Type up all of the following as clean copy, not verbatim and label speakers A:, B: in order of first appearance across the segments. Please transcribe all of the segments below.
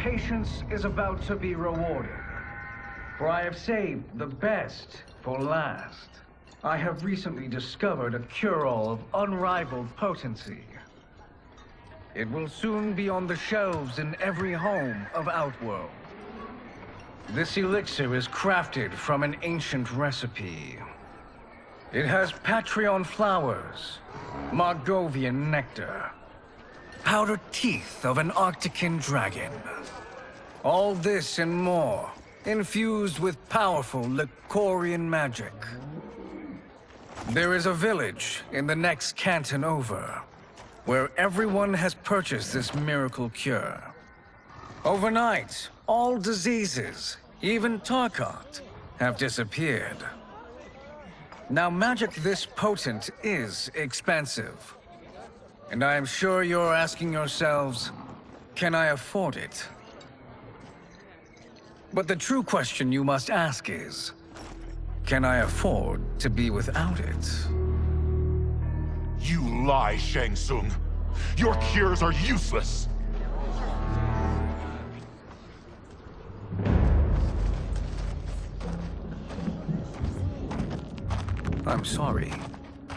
A: patience is about to be rewarded. For I have saved the best for last. I have recently discovered a cure-all of unrivaled potency. It will soon be on the shelves in every home of Outworld. This elixir is crafted from an ancient recipe. It has Patreon flowers, Margovian nectar, powdered teeth of an Arctican dragon. All this and more, infused with powerful Lycorian magic. There is a village in the next canton over, where everyone has purchased this miracle cure. Overnight, all diseases, even Tarkat, have disappeared. Now, magic this potent is expensive. And I am sure you're asking yourselves, can I afford it? But the true question you must ask is, can I afford to be without it?
B: You lie, Shang Tsung. Your cures are useless.
A: I'm sorry.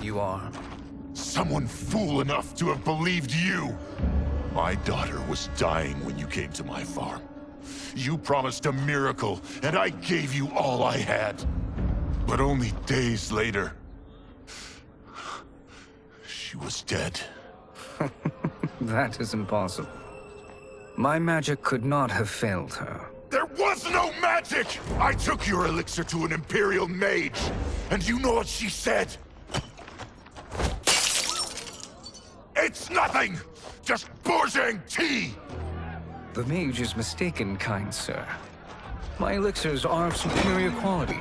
A: You are?
B: Someone fool enough to have believed you. My daughter was dying when you came to my farm. You promised a miracle, and I gave you all I had. But only days later, she was dead.
A: That is impossible. My magic could not have failed her.
B: There was no magic! I took your elixir to an Imperial mage, and you know what she said? It's nothing! Just Bourgeois tea!
A: The mage is mistaken, kind sir. My elixirs are of superior quality.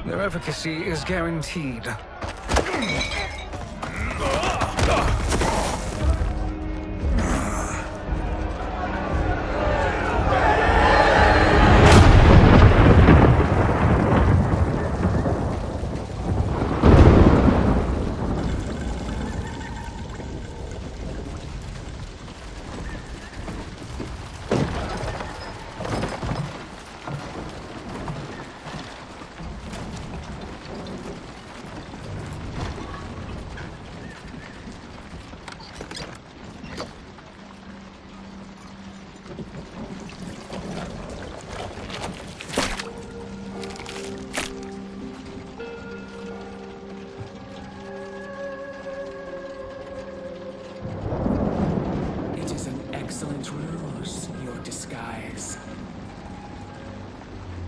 A: Their efficacy is guaranteed.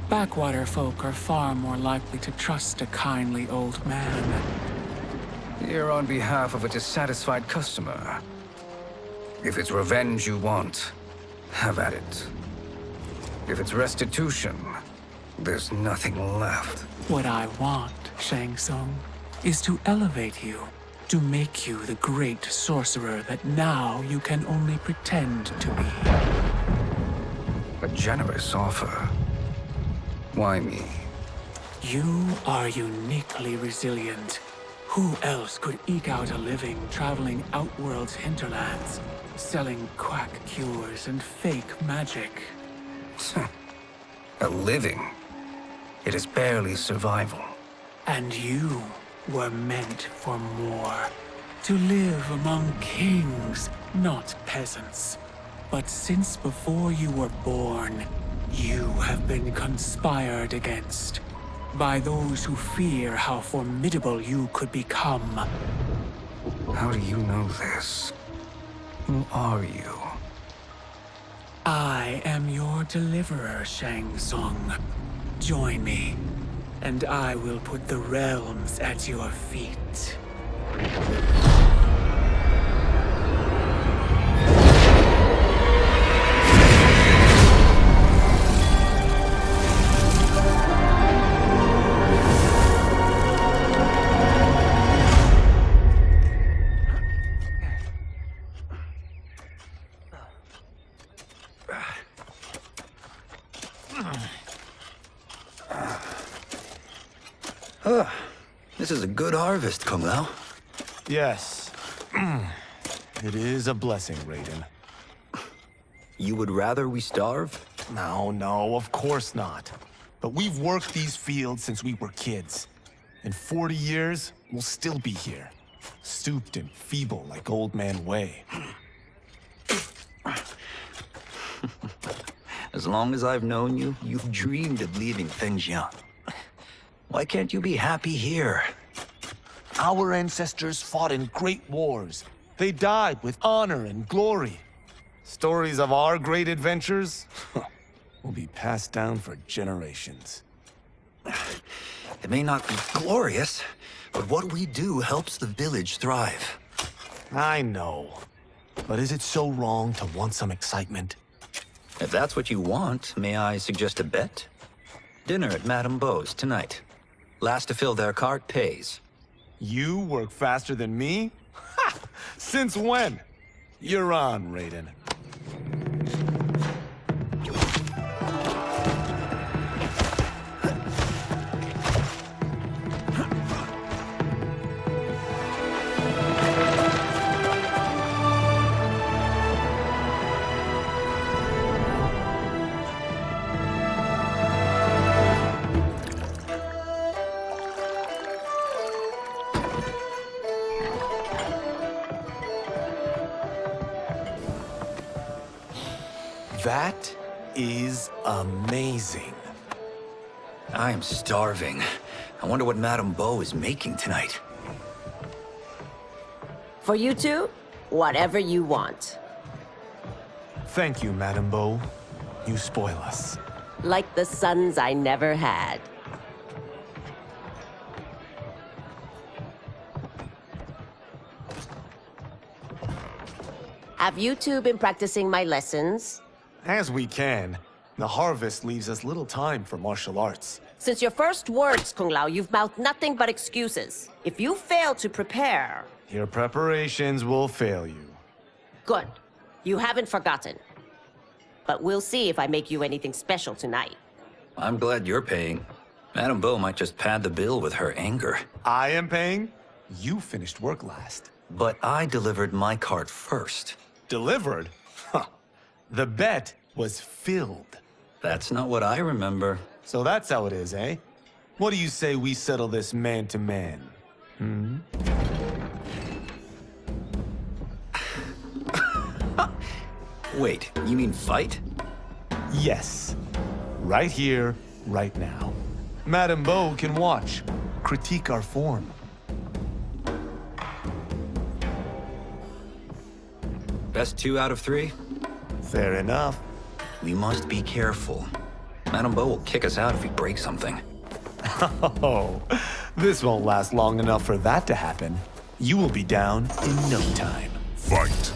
C: Backwater folk are far more likely to trust a kindly old man.
A: Here on behalf of a dissatisfied customer. If it's revenge you want, have at it. If it's restitution, there's nothing left.
C: What I want, Shang Tsung, is to elevate you, to make you the great sorcerer that now you can only pretend to be.
A: A generous offer. Why me?
C: You are uniquely resilient. Who else could eke out a living traveling Outworld's hinterlands, selling quack cures and fake magic?
A: A living? It is barely survival.
C: And you were meant for more. To live among kings, not peasants. But since before you were born, you have been conspired against by those who fear how formidable you could become.
A: How do you know this? Who are you?
C: I am your deliverer, Shang Tsung. Join me, and I will put the realms at your feet.
D: This is a good harvest, Kung Lao.
E: Yes. It is a blessing, Raiden.
D: You would rather we starve?
E: No, of course not. But we've worked these fields since we were kids. In 40 years, we'll still be here. Stooped and feeble like Old Man Wei.
D: As long as I've known you, you've dreamed of leaving Fengjian. Why can't you be happy here?
E: Our ancestors fought in great wars. They died with honor and glory. Stories of our great adventures will be passed down for generations.
D: It may not be glorious, but what we do helps the village thrive.
E: I know. But is it so wrong to want some excitement?
D: If that's what you want, may I suggest a bet? Dinner at Madame Beau's tonight. Last to fill their cart pays.
E: You work faster than me? Ha! Since when? You're on, Raiden. That is amazing.
D: I am starving. I wonder what Madame Beau is making tonight.
F: For you two, whatever you want.
E: Thank you, Madame Beau. You spoil us.
F: Like the sons I never had. Have you two been practicing my lessons?
E: As we can. The harvest leaves us little time for martial arts.
F: Since your first words, Kung Lao, you've mouthed nothing but excuses. If you fail to prepare...
E: Your preparations will fail you.
F: Good. You haven't forgotten. But we'll see if I make you anything special tonight.
D: I'm glad you're paying. Madame Beau might just pad the bill with her anger.
E: I am paying? You finished work last.
D: But I delivered my cart first.
E: Delivered? Huh. The bet was filled.
D: That's not what I remember.
E: So that's how it is, eh? What do you say we settle this man to man? Hmm?
D: Wait, you mean fight?
E: Yes. Right here, right now. Madame Beau can watch, critique our form.
D: Best 2 out of 3?
E: Fair enough.
D: We must be careful. Madame Beau will kick us out if we break something.
E: Oh, this won't last long enough for that to happen. You will be down in no time.
B: Fight.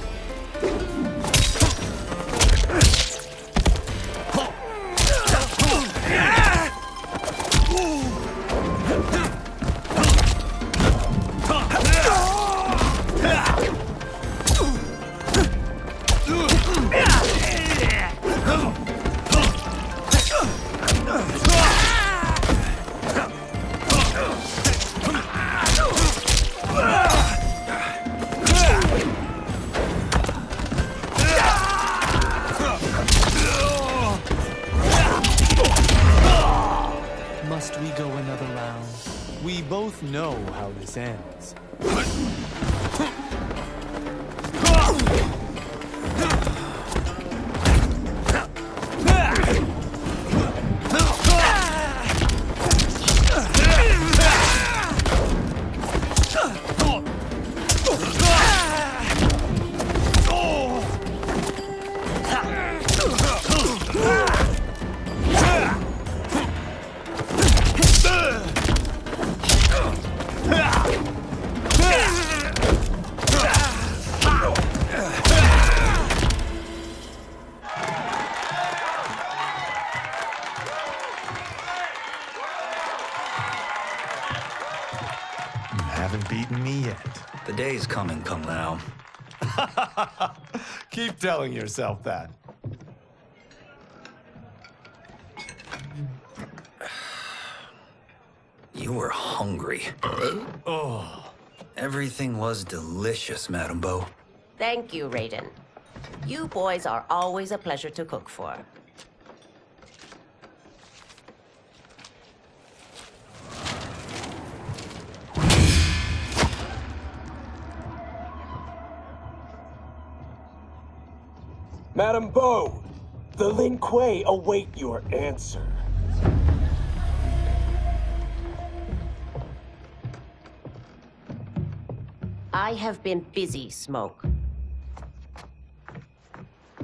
E: Must we go another round? We both know how this ends. Haven't beaten me yet.
D: The day's coming, Kung Lao.
E: Keep telling yourself that.
D: You were hungry.
E: Oh.
D: Everything was delicious, Madame Beau.
F: Thank you, Raiden. You boys are always a pleasure to cook for.
G: Madam Bo, the Lin Kuei await your answer.
F: I have been busy, Smoke.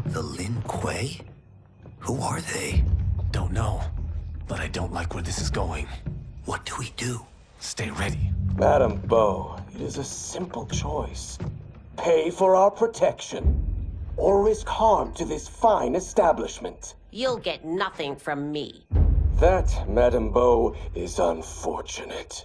D: The Lin Kuei? Who are they?
E: Don't know, but I don't like where this is going.
D: What do we do?
E: Stay ready.
G: Madam Bo, it is a simple choice. Pay for our protection, or risk harm to this fine establishment.
F: You'll get nothing from me.
G: That, Madam Bo, is unfortunate.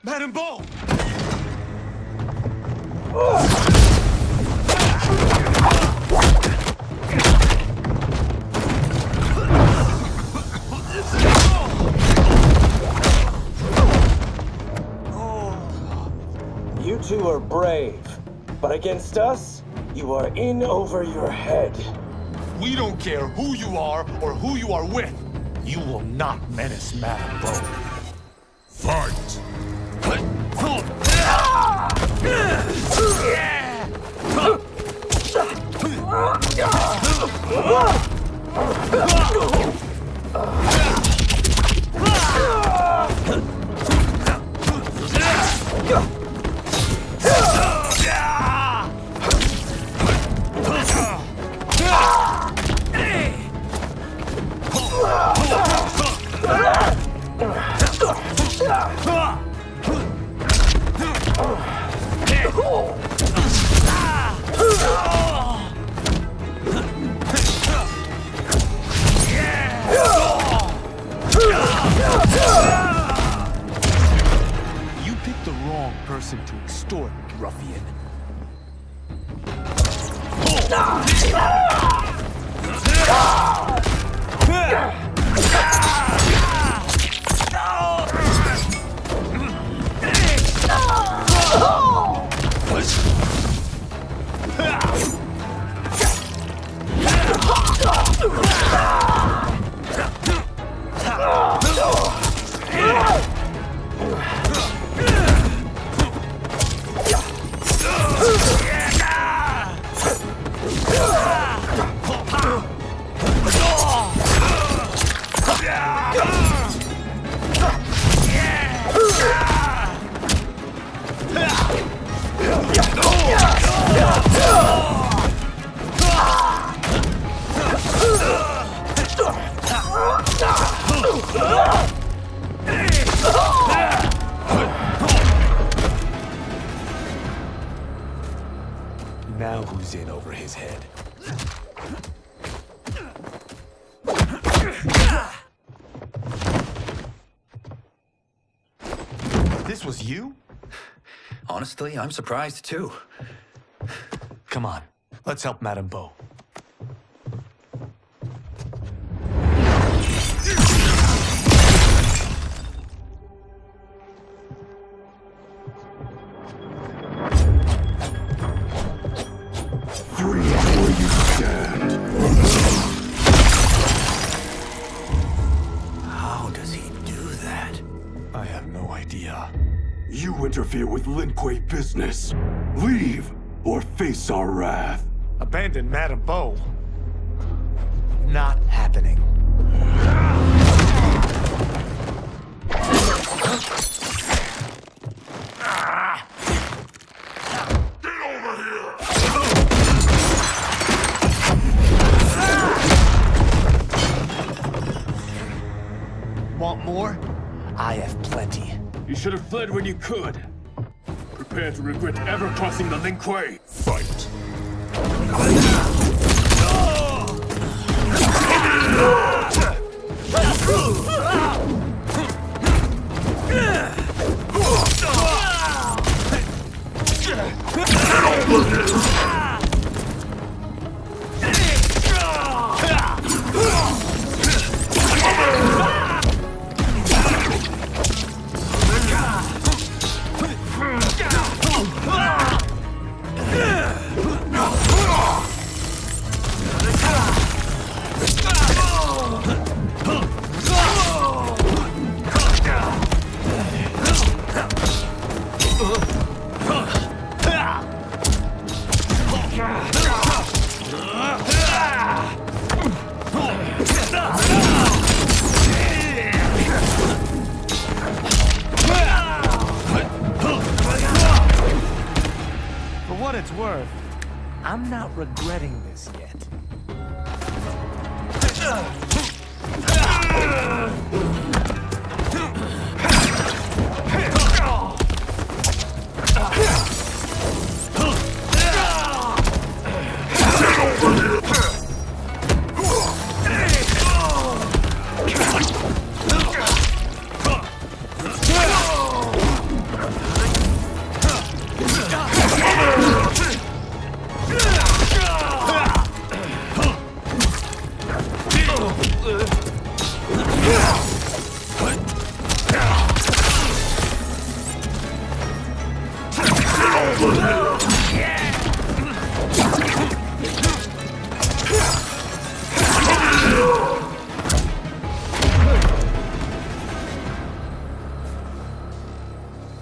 E: Madam Bo!
G: You two are brave, but against us, you are in over your head.
E: We don't care who you are or who you are with. You will not menace Madam Bo.
B: Fight!
E: You picked the wrong person to extort, ruffian. Now who's in over his head? This was you?
D: Honestly, I'm surprised too.
E: Come on, let's help Madam Bo.
D: How does he do that?
E: I have no idea.
H: You interfere with Lin Kuei business. Leave, or face our wrath.
E: Abandon Madam Bo. Not happening. Want more? I have plenty.
H: You should have fled when you could. Prepare to regret ever crossing the Lin Kuei.
B: Fight!
E: worth, I'm not regretting this yet.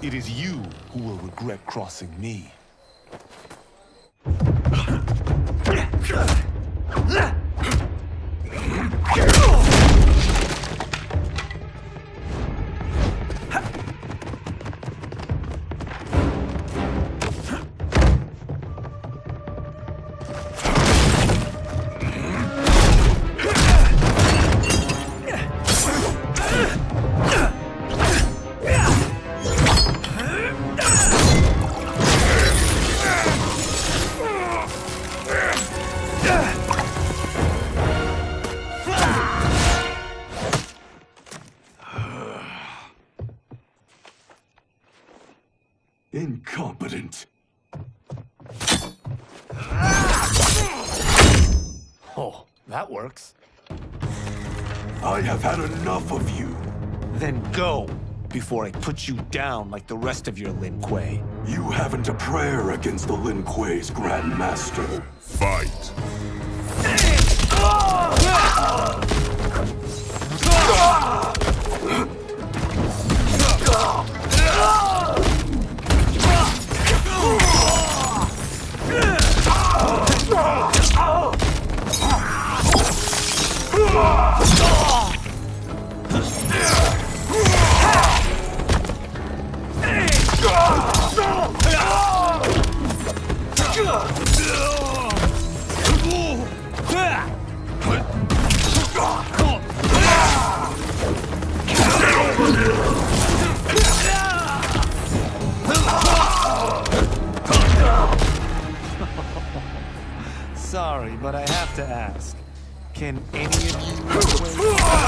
E: It is you who will regret crossing me.
H: Incompetent.
E: Oh, that works.
H: I have had enough of you.
E: Then go, before I put you down like the rest of your Lin Kuei.
H: You haven't a prayer against the Lin Kuei's Grand Master.
B: Fight.
E: Sorry, but I have to ask. Can any of you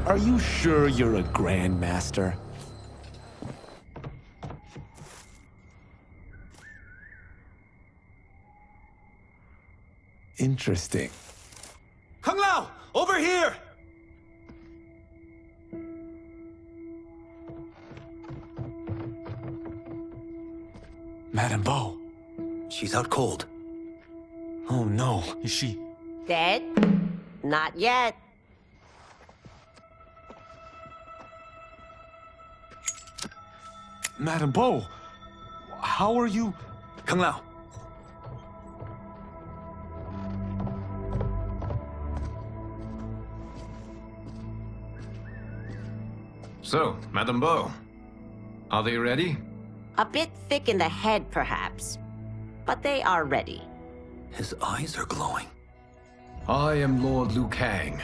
E: Are you sure you're a Grandmaster? Interesting. Kung Lao! Over here! Madame Bo.
D: She's out cold.
E: Oh no, is she?
F: Dead? Not yet.
E: Madame Bo, how are you?
D: Kung Lao.
I: So, Madame Bo, are they ready?
F: A bit thick in the head, perhaps. But they are ready.
D: His eyes are glowing.
I: I am Lord Liu Kang,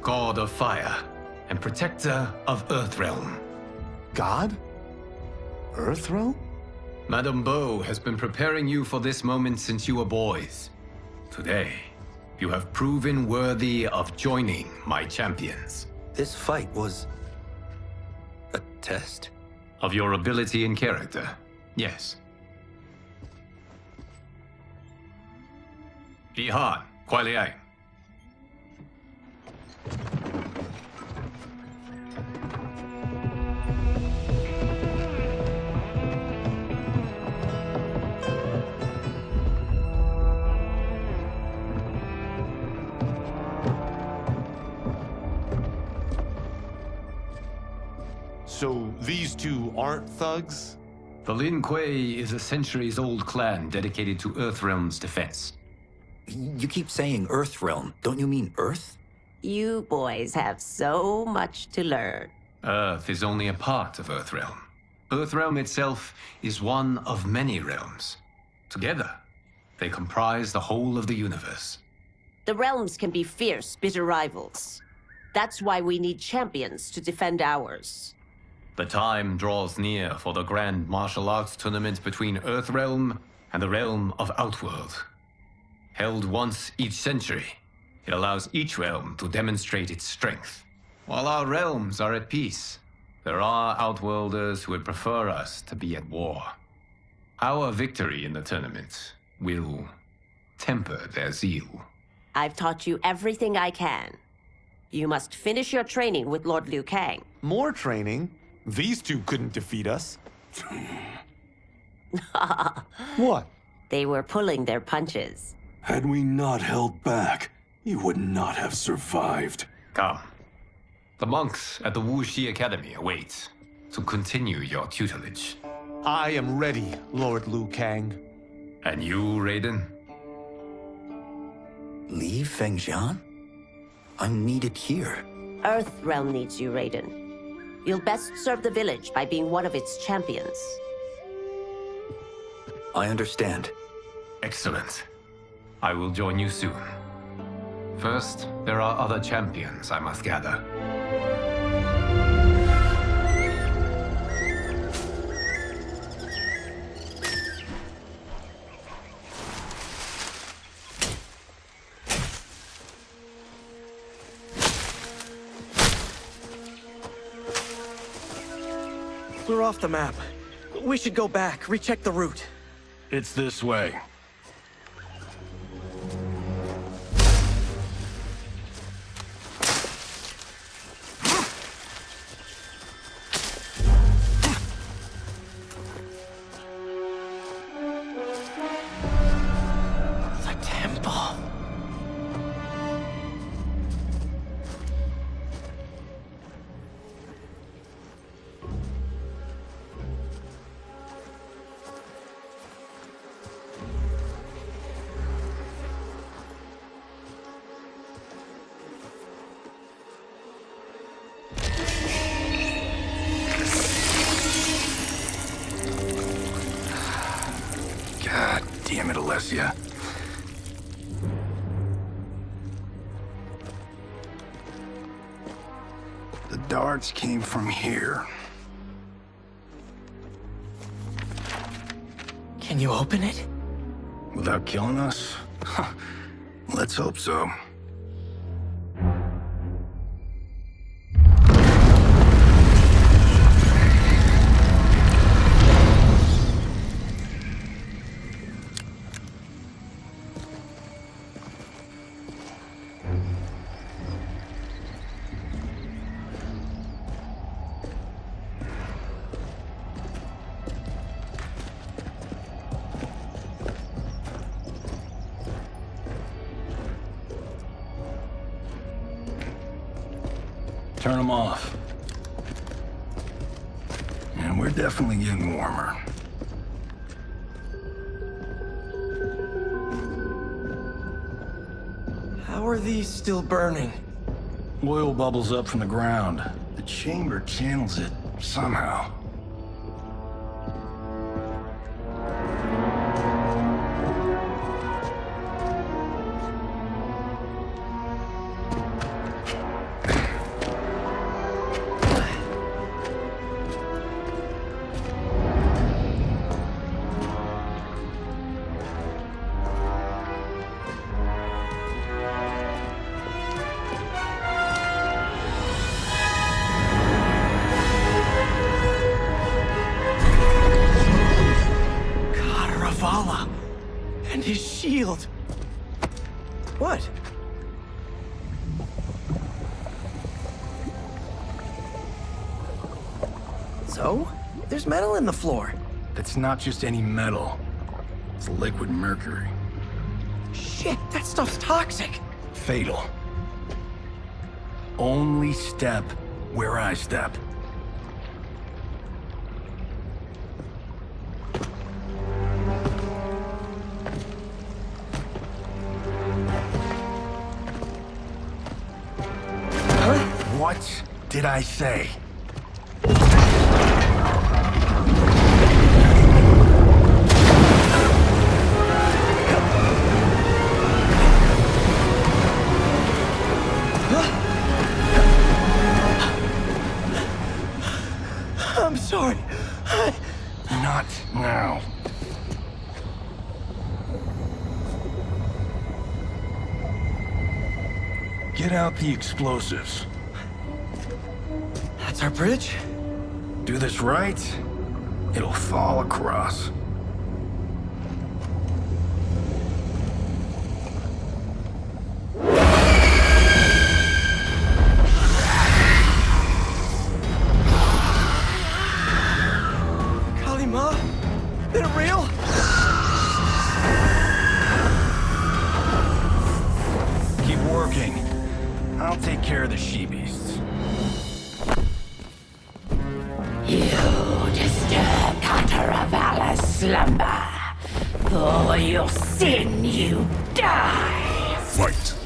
I: God of Fire and Protector of Earthrealm.
E: God? Earthrealm?
I: Madame Bo has been preparing you for this moment since you were boys. Today, you have proven worthy of joining my champions.
D: This fight was a test?
I: Of your ability and character, yes. Ihan, Kuai Liang.
E: So these two aren't thugs?
I: The Lin Kuei is a centuries-old clan dedicated to Earthrealm's defense.
D: You keep saying Earthrealm. Don't you mean Earth?
F: You boys have so much to learn.
I: Earth is only a part of Earthrealm. Earthrealm itself is one of many realms. Together, they comprise the whole of the universe.
F: The realms can be fierce, bitter rivals. That's why we need champions to defend ours.
I: The time draws near for the grand martial arts tournament between Earthrealm and the realm of Outworld. Held once each century, it allows each realm to demonstrate its strength. While our realms are at peace, there are Outworlders who would prefer us to be at war. Our victory in the tournament will temper their zeal.
F: I've taught you everything I can. You must finish your training with Lord Liu Kang.
E: More training? These two couldn't defeat us. What?
F: They were pulling their punches.
H: Had we not held back, you would not have survived.
I: Come. The monks at the Wuxi Academy await to continue your tutelage.
E: I am ready, Lord Liu Kang.
I: And you, Raiden?
D: Leave Fengjian? I'm needed here.
F: Earthrealm needs you, Raiden. You'll best serve the village by being one of its champions.
D: I understand.
I: Excellent. I will join you soon. First, there are other champions I must gather.
J: We're off the map. We should go back, recheck the route.
K: It's this way.
J: The temple.
K: God damn it, Alessia. The darts came from here.
J: Can you open it?
K: Without killing us? Let's hope so. Turn them off. And we're definitely getting warmer.
J: How are these still burning?
K: Oil bubbles up from the ground. The chamber channels it somehow.
J: And his shield. What? So? There's metal in the floor.
K: That's not just any metal. It's liquid mercury.
J: Shit, that stuff's toxic.
K: Fatal. Only step where I step. What did I say?
J: I'm sorry.
K: Not now. Get out the explosives.
J: That's our bridge?
K: Do this right, it'll fall across.
J: Kalima? Is it real?
K: Keep working. I'll take care of the she-beasts.
L: You disturb Cantaravalla's slumber. For your sin, you die.
B: Fight!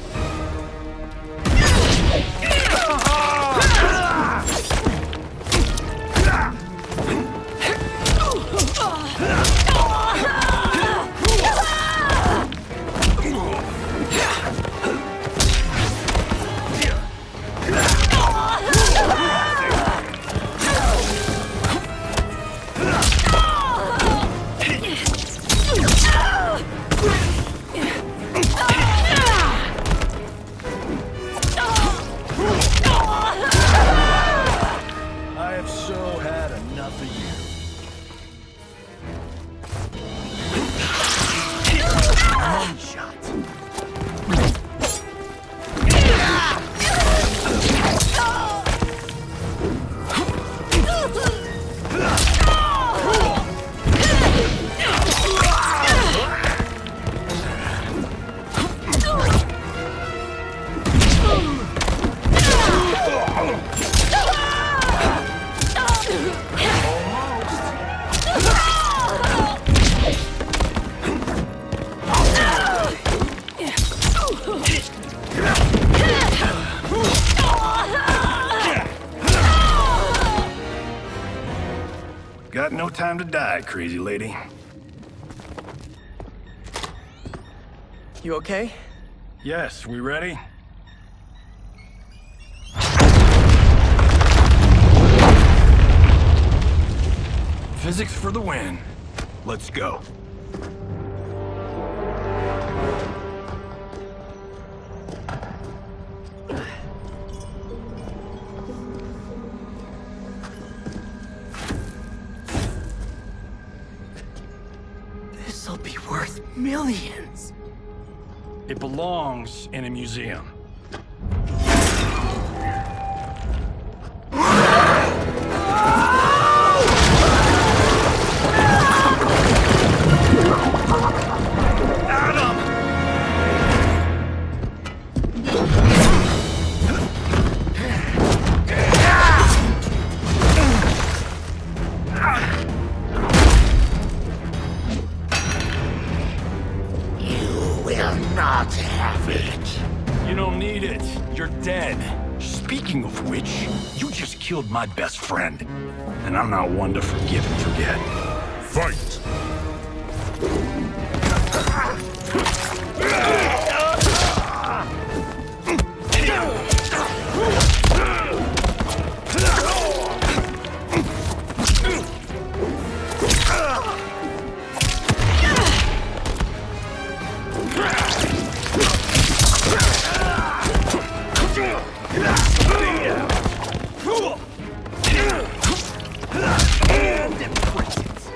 K: I have so had enough of you. One shot. Got no time to die, crazy lady.
J: You okay?
K: Yes, we ready? Physics for the win. Let's go.
J: This'll be worth millions.
K: It belongs in a museum.
L: Not have it.
K: You don't need it. You're dead. Speaking of which, you just killed my best friend. And I'm not one to forgive and forget.
B: Fight!
L: And impressive.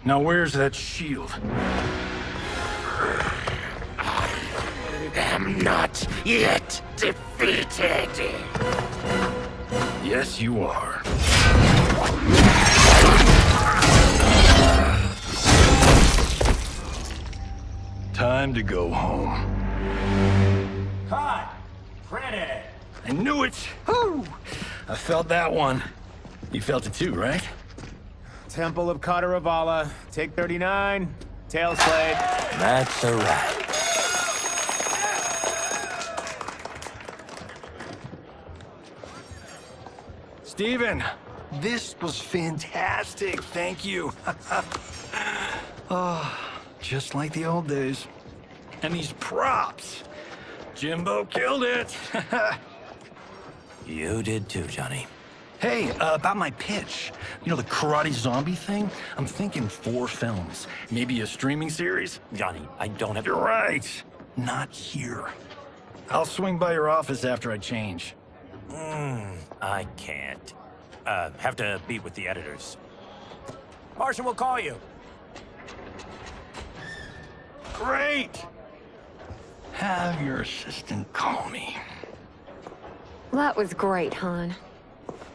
K: Now where's that shield?
L: I'm not yet defeated.
K: Yes, you are. Time to go home.
M: Cut! Credit!
K: I knew it! Woo! I felt that one. You felt it too, right?
M: Temple of Kataravala, take 39, tail slate.
K: That's a wrap. Steven, this was fantastic. Thank you. Oh, just like the old days. And these props. Jimbo killed it.
N: You did too, Johnny.
K: Hey, about my pitch. You know, the karate zombie thing? I'm thinking 4 films. Maybe a streaming series?
N: Johnny, I don't have...
K: You're right. Not here. I'll swing by your office after I change.
N: I can't. Have to meet with the editors. Marshall will call you.
K: Great! Have your assistant call me.
O: That was great, hon.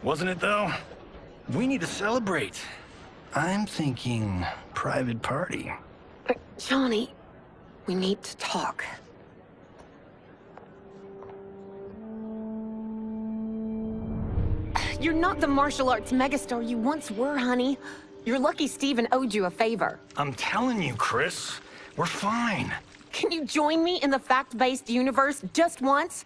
K: Wasn't it, though? We need to celebrate. I'm thinking private party.
O: Johnny, we need to talk. You're not the martial arts megastar you once were, honey. You're lucky Steven owed you a favor.
K: I'm telling you, Chris. We're fine.
O: Can you join me in the fact-based universe just once?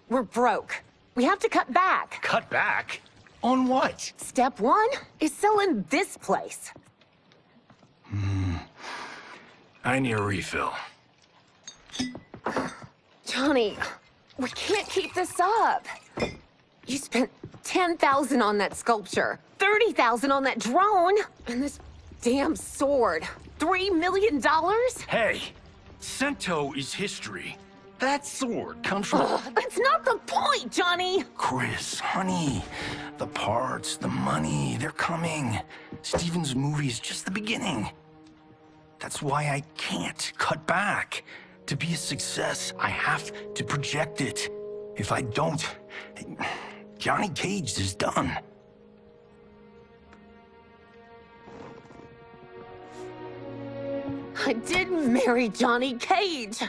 O: We're broke. We have to cut back.
K: Cut back? On what?
O: Step 1 is selling this place.
K: I need a refill.
O: Johnny, we can't keep this up. You spent $10,000 on that sculpture, $30,000 on that drone, and this damn sword. $3 million?
K: Hey, Sento is history. That sword comes from...
O: That's not the point, Johnny!
K: Chris, honey, the parts, the money, they're coming. Steven's movie is just the beginning. That's why I can't cut back. To be a success, I have to project it. If I don't, Johnny Cage is done.
O: I didn't marry Johnny Cage.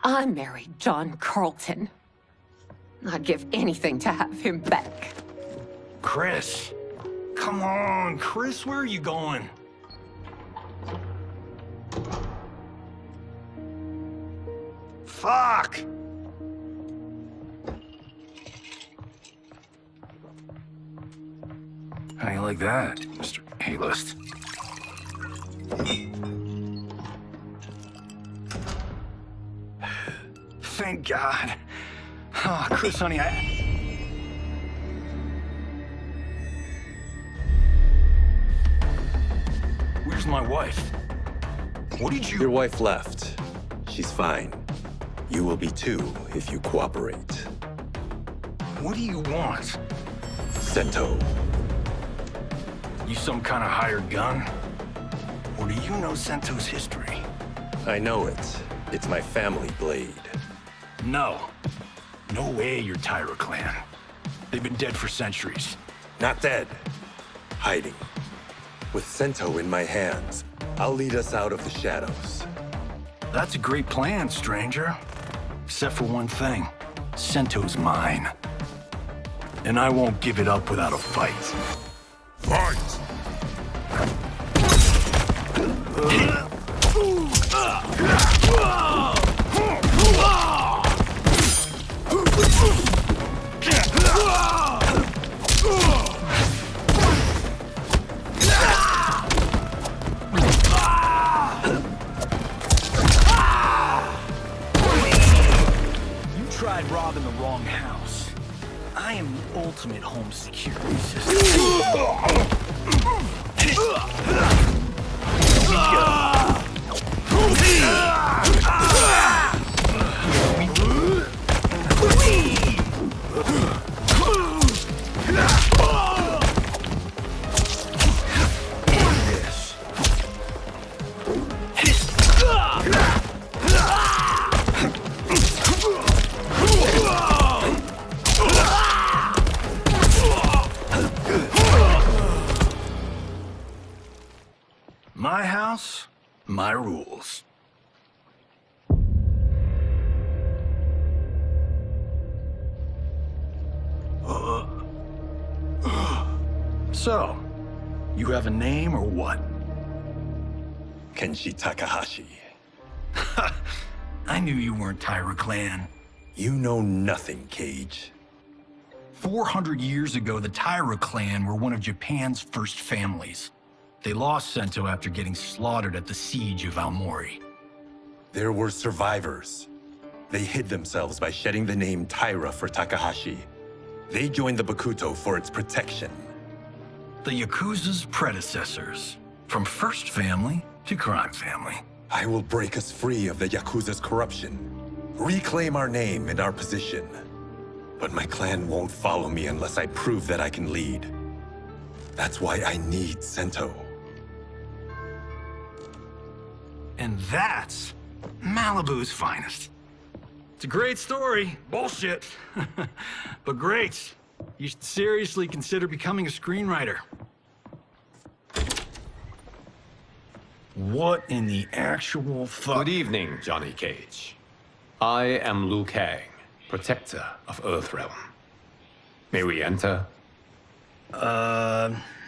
O: I married John Carlton. I'd give anything to have him back.
K: Chris, come on, Chris, where are you going? Fuck! How you like that, Mr. A-list? Thank God. Oh, Chris, honey, Where's my wife? What did you...
P: Your wife left. She's fine. You will be too if you cooperate.
K: What do you want?
P: Sento.
K: You some kind of hired gun? Or do you know Sento's history?
P: I know it. It's my family blade.
K: No. No way you're Tyra clan. They've been dead for centuries.
P: Not dead. Hiding. With Sento in my hands, I'll lead us out of the shadows.
K: That's a great plan, stranger. Except for one thing. Sento's mine. And I won't give it up without a fight.
B: Fight!
K: You tried robbing the wrong house. I am the ultimate home security system. house, my rules. So, you have a name or what?
P: Kenshi Takahashi.
K: I knew you weren't Taira clan.
P: You know nothing, Cage.
K: 400 years ago, the Taira clan were one of Japan's first families. They lost Sento after getting slaughtered at the siege of Aomori.
P: There were survivors. They hid themselves by shedding the name Taira for Takahashi. They joined the Bakuto for its protection.
K: The Yakuza's predecessors. From first family to crime family.
P: I will break us free of the Yakuza's corruption. Reclaim our name and our position. But my clan won't follow me unless I prove that I can lead. That's why I need Sento.
K: And that's Malibu's finest. It's a great story. Bullshit. But great. You should seriously consider becoming a screenwriter. What in the actual fuck?
I: Good evening, Johnny Cage. I am Liu Kang, protector of Earthrealm. May we enter?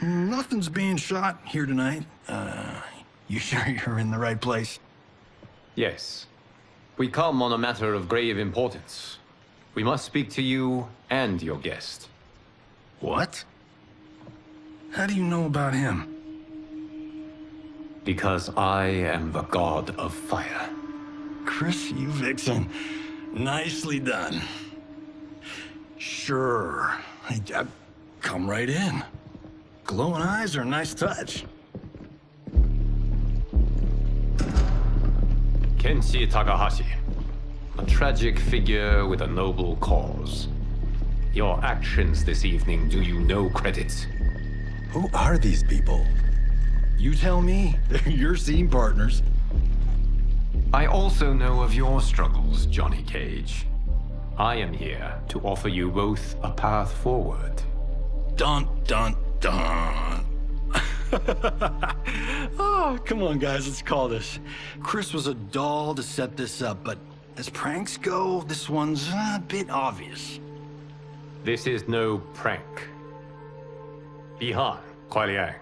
K: Nothing's being shot here tonight. You sure you're in the right place?
I: Yes. We come on a matter of grave importance. We must speak to you and your guest.
K: What? How do you know about him?
I: Because I am the god of fire.
K: Chris, you vixen. Nicely done. Sure. I come right in. Glowing eyes are a nice touch.
I: Kenshi Takahashi. A tragic figure with a noble cause. Your actions this evening do you no credit.
P: Who are these people?
K: You tell me. They're your scene partners.
I: I also know of your struggles, Johnny Cage. I am here to offer you both a path forward.
K: Dun, dun, dun. Oh, come on, guys, let's call this. Chris was a doll to set this up, but as pranks go, this one's a bit obvious.
I: This is no prank. Bihan, Kuai Liang,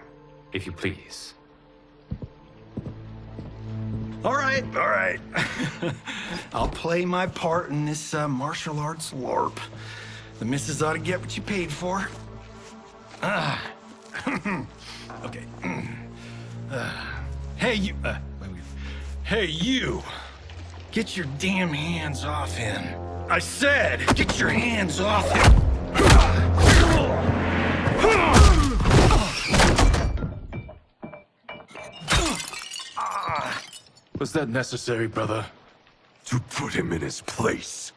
I: if you please.
K: All right. I'll play my part in this martial arts LARP. The missus ought to get what you paid for. Okay. Hey, you... Hey, you! Get your damn hands off him. I said, get your hands off him!
H: Was that necessary, brother? To put him in his place?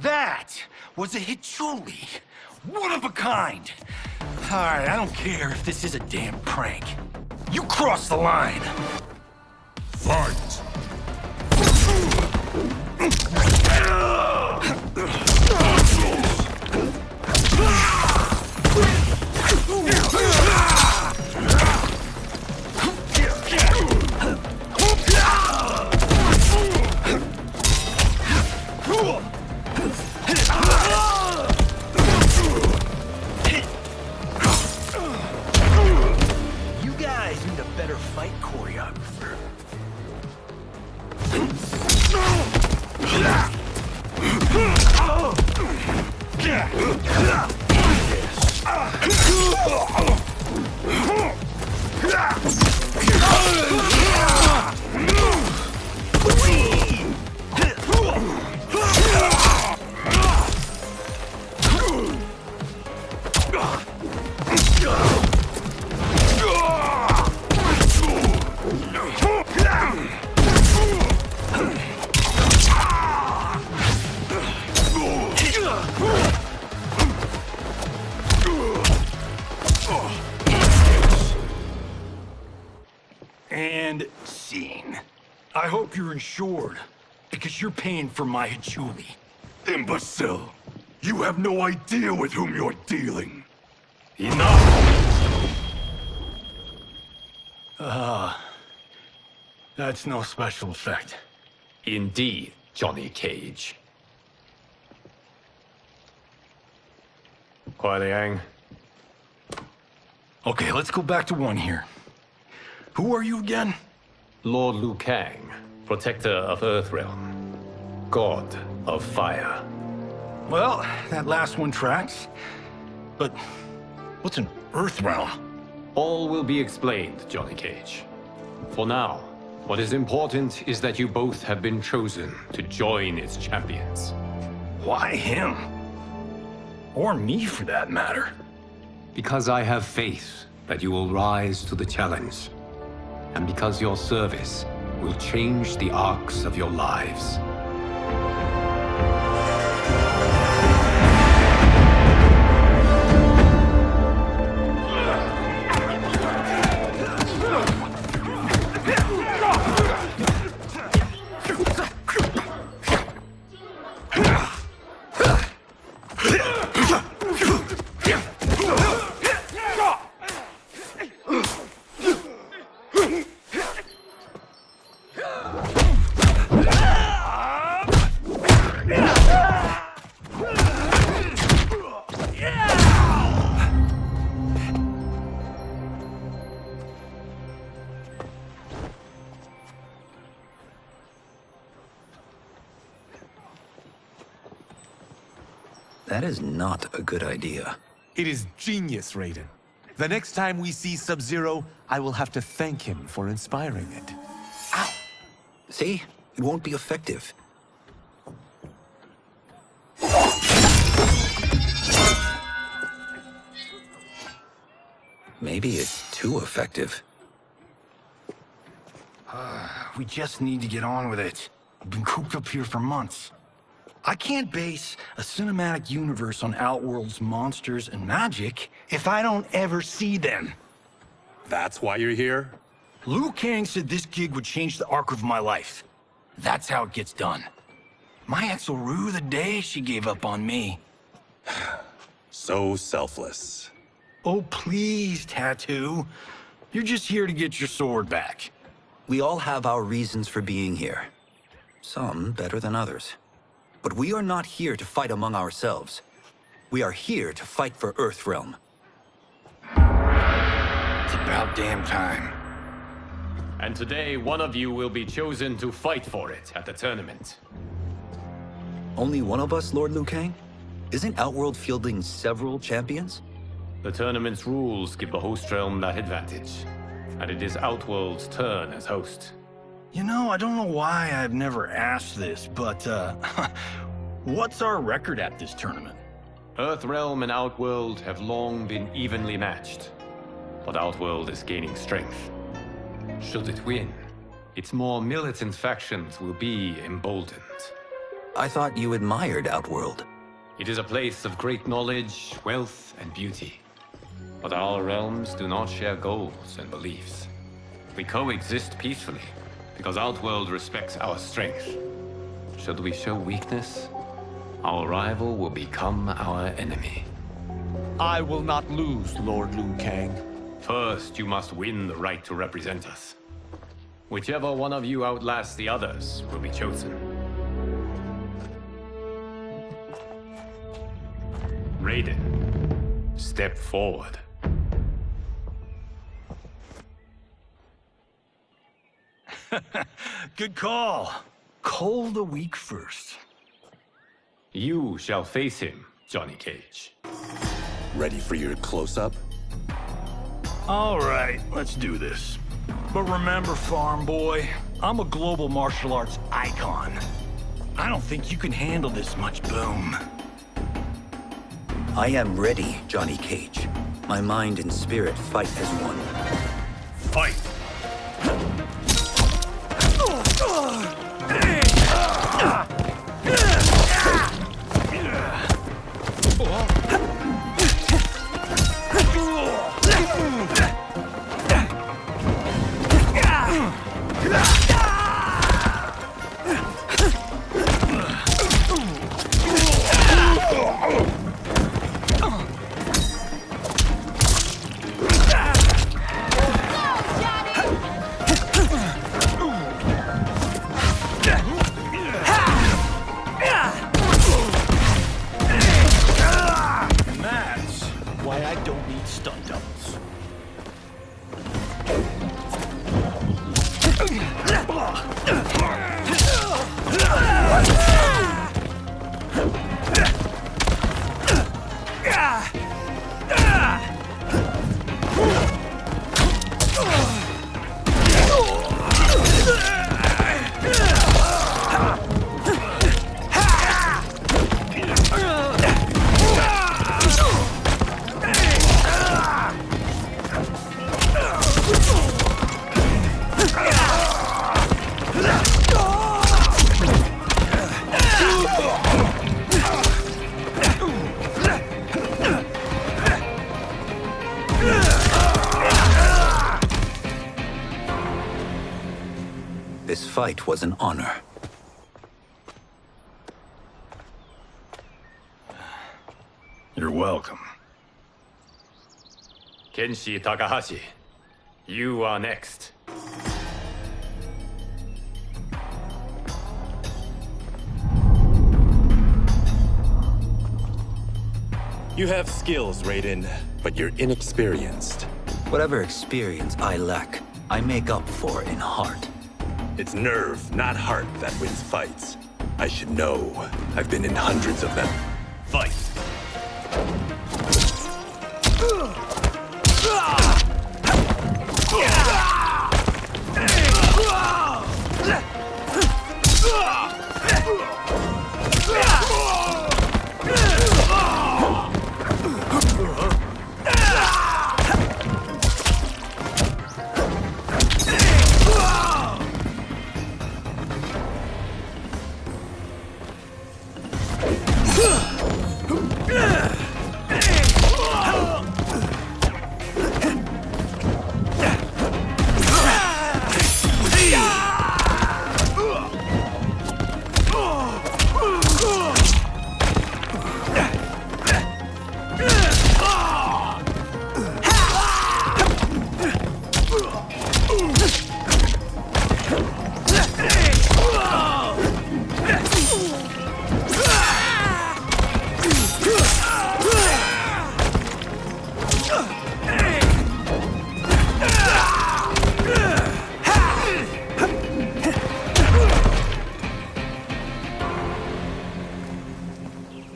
K: That was a Hichuli. One of a kind. All right, I don't care if this is a damn prank. You crossed the line.
H: Fight!
K: You guys need a better fight choreographer. And scene. I hope you're insured, because you're paying for my Hichuli.
H: Imbecile! You have no idea with whom you're dealing.
K: Enough! That's no special effect.
I: Indeed, Johnny Cage. Kuai Liang.
K: Okay, let's go back to one here. Who are you again?
I: Lord Liu Kang, protector of Earthrealm. God of Fire.
K: Well, that last one tracks. But what's an Earthrealm?
I: All will be explained, Johnny Cage. For now, what is important is that you both have been chosen to join its champions.
K: Why him? Or me, for that matter.
I: Because I have faith that you will rise to the challenge. And because your service will change the arcs of your lives.
D: That is not a good idea.
E: It is genius, Raiden. The next time we see Sub-Zero, I will have to thank him for inspiring it.
D: Ow! See? It won't be effective. Maybe it's too effective.
K: We just need to get on with it. We've been cooped up here for months. I can't base a cinematic universe on Outworld's monsters and magic if I don't ever see them.
P: That's why you're here?
K: Liu Kang said this gig would change the arc of my life. That's how it gets done. My ex will rue the day she gave up on me.
P: So selfless.
K: Oh, please, Tattoo. You're just here to get your sword back.
D: We all have our reasons for being here. Some better than others. But we are not here to fight among ourselves. We are here to fight for Earthrealm.
K: It's about damn time.
I: And today, one of you will be chosen to fight for it at the tournament.
D: Only one of us, Lord Liu Kang? Isn't Outworld fielding several champions?
I: The tournament's rules give the host realm that advantage. And it is Outworld's turn as host.
K: You know, I don't know why I've never asked this, but, what's our record at this tournament?
I: Earthrealm and Outworld have long been evenly matched. But Outworld is gaining strength. Should it win, its more militant factions will be emboldened.
D: I thought you admired Outworld.
I: It is a place of great knowledge, wealth, and beauty. But our realms do not share goals and beliefs. We coexist peacefully, because Outworld respects our strength. Should we show weakness, our rival will become our enemy.
E: I will not lose, Lord Liu Kang.
I: First, you must win the right to represent us. Whichever one of you outlasts the others will be chosen. Raiden, step forward.
K: Good call. Cole the weak first.
I: You shall face him, Johnny Cage.
P: Ready for your close-up?
K: All right, let's do this. But remember, farm boy, I'm a global martial arts icon. I don't think you can handle this much boom.
D: I am ready, Johnny Cage. My mind and spirit fight as one.
K: Fight!
D: This fight was an honor.
K: You're welcome.
I: Kenshi Takahashi, you are next.
P: You have skills, Raiden, but you're inexperienced.
D: Whatever experience I lack, I make up for in heart.
P: It's nerve, not heart, that wins fights. I should know. I've been in hundreds of them.
K: Fight!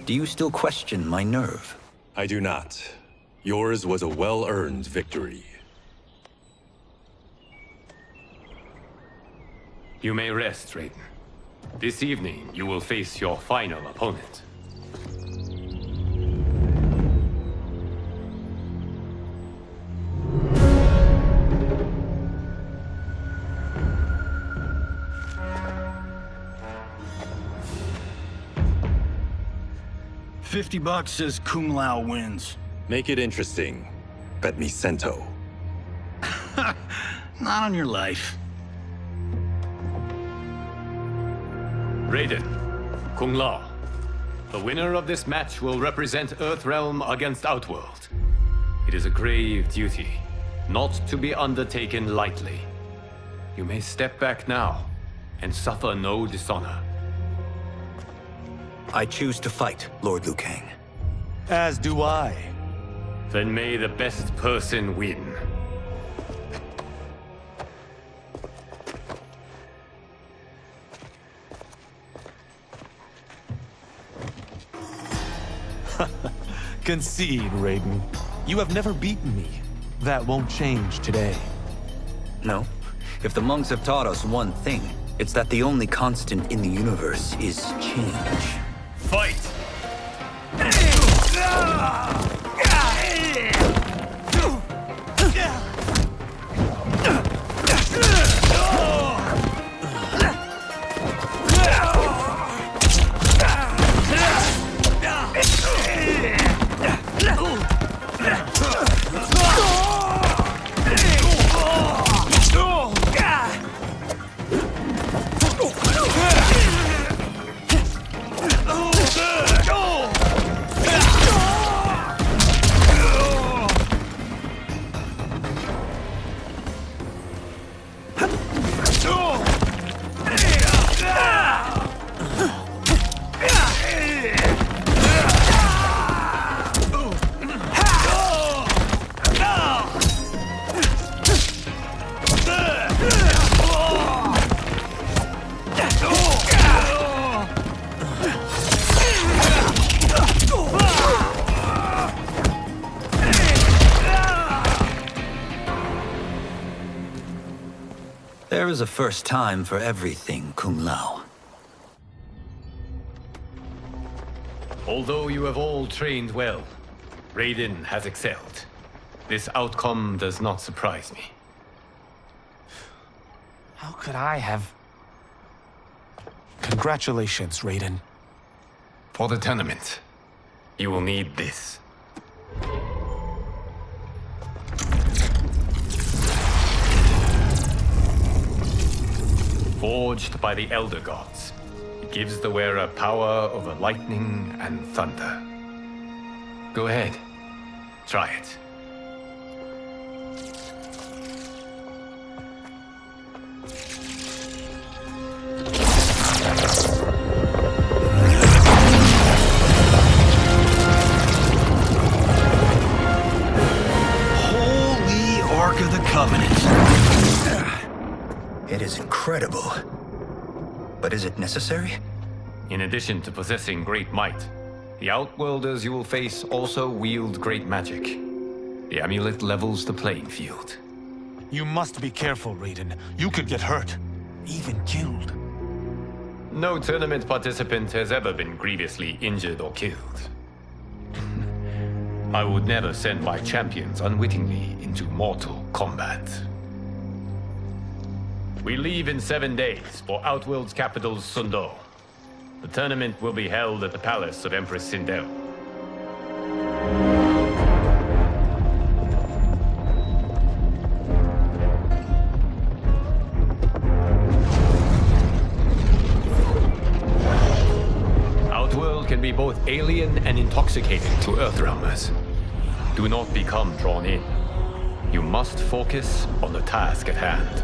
D: Do you still question my nerve?
P: I do not. Yours was a well-earned victory.
I: You may rest, Raiden. This evening, you will face your final opponent.
K: $50 says Kung Lao wins.
P: Make it interesting. Bet me Cento.
K: Not on your life.
I: Raiden, Kung Lao. The winner of this match will represent Earthrealm against Outworld. It is a grave duty, not to be undertaken lightly. You may step back now, and suffer no dishonor.
D: I choose to fight, Lord Liu Kang.
E: As do I.
I: Then may the best person win.
E: Concede, Raiden. You have never beaten me. That won't change today.
D: No. If the monks have taught us one thing, it's that the only constant in the universe is change.
K: Fight!
D: There is a first time for everything, Kung Lao.
I: Although you have all trained well, Raiden has excelled. This outcome does not surprise me.
E: How could I have... Congratulations, Raiden.
I: For the tournament, you will need this. Forged by the Elder Gods, it gives the wearer power over lightning and thunder. Go ahead, try it.
D: Holy Ark of the Covenant. It is incredible. But is it necessary?
I: In addition to possessing great might, the Outworlders you will face also wield great magic. The amulet levels the playing field.
E: You must be careful, Raiden. You could get hurt. Even killed.
I: No tournament participant has ever been grievously injured or killed. I would never send my champions unwittingly into Mortal Kombat. We leave in 7 days for Outworld's capital, Sundo. The tournament will be held at the palace of Empress Sindel. Outworld can be both alien and intoxicating to Earthrealmers. Do not become drawn in. You must focus on the task at hand.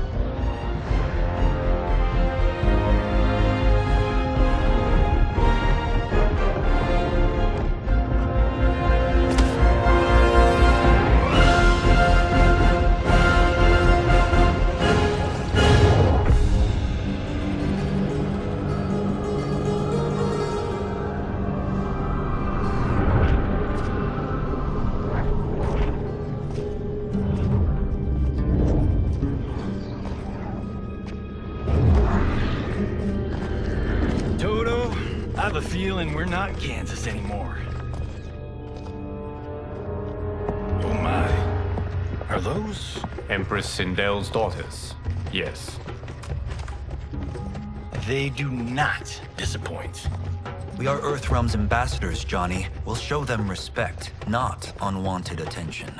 K: I have a feeling we're not Kansas anymore. Oh my. Are those?
I: Empress Sindel's daughters, yes.
K: They do not disappoint.
D: We are Earthrealm's ambassadors, Johnny. We'll show them respect, not unwanted attention.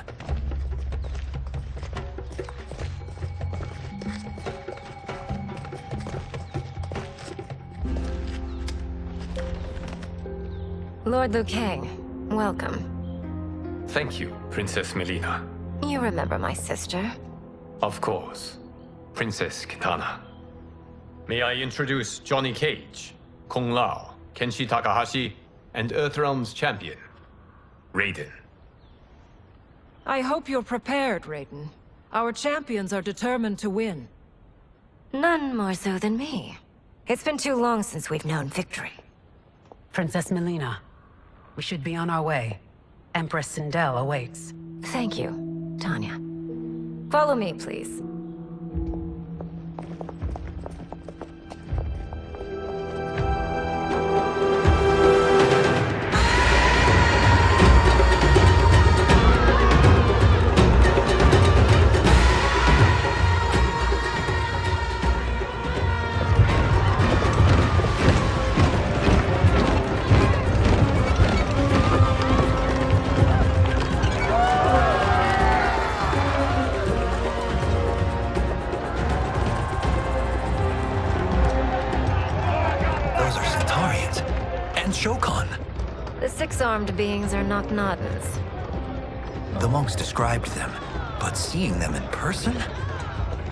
Q: Lord Liu Kang, welcome.
I: Thank you, Princess Melina.
Q: You remember my sister?
I: Of course. Princess Kitana. May I introduce Johnny Cage, Kung Lao, Kenshi Takahashi, and Earthrealm's champion, Raiden.
R: I hope you're prepared, Raiden. Our champions are determined to win.
Q: None more so than me. It's been too long since we've known victory.
S: Princess Melina, we should be on our way. Empress Sindel awaits.
Q: Thank you, Tanya. Follow me, please. The six-armed beings are not Nodens.
D: The monks described them, but seeing them in person?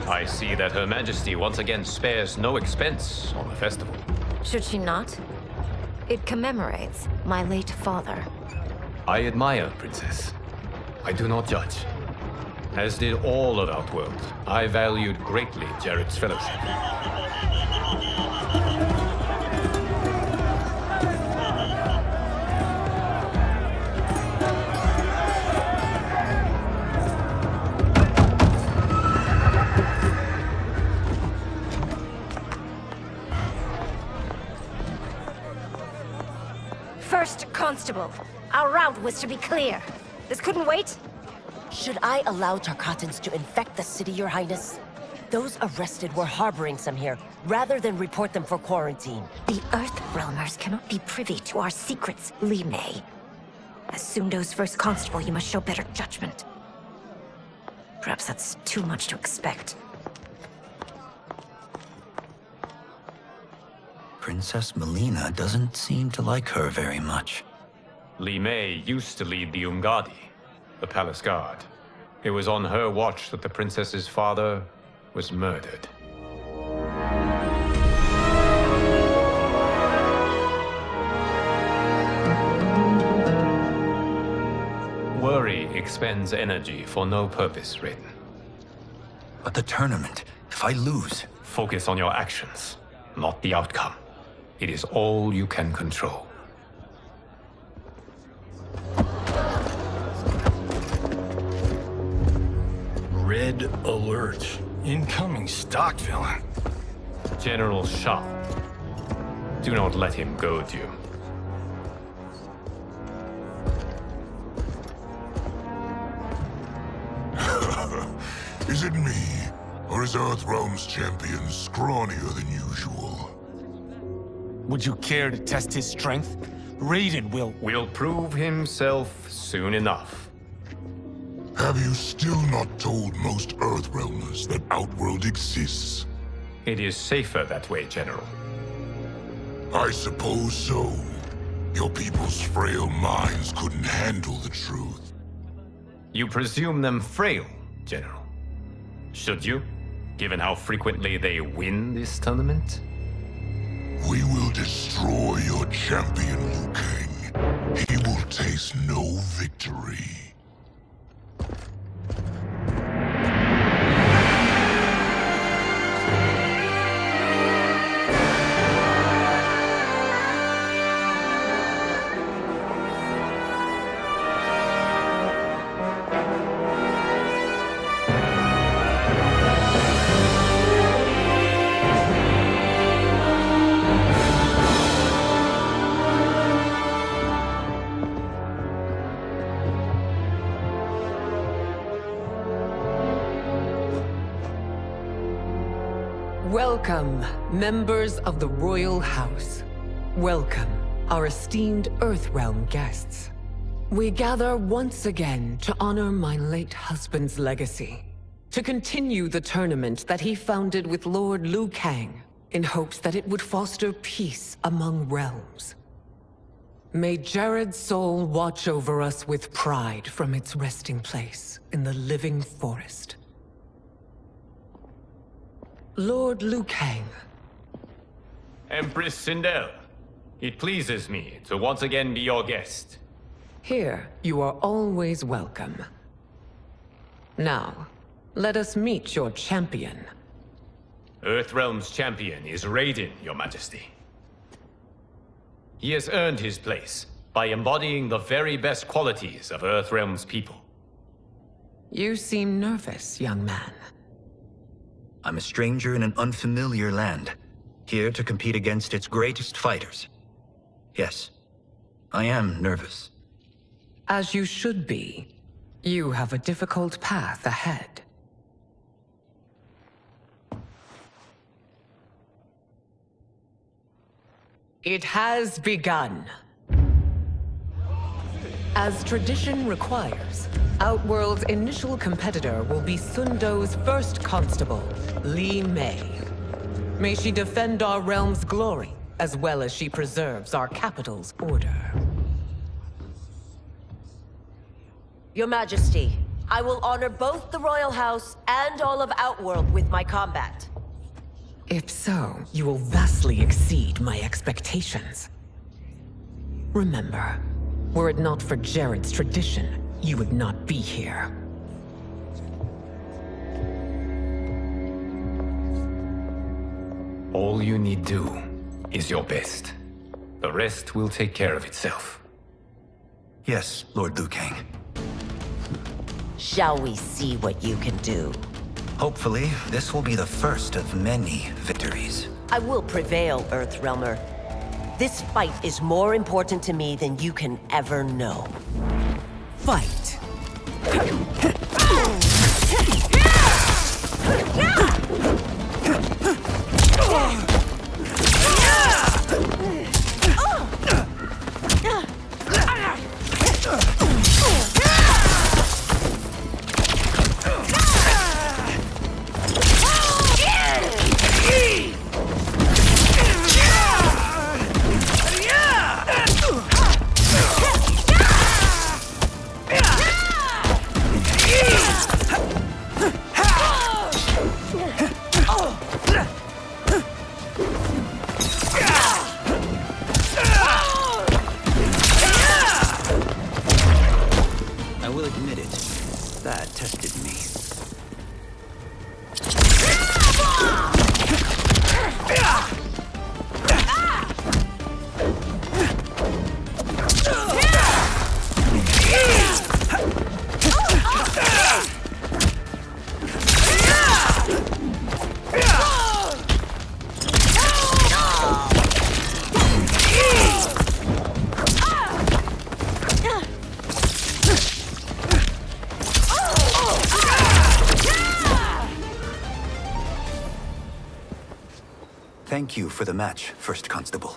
I: I see that Her Majesty once again spares no expense on the festival.
Q: Should she not? It commemorates my late father.
I: I admire, Princess. I do not judge. As did all of Outworld, I valued greatly Jarrett's fellowship.
Q: Constable. Our route was to be clear. This couldn't wait?
T: Should I allow Tarkatans to infect the city, Your Highness? Those arrested were harboring some here, rather than report them for quarantine.
Q: The Earthrealmers cannot be privy to our secrets, Li Mei. As Sundo's first constable, you must show better judgment. Perhaps that's too much to expect.
D: Princess Melina doesn't seem to like her very much.
I: Li Mei used to lead the Umgadi, the palace guard. It was on her watch that the princess's father was murdered. Worry expends energy for no purpose, Raiden.
D: But the tournament, if I lose...
I: Focus on your actions, not the outcome. It is all you can control.
K: Red alert. Incoming stock villain.
I: General Shah. Do not let him goad you.
B: Is it me? Or is Earthrealm's champion scrawnier than usual?
E: Would you care to test his strength? Raiden
I: will prove himself soon enough.
B: Have you still not told most Earthrealmers that Outworld exists?
I: It is safer that way, General.
B: I suppose so. Your people's frail minds couldn't handle the truth.
I: You presume them frail, General. Should you, given how frequently they win this tournament?
B: We will destroy your champion, Liu Kang. He will taste no victory.
U: Welcome, members of the Royal House. Welcome, our esteemed Earthrealm guests. We gather once again to honor my late husband's legacy, to continue the tournament that he founded with Lord Liu Kang, in hopes that it would foster peace among realms. May Jared's soul watch over us with pride from its resting place in the living forest. Lord Liu Kang.
I: Empress Sindel, it pleases me to once again be your guest.
U: Here, you are always welcome. Now, let us meet your champion.
I: Earthrealm's champion is Raiden, Your Majesty. He has earned his place by embodying the very best qualities of Earthrealm's people.
U: You seem nervous, young man.
D: I'm a stranger in an unfamiliar land, here to compete against its greatest fighters. Yes, I am nervous.
U: As you should be. You have a difficult path ahead. It has begun. As tradition requires, Outworld's initial competitor will be Sundo's first constable, Li Mei. May she defend our realm's glory, as well as she preserves our capital's order.
T: Your Majesty, I will honor both the Royal House and all of Outworld with my combat.
U: If so, you will vastly exceed my expectations. Remember, were it not for Jared's tradition, you would not be here.
I: All you need do is your best. The rest will take care of itself.
D: Yes, Lord Liu Kang.
T: Shall we see what you can do?
D: Hopefully, this will be the first of many victories.
T: I will prevail, Earthrealmer. This fight is more important to me than you can ever know.
C: Fight!
D: I will admit it. That tested me. Thank you for the match, First Constable.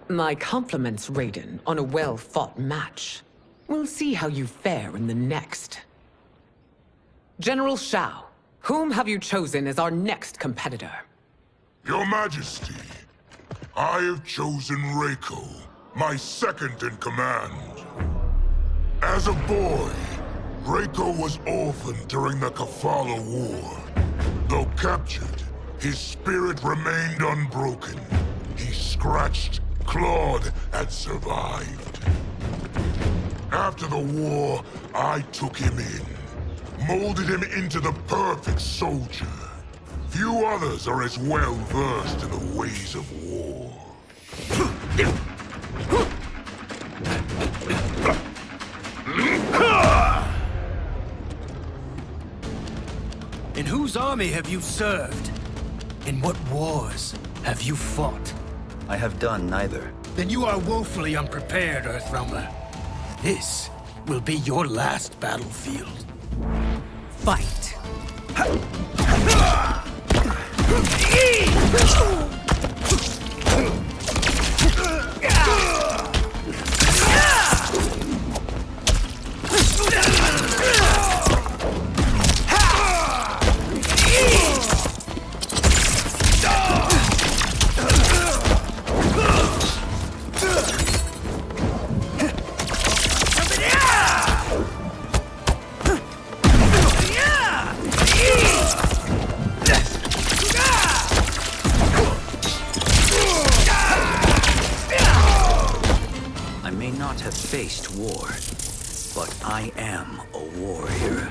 U: My compliments, Raiden, on a well-fought match. We'll see how you fare in the next. General Shao, whom have you chosen as our next competitor?
B: Your Majesty, I have chosen Reiko, my second in command. As a boy, Reiko was orphaned during the Kafala War. Though captured, his spirit remained unbroken. He scratched, clawed, and survived. After the war, I took him in, molded him into the perfect soldier. Few others are as well versed in the ways of war.
A: In whose army have you served? In what wars have you fought?
D: I have done neither.
A: Then you are woefully unprepared, Earthrealmer. This will be your last battlefield.
C: Fight!
D: Faced war, but I am a warrior.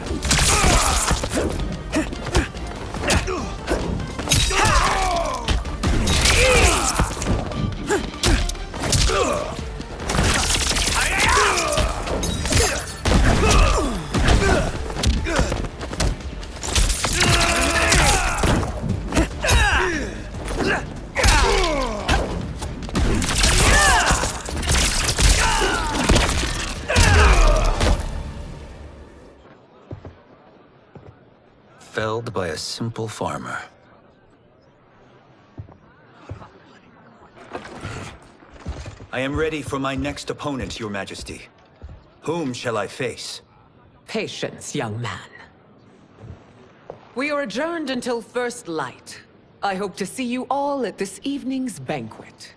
D: Felled by a simple farmer. I am ready for my next opponent, Your Majesty. Whom shall I face?
U: Patience, young man. We are adjourned until first light. I hope to see you all at this evening's banquet.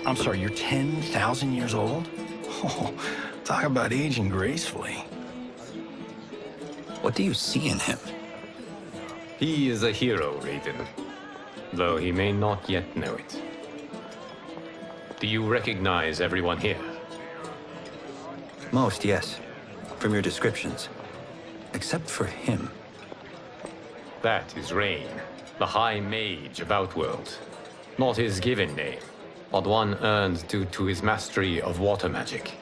K: I'm sorry, you're 10,000 years old? Oh, talk about aging gracefully.
D: What do you see in him?
I: He is a hero, Raiden, though he may not yet know it. Do you recognize everyone here?
D: Most, yes. From your descriptions. Except for him.
I: That is Rain, the High Mage of Outworld. Not his given name, but one earned due to his mastery of water magic.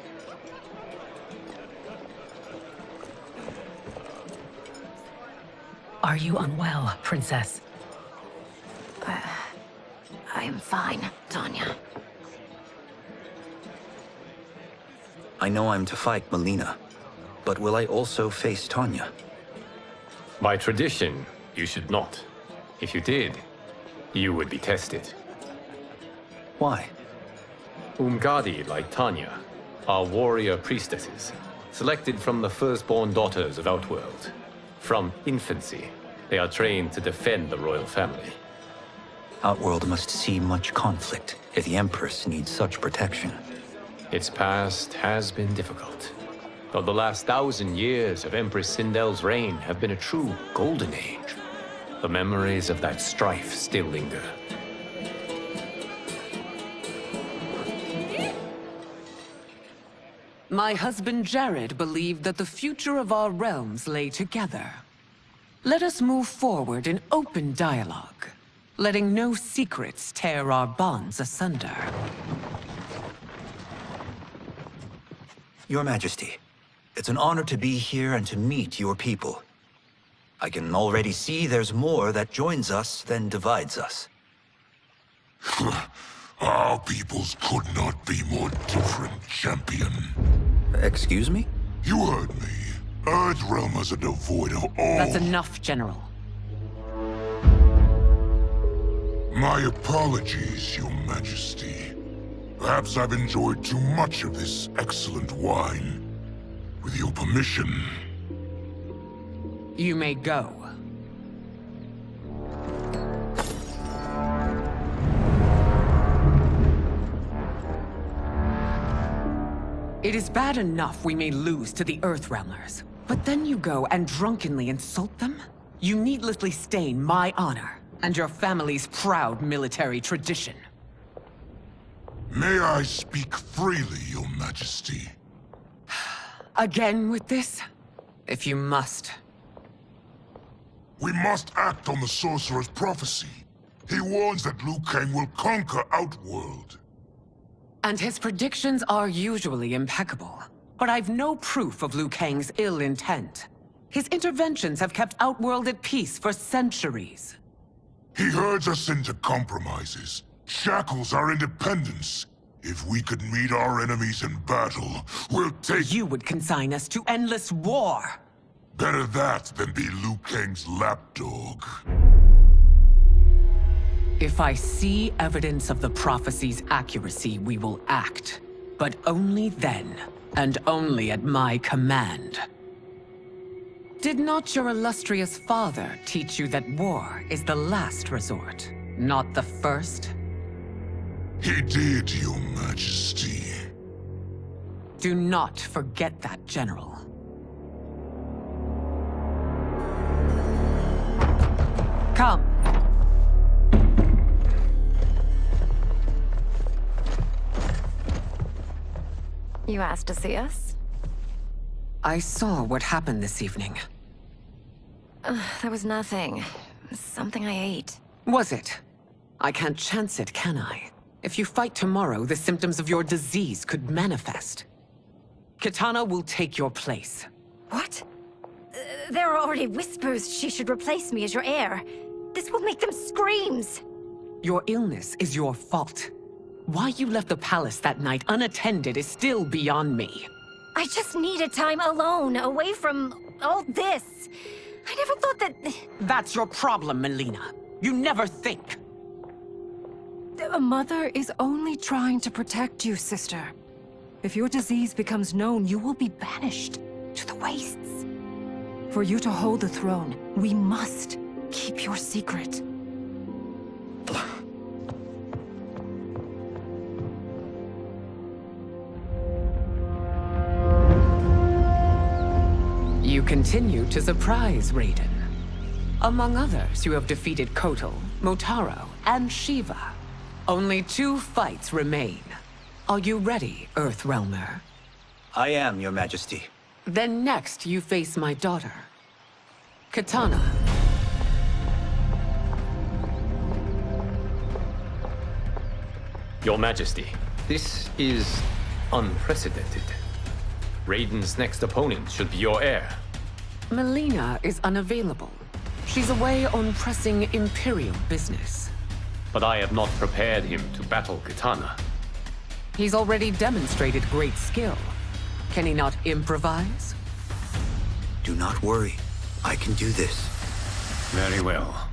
S: Are you unwell, Princess?
Q: I am fine, Tanya.
D: I know I'm to fight Melina, but will I also face Tanya?
I: By tradition, you should not. If you did, you would be tested.
D: Why?
I: Umgadi, like Tanya, are warrior priestesses, selected from the firstborn daughters of Outworld. From infancy, they are trained to defend the royal family.
D: Outworld must see much conflict if the Empress needs such protection.
I: Its past has been difficult, though the last 1,000 years of Empress Sindel's reign have been a true golden age. The memories of that strife still linger.
U: My husband Jared believed that the future of our realms lay together. Let us move forward in open dialogue, letting no secrets tear our bonds asunder.
D: Your Majesty, it's an honor to be here and to meet your people. I can already see there's more that joins us than divides us.
B: Our peoples could not be more different, champion.
D: Excuse me?
B: You heard me. Earthrealmers are devoid of all...
U: That's enough, General.
B: My apologies, Your Majesty. Perhaps I've enjoyed too much of this excellent wine. With your permission...
U: You may go. It is bad enough we may lose to the Earthrealmers, but then you go and drunkenly insult them? You needlessly stain my honor and your family's proud military tradition.
B: May I speak freely, Your Majesty?
U: Again with this? If you must.
B: We must act on the Sorcerer's prophecy. He warns that Liu Kang will conquer Outworld.
U: And his predictions are usually impeccable. But I've no proof of Liu Kang's ill intent. His interventions have kept Outworld at peace for centuries.
B: He herds us into compromises, shackles our independence. If we could meet our enemies in battle, we'll take—
U: You would consign us to endless war!
B: Better that than be Liu Kang's lapdog.
U: If I see evidence of the prophecy's accuracy, we will act. But only then, and only at my command. Did not your illustrious father teach you that war is the last resort, not the first?
B: He did, Your Majesty.
U: Do not forget that, General. Come.
Q: You asked to see us?
U: I saw what happened this evening.
Q: There was nothing. Something I ate.
U: Was it? I can't chance it, can I? If you fight tomorrow, the symptoms of your disease could manifest. Kitana will take your place.
Q: What? There are already whispers she should replace me as your heir. This will make them screams!
U: Your illness is your fault. Why you left the palace that night unattended is still beyond me.
Q: I just needed time alone, away from all this. I never thought that...
U: That's your problem, Melina. You never think.
R: A mother is only trying to protect you, sister. If your disease becomes known, you will be banished to the wastes. For you to hold the throne, we must keep your secret.
U: continue to surprise, Raiden. Among others, you have defeated Kotal, Motaro, and Shiva. Only 2 fights remain. Are you ready, Earthrealmer?
D: I am, Your Majesty.
U: Then next, you face my daughter, Katana.
I: Your Majesty, this is unprecedented. Raiden's next opponent should be your heir.
U: Melina is unavailable. She's away on pressing Imperial business.
I: But I have not prepared him to battle Katana.
U: He's already demonstrated great skill. Can he not improvise?
D: Do not worry. I can do this.
I: Very well.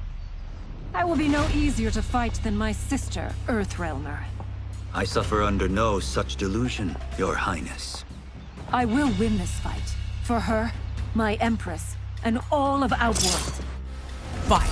R: I will be no easier to fight than my sister, Earthrealmer.
D: I suffer under no such delusion, Your Highness.
R: I will win this fight. For her, my Empress, and all of Outworld.
U: Fight!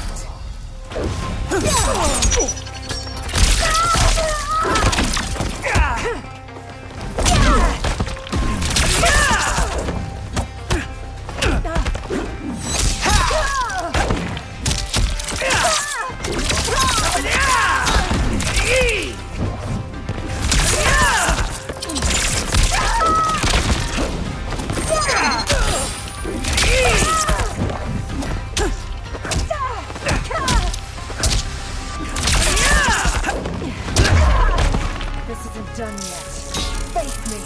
R: This isn't done yet. Face me.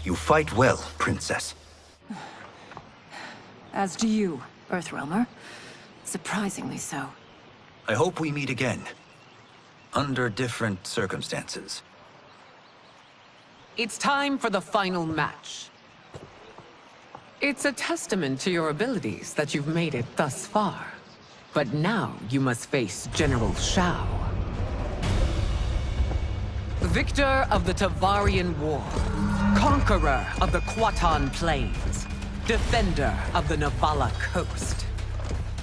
D: You fight well, Princess.
R: As do you, Earthrealmer. Surprisingly so.
D: I hope we meet again. Under different circumstances.
U: It's time for the final match. It's a testament to your abilities that you've made it thus far. But now you must face General Shao. Victor of the Tavarian War. Conqueror of the Kwatan Plains. Defender of the Navala Coast.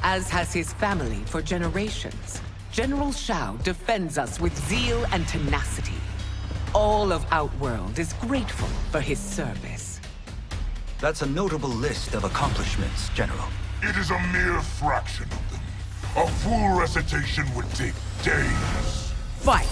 U: As has his family for generations, General Shao defends us with zeal and tenacity. All of Outworld is grateful for his service.
D: That's a notable list of accomplishments, General.
B: It is a mere fraction of them. A full recitation would take days.
U: Fight!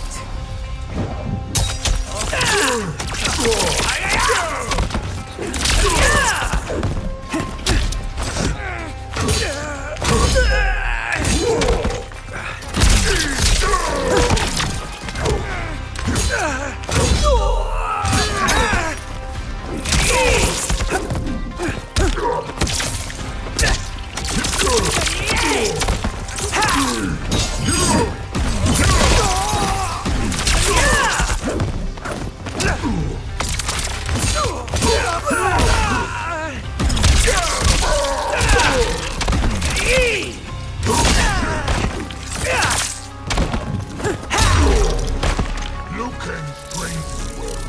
B: Liu Kang trains well,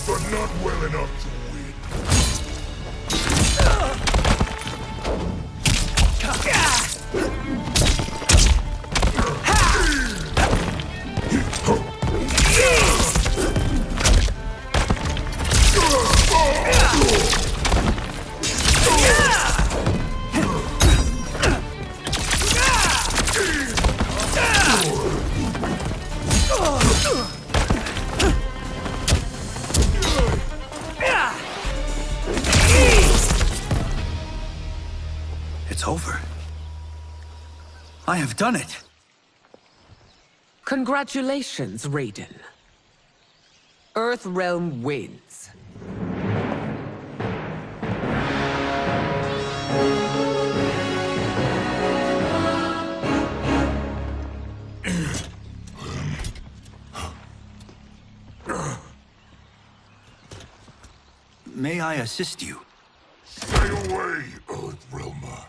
B: but not well enough to win.
D: It's over. I have done it.
U: Congratulations, Raiden. Earthrealm wins.
D: may I assist you?
B: Stay away, Earthrealmer.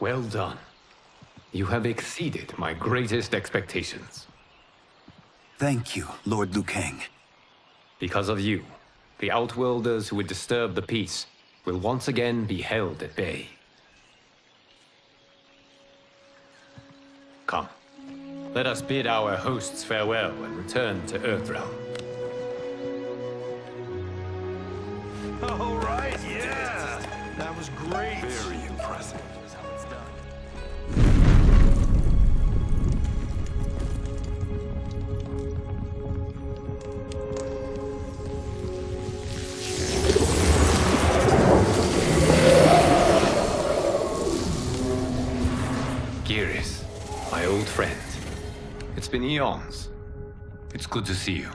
I: Well done. You have exceeded my greatest expectations.
D: Thank you, Lord Liu Kang.
I: Because of you, the Outworlders who would disturb the peace will once again be held at bay. Come, let us bid our hosts farewell and return to Earthrealm.
K: All right, yeah! That was great!
P: Very impressive.
I: Geras, my old friend. It's been eons. It's good to see you.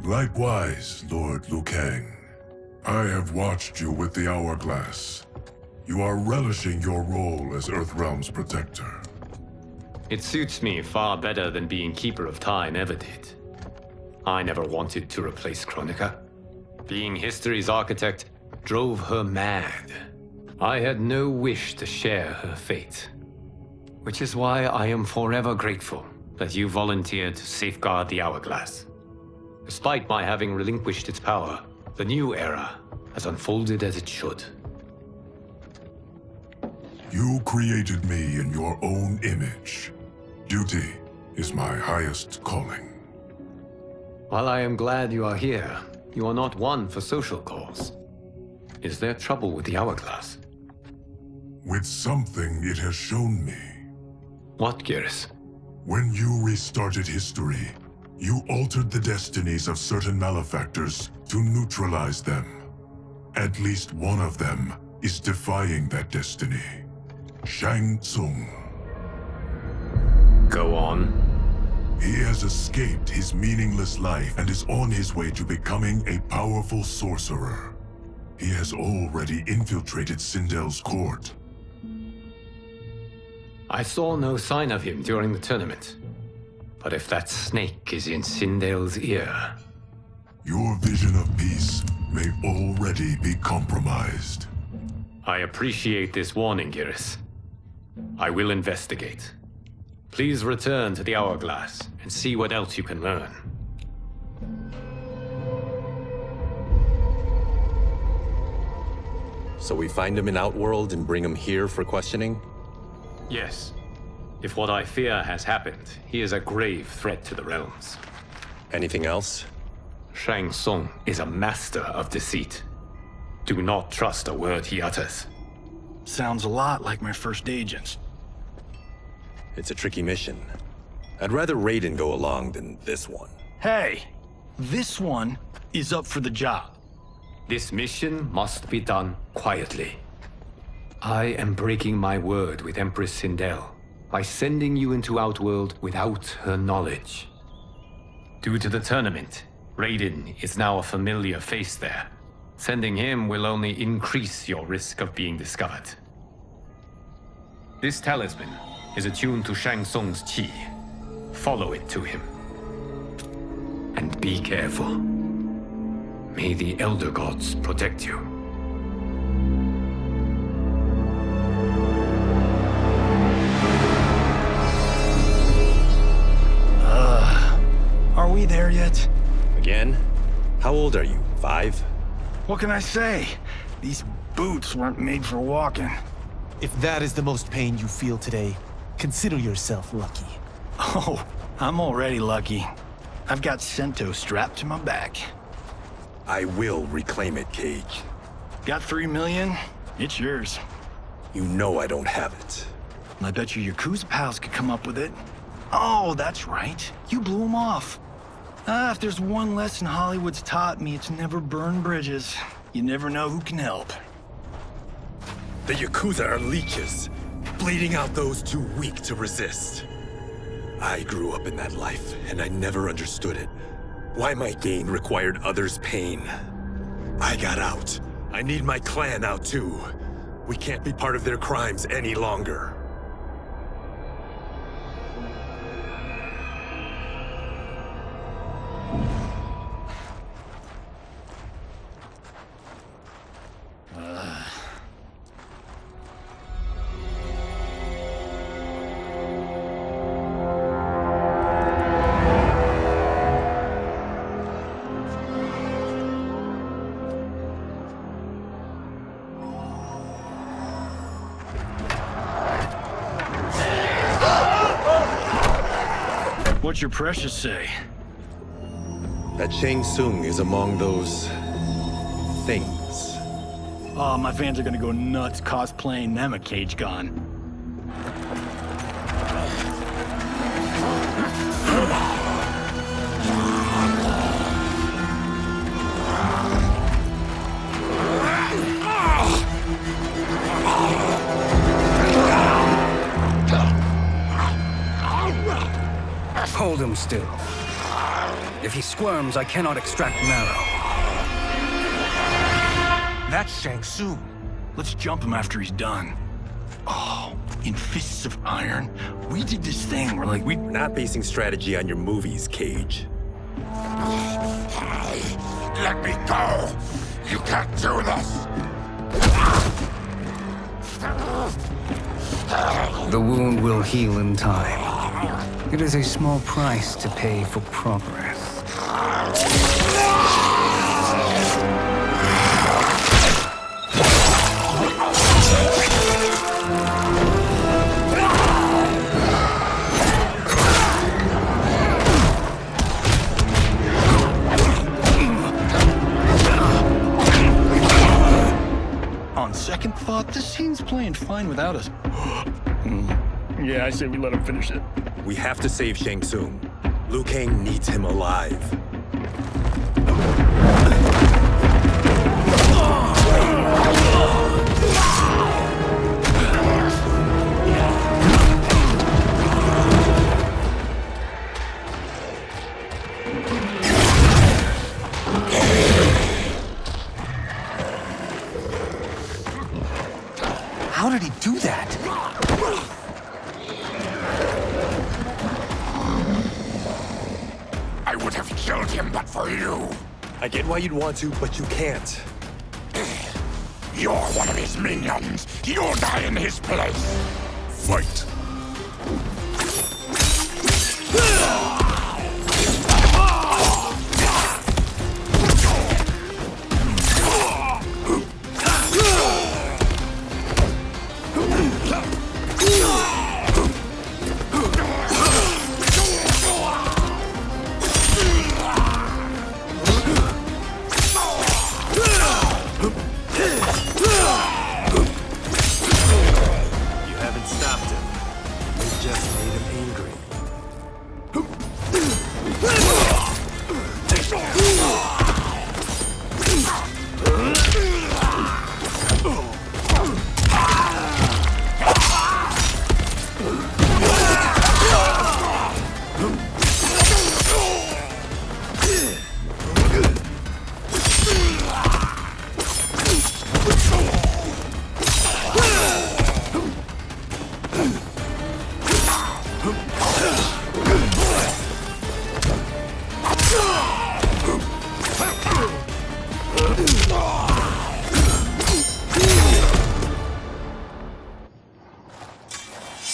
H: Likewise, Lord Liu Kang. I have watched you with the Hourglass. You are relishing your role as Earthrealm's protector.
I: It suits me far better than being Keeper of Time ever did. I never wanted to replace Chronica. Being history's architect drove her mad. I had no wish to share her fate. Which is why I am forever grateful that you volunteered to safeguard the Hourglass. Despite my having relinquished its power, the new era has unfolded as it should.
H: You created me in your own image. Duty is my highest calling.
I: While I am glad you are here, you are not one for social calls. Is there trouble with the Hourglass?
H: With something it has shown me.
I: What, Geras?
H: When you restarted history, you altered the destinies of certain malefactors to neutralize them. At least one of them is defying that destiny. Shang Tsung.
I: Go on.
H: He has escaped his meaningless life and is on his way to becoming a powerful sorcerer. He has already infiltrated Sindel's court.
I: I saw no sign of him during the tournament. But if that snake is in Sindel's ear...
H: Your vision of peace may already be compromised.
I: I appreciate this warning, Geras. I will investigate. Please return to the Hourglass and see what else you can learn.
P: So we find him in Outworld and bring him here for questioning?
I: Yes. If what I fear has happened, he is a grave threat to the realms.
P: Anything else?
I: Shang Tsung is a master of deceit. Do not trust a word he utters.
K: Sounds a lot like my first agents.
P: It's a tricky mission. I'd rather Raiden go along than this one.
K: Hey, this one is up for the job.
I: This mission must be done quietly. I am breaking my word with Empress Sindel by sending you into Outworld without her knowledge. Due to the tournament, Raiden is now a familiar face there. Sending him will only increase your risk of being discovered. This talisman is attuned to Shang Tsung's chi. Follow it to him. And be careful. May the Elder Gods protect you.
K: Are we there yet?
P: Again? How old are you? 5?
K: What can I say? These boots weren't made for walking.
E: If that is the most pain you feel today, consider yourself lucky.
K: Oh, I'm already lucky. I've got Sento strapped to my back.
P: I will reclaim it, Cage.
K: Got 3 million? It's yours.
P: You know I don't have it.
K: I bet your Yakuza pals could come up with it. Oh, that's right. You blew them off. If there's one lesson Hollywood's taught me, it's never burn bridges. You never know who can help.
P: The Yakuza are leeches, bleeding out those too weak to resist. I grew up in that life, and I never understood it. Why my gain required others' pain. I got out. I need my clan out too. We can't be part of their crimes any longer.
G: What's your precious say?
P: That Shang Tsung is among those... things.
G: Oh, my fans are gonna go nuts cosplaying them a cage gone.
V: Hold him still. If he squirms, I cannot extract marrow.
G: That's Shang Tsung. Let's jump him after he's done. Oh, in Fists of Iron, we did this thing where, like,
P: We're not basing strategy on your movies, Cage.
B: Let me go! You can't do this!
V: The wound will heal in time. It is a small price to pay for progress.
G: On second thought, this scene's playing fine without us. Yeah, I say we let him finish it.
P: We have to save Shang Tsung. Liu Kang needs him alive.
G: How did he do that?
B: I would have killed him but for you.
P: I get why you'd want to, but you can't.
B: You're one of his minions. You'll die in his place. Fight.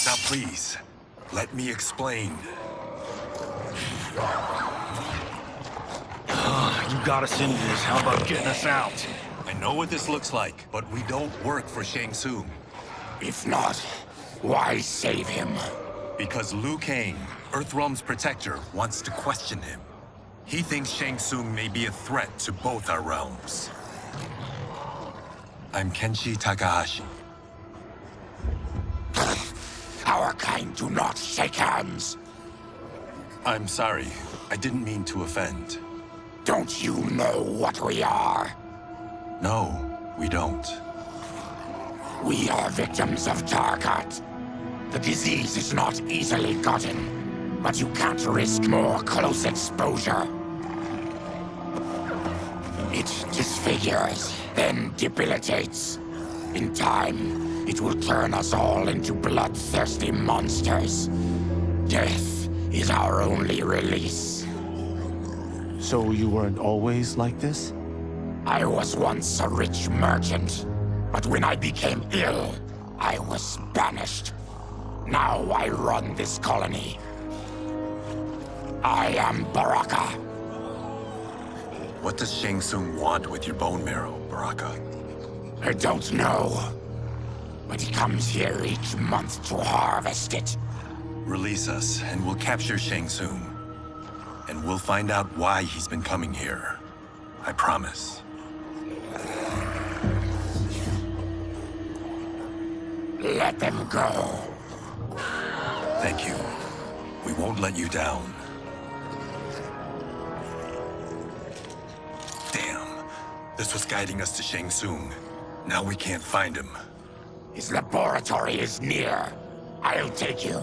P: Now please, let me explain.
G: You got us into this. How about getting us out?
P: I know what this looks like, but we don't work for Shang Tsung.
B: If not, why save him?
P: Because Liu Kang, Earthrealm's protector, wants to question him. He thinks Shang Tsung may be a threat to both our realms. I'm Kenshi Takahashi.
B: Our kind do not shake hands.
P: I'm sorry. I didn't mean to offend.
B: Don't you know what we are?
P: No, we don't.
B: We are victims of Tarkat. The disease is not easily gotten, but you can't risk more close exposure. It disfigures, then debilitates. In time, it will turn us all into bloodthirsty monsters. Death is our only release.
E: So you weren't always like this?
B: I was once a rich merchant, but when I became ill, I was banished. Now I run this colony. I am Baraka.
P: What does Shang Tsung want with your bone marrow, Baraka?
B: I don't know. But he comes here each month to harvest it.
P: Release us, and we'll capture Shang Tsung. And we'll find out why he's been coming here. I promise.
L: Let them go.
P: Thank you. We won't let you down. Damn. This was guiding us to Shang Tsung. Now we can't find him.
L: His laboratory is near. I'll take you.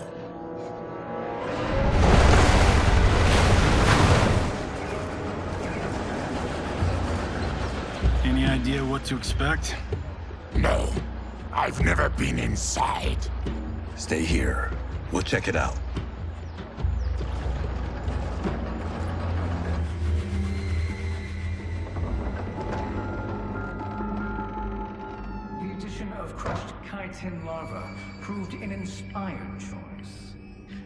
G: Any idea what to expect?
L: No. I've never been inside.
P: Stay here. We'll check it out.
F: The addition of crushed chitin larva proved an inspired choice.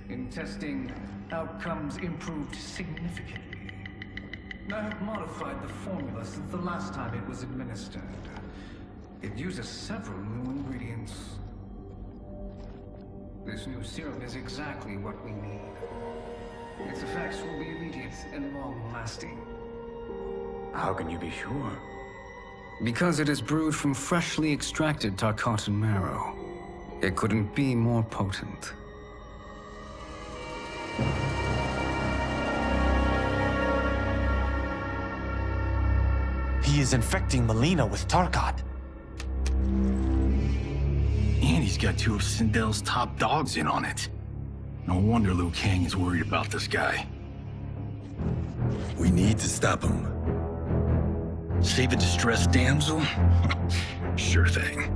F: In testing, outcomes improved significantly. I have modified the formula since the last time it was administered. It uses several new ingredients. This new serum is exactly what we need. Its effects will be immediate and long-lasting.
C: How can you be sure? Because it is brewed from freshly extracted Tarkatan marrow. It couldn't be more potent.
E: He is infecting Mileena with Tarkat.
G: And he's got two of Sindel's top dogs in on it. No wonder Liu Kang is worried about this guy.
P: We need to stop him.
G: Save a distressed damsel? Sure thing.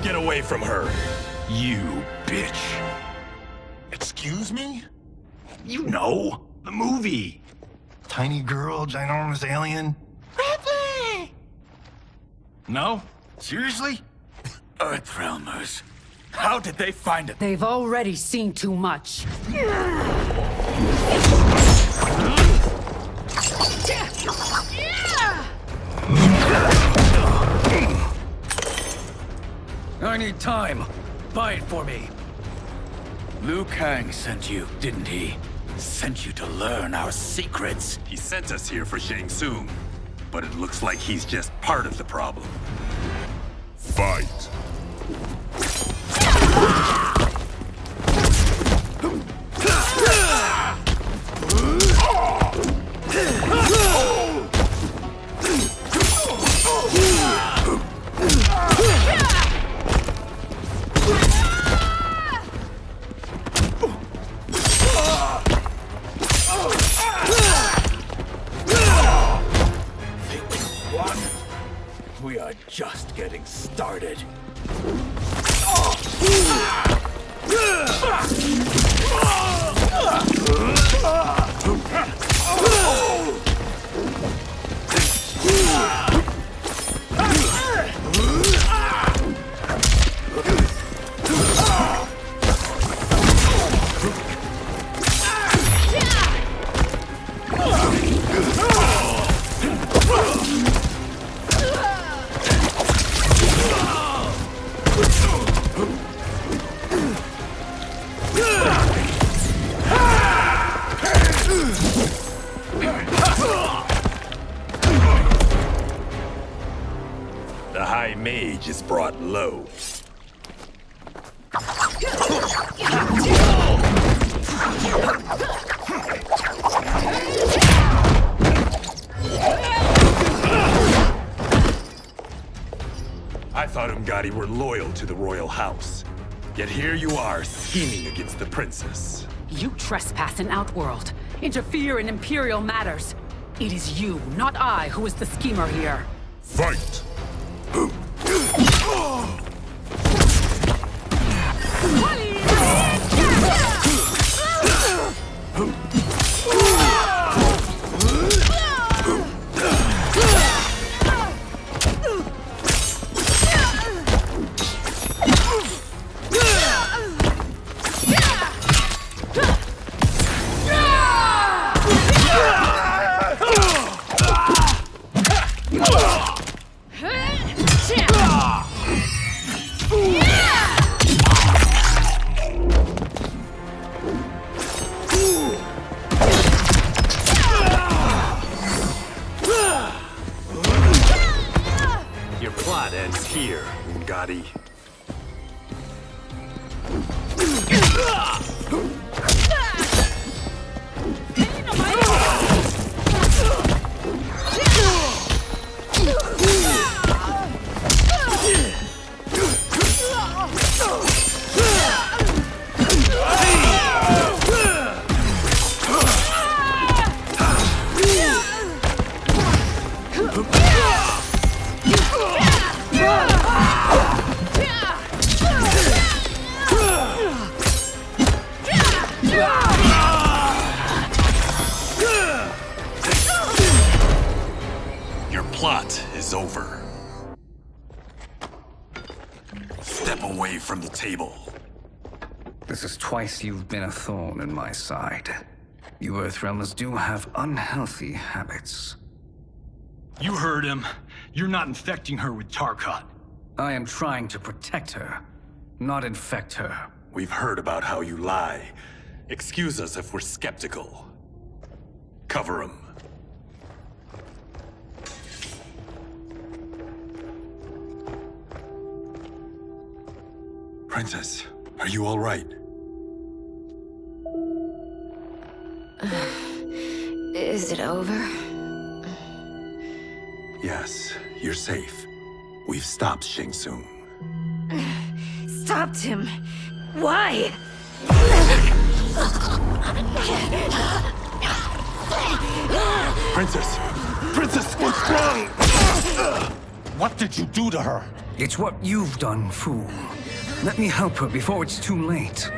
P: Get away from her!
G: You bitch.
B: Excuse me?
G: You know, the movie. Tiny girl, ginormous alien.
L: Ripley!
G: No? Seriously?
L: Earthrealmers. How did they find it?
S: They've already seen too much.
L: I need time. Buy it for me. Liu Kang sent you, didn't he? Sent you to learn our secrets.
P: He sent us here for Shang Tsung, but it looks like he's just part of the problem.
H: Fight!
L: We are just getting started.
P: The High Mage is brought low. I thought Umgadi were loyal to the royal house. Yet here you are, scheming against the princess.
S: You trespass in Outworld, interfere in Imperial matters. It is you, not I, who is the schemer here.
H: Fight!
P: plot ends here, Gotti. Your plot is over. Step away from the table.
V: This is twice you've been a thorn in my side. You Earthrealmers do have unhealthy habits.
G: You heard him. You're not infecting her with Tarkat.
V: I am trying to protect her, not infect her.
P: We've heard about how you lie. Excuse us if we're skeptical. Cover him. Princess, are you all right?
Q: Is it over?
P: Yes, you're safe. We've stopped Shang Tsung.
Q: Stopped him? Why?
P: Princess! Princess, what's wrong?
E: What did you do to her?
V: It's what you've done, fool. Let me help her before it's too late.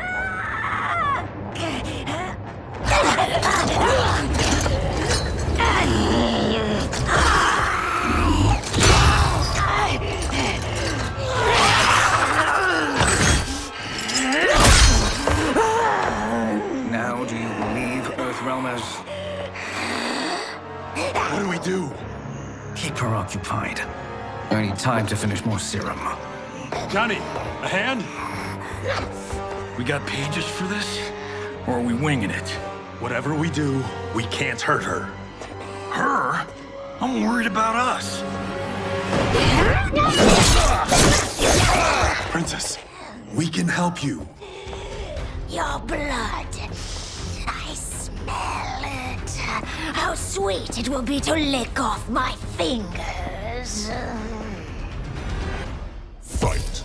V: Now do you believe, Earthrealmers?
P: What do we do?
V: Keep her occupied. I need time to finish more serum.
G: Johnny, a hand? We got pages for this? Or are we winging it?
P: Whatever we do, we can't hurt her.
G: Her? I'm worried about us.
P: Princess, we can help you.
Q: Your blood. I smell it. How sweet it will be to lick off my fingers.
B: Fight.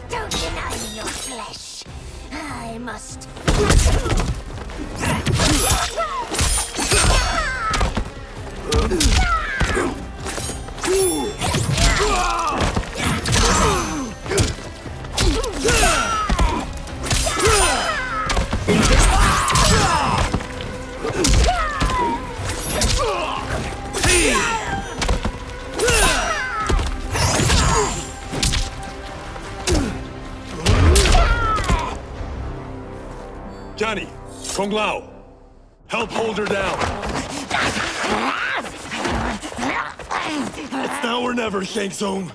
Q: Don't deny me your flesh. I must.
P: Johnny, Kung Lao, help hold her down. It's now or never, Shang Tsung.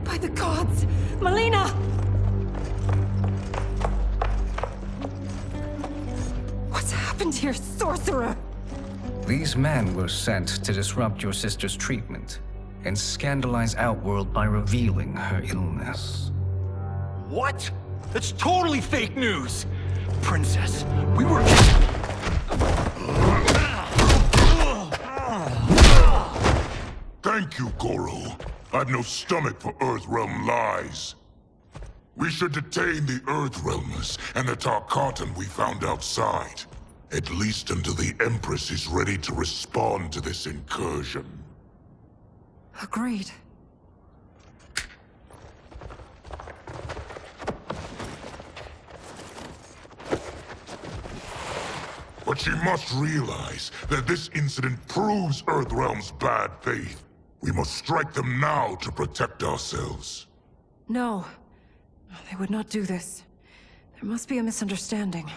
R: By the gods! Melina! What's happened here, sorcerer?
V: These men were sent to disrupt your sister's treatment and scandalize Outworld by revealing her illness.
G: What? That's totally fake news! Princess, we were...
B: Thank you, Goro. I've no stomach for Earthrealm lies. We should detain the Earthrealmers and the Tarkatan we found outside. At least until the Empress is ready to respond to this incursion.
R: Agreed.
B: But she must realize that this incident proves Earthrealm's bad faith. We must strike them now to protect ourselves.
R: No. They would not do this. There must be a misunderstanding.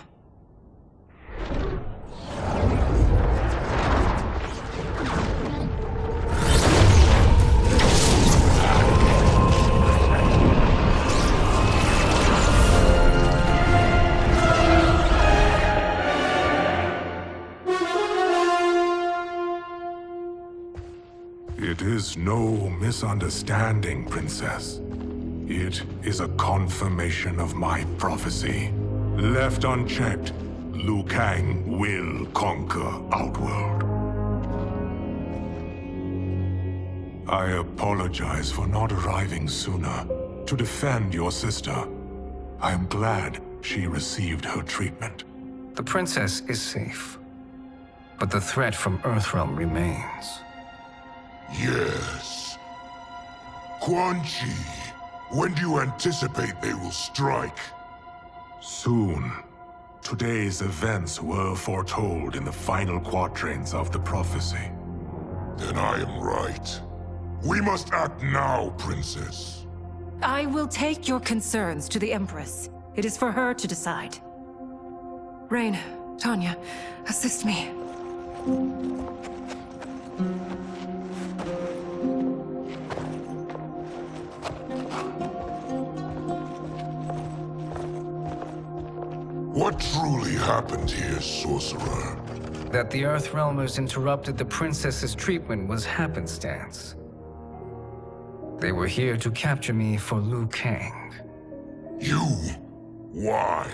H: It is no misunderstanding, Princess. It is a confirmation of my prophecy. Left unchecked, Liu Kang will conquer Outworld. I apologize for not arriving sooner to defend your sister. I am glad she received her treatment.
V: The princess is safe, but the threat from Earthrealm remains.
B: Yes. Quan Chi, when do you anticipate they will strike?
H: Soon. Today's events were foretold in the final quatrains of the prophecy.
B: Then I am right. We must act now, Princess.
R: I will take your concerns to the Empress. It is for her to decide. Rain, Tanya, assist me.
B: What truly happened here, Sorcerer?
V: That the Earthrealmers interrupted the princess's treatment was happenstance. They were here to capture me for Liu Kang.
B: You? Why?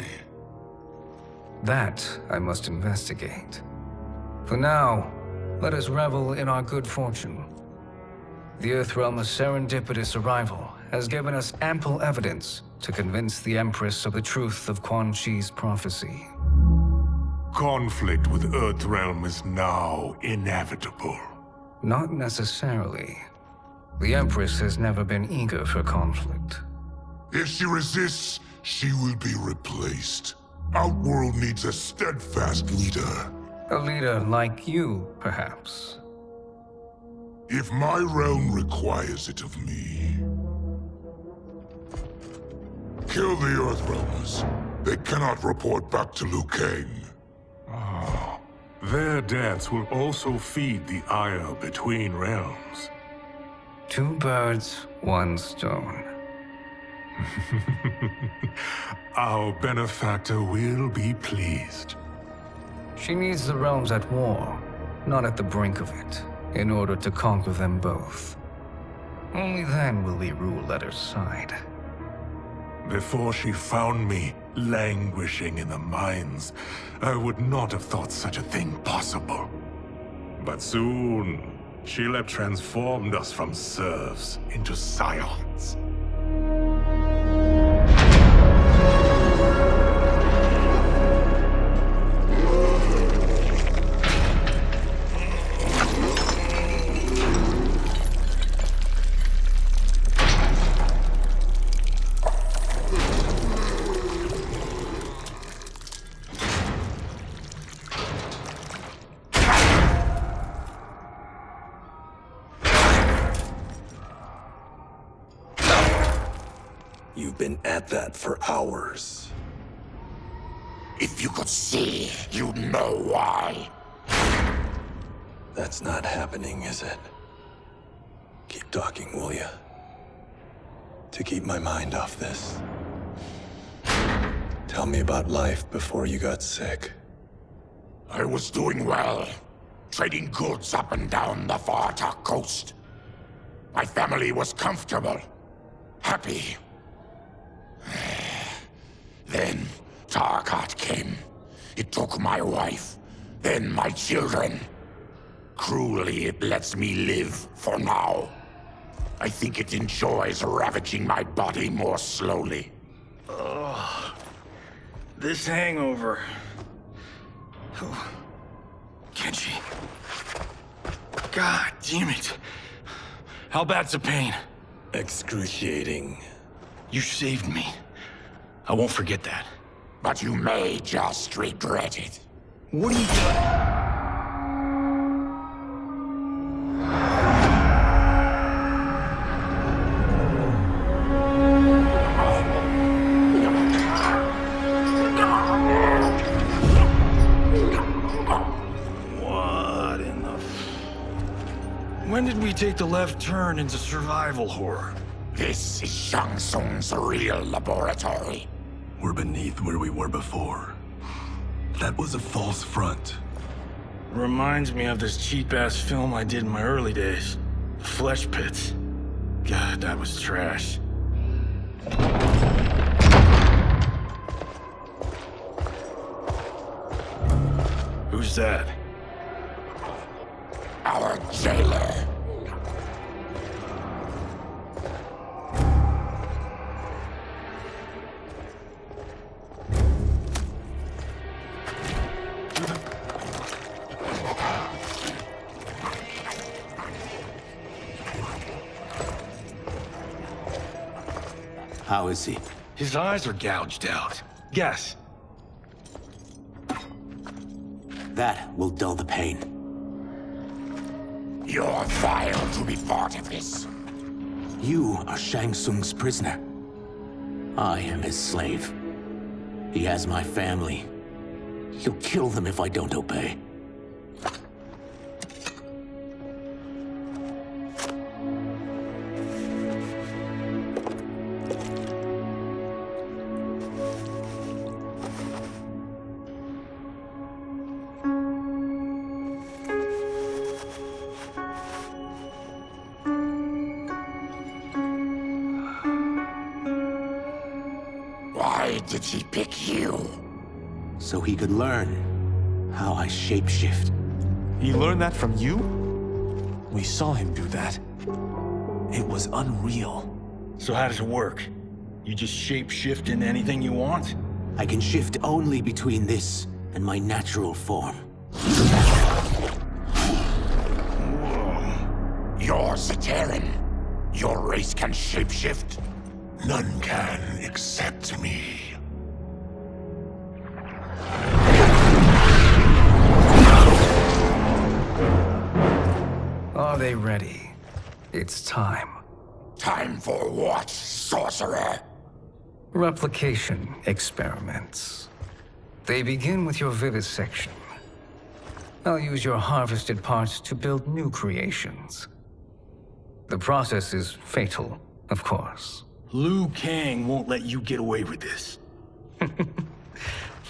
V: That I must investigate. For now, let us revel in our good fortune. The Earthrealm's serendipitous arrival has given us ample evidence to convince the Empress of the truth of Quan Chi's prophecy.
H: Conflict with Earthrealm is now inevitable.
V: Not necessarily. The Empress has never been eager for conflict.
B: If she resists, she will be replaced. Outworld needs a steadfast leader.
V: A leader like you, perhaps.
B: If my realm requires it of me. Kill the Earthrealmers. They cannot report back to Liu Kang.
H: Their deaths will also feed the ire between realms.
V: Two birds, one stone.
H: Our benefactor will be pleased.
V: She needs the realms at war, not at the brink of it, in order to conquer them both. Only then will we rule at her side.
H: Before she found me languishing in the mines, I would not have thought such a thing possible. But soon, she'll have transformed us from serfs into scions.
P: You've been at that for hours.
B: If you could see, you'd know why.
P: That's not happening, is it? Keep talking, will ya? To keep my mind off this. Tell me about life before you got sick.
B: I was doing well, trading goods up and down the Varta coast. My family was comfortable, happy. Then Tarkat came. It took my wife, then my children. cruelly it lets me live for now. I think it enjoys ravaging my body more slowly.
G: Ugh. This hangover. Oh. Kenshi. God damn it. How bad's the pain?
P: Excruciating.
G: You saved me. I won't forget that.
B: But you may just regret it.
G: What are you doing? When did we take the left turn into survival horror?
B: This is Shang Tsung's real laboratory.
P: We're beneath where we were before. That was a false front.
G: Reminds me of this cheap-ass film I did in my early days. Flesh Pits. God, that was trash. Who's that?
B: Our jailer.
L: How is he?
G: His eyes are gouged out. Guess.
L: That will dull the pain.
B: You're vile to be part of this.
L: You are Shang Tsung's prisoner. I am his slave. He has my family. He'll kill them if I don't obey.
B: Why did he pick you?
L: So he could learn how I shapeshift.
E: He learned that from you? We saw him do that. It was unreal.
G: So how does it work? You just shape-shift into anything you want?
L: I can shift only between this and my natural form.
B: You're Zaterran. Your race can shapeshift. None can except me.
V: Are they ready? It's time.
B: Time for what, sorcerer?
V: Replication experiments. They begin with your vivisection. I'll use your harvested parts to build new creations. The process is fatal, of course.
G: Liu Kang won't let you get away with this.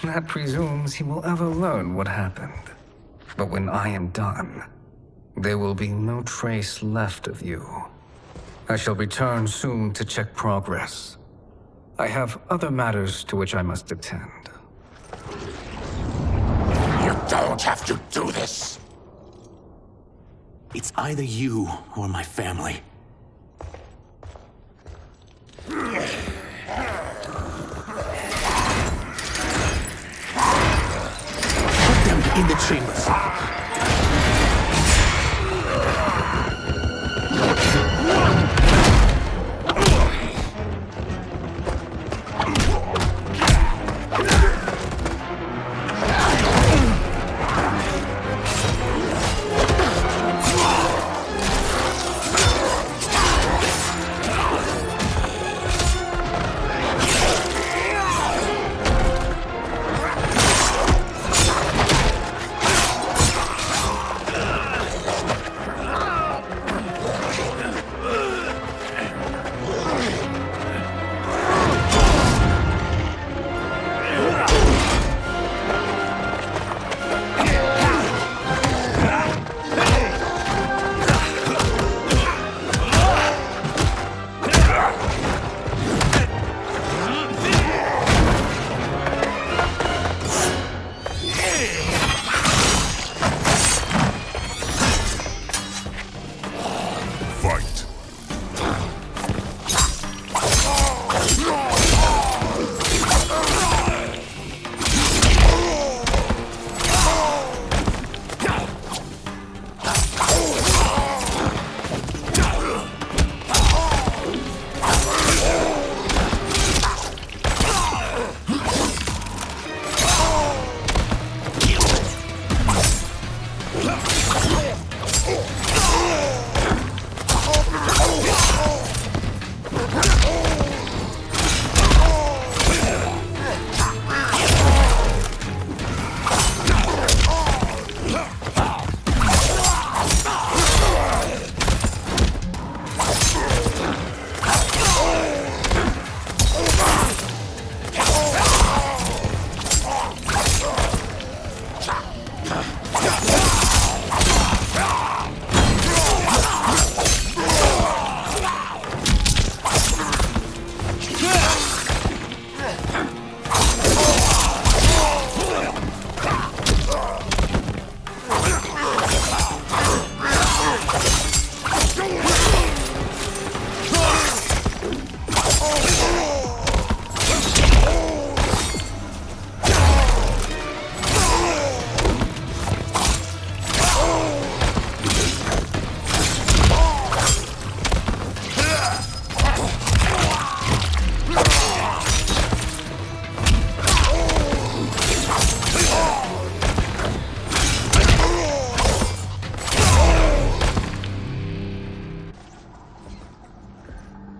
V: That presumes he will ever learn what happened. But when I am done, there will be no trace left of you. I shall return soon to check progress. I have other matters to which I must attend.
B: You don't have to do this.
L: It's either you or my family. Put them in the chambers.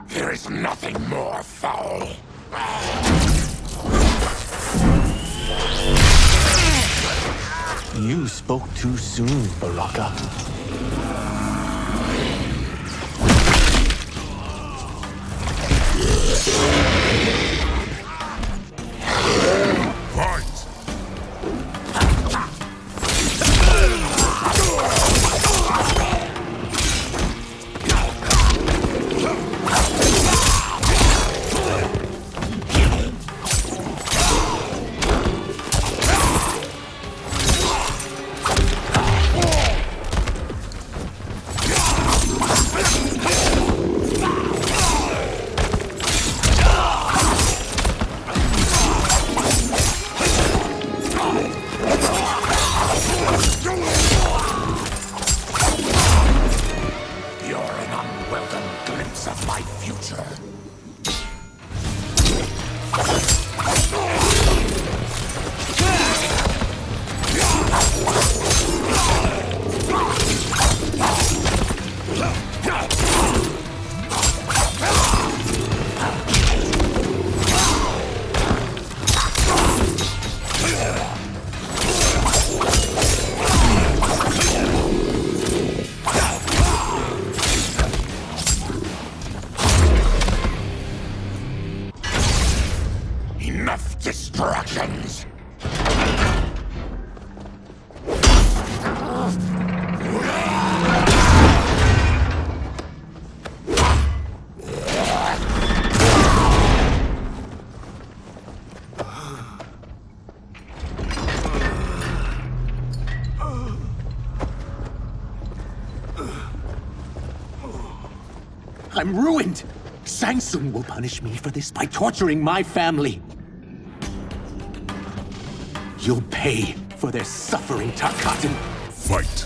B: There is nothing more foul.
L: You spoke too soon, Baraka.
B: Enough distractions!
L: I'm ruined! Shang Tsung will punish me for this by torturing my family. You'll pay for their suffering, Tarkatan.
B: Fight!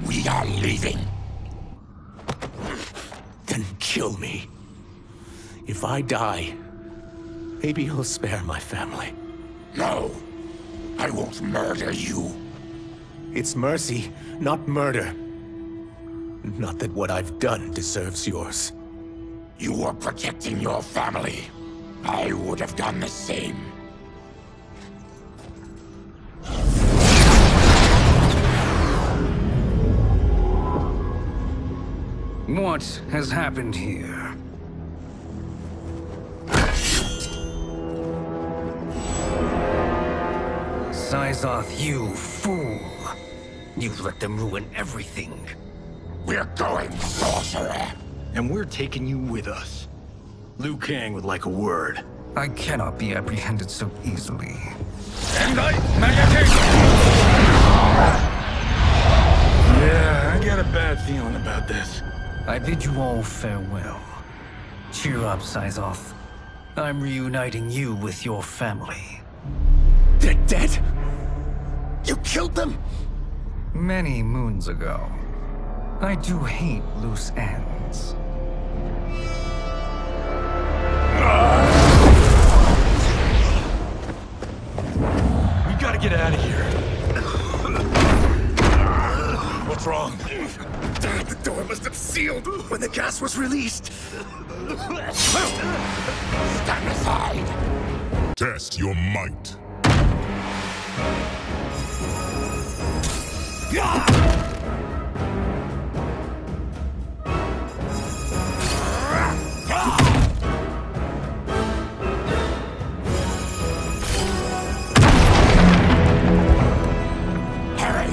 B: We are leaving.
L: Then kill me. If I die, maybe you'll spare my family.
B: No, I won't murder you.
L: It's mercy, not murder. Not that what I've done deserves yours.
B: You were protecting your family. I would have done the same.
V: What has happened here? Syzoth, you fool! You've let them ruin everything.
B: We're going, sorcerer!
G: And we're taking you with us. Liu Kang would like a word.
V: I cannot be apprehended so easily.
G: Yeah, I got a bad feeling about this.
V: I bid you all farewell. Cheer up, Syzoth. I'm reuniting you with your family.
L: They're dead? You killed them?
V: Many moons ago. I do hate loose ends.
G: We gotta get out of here. What's wrong?
L: The door must have
J: concealed when the gas was released.
B: Stand aside.
H: Test your might.
J: Harry!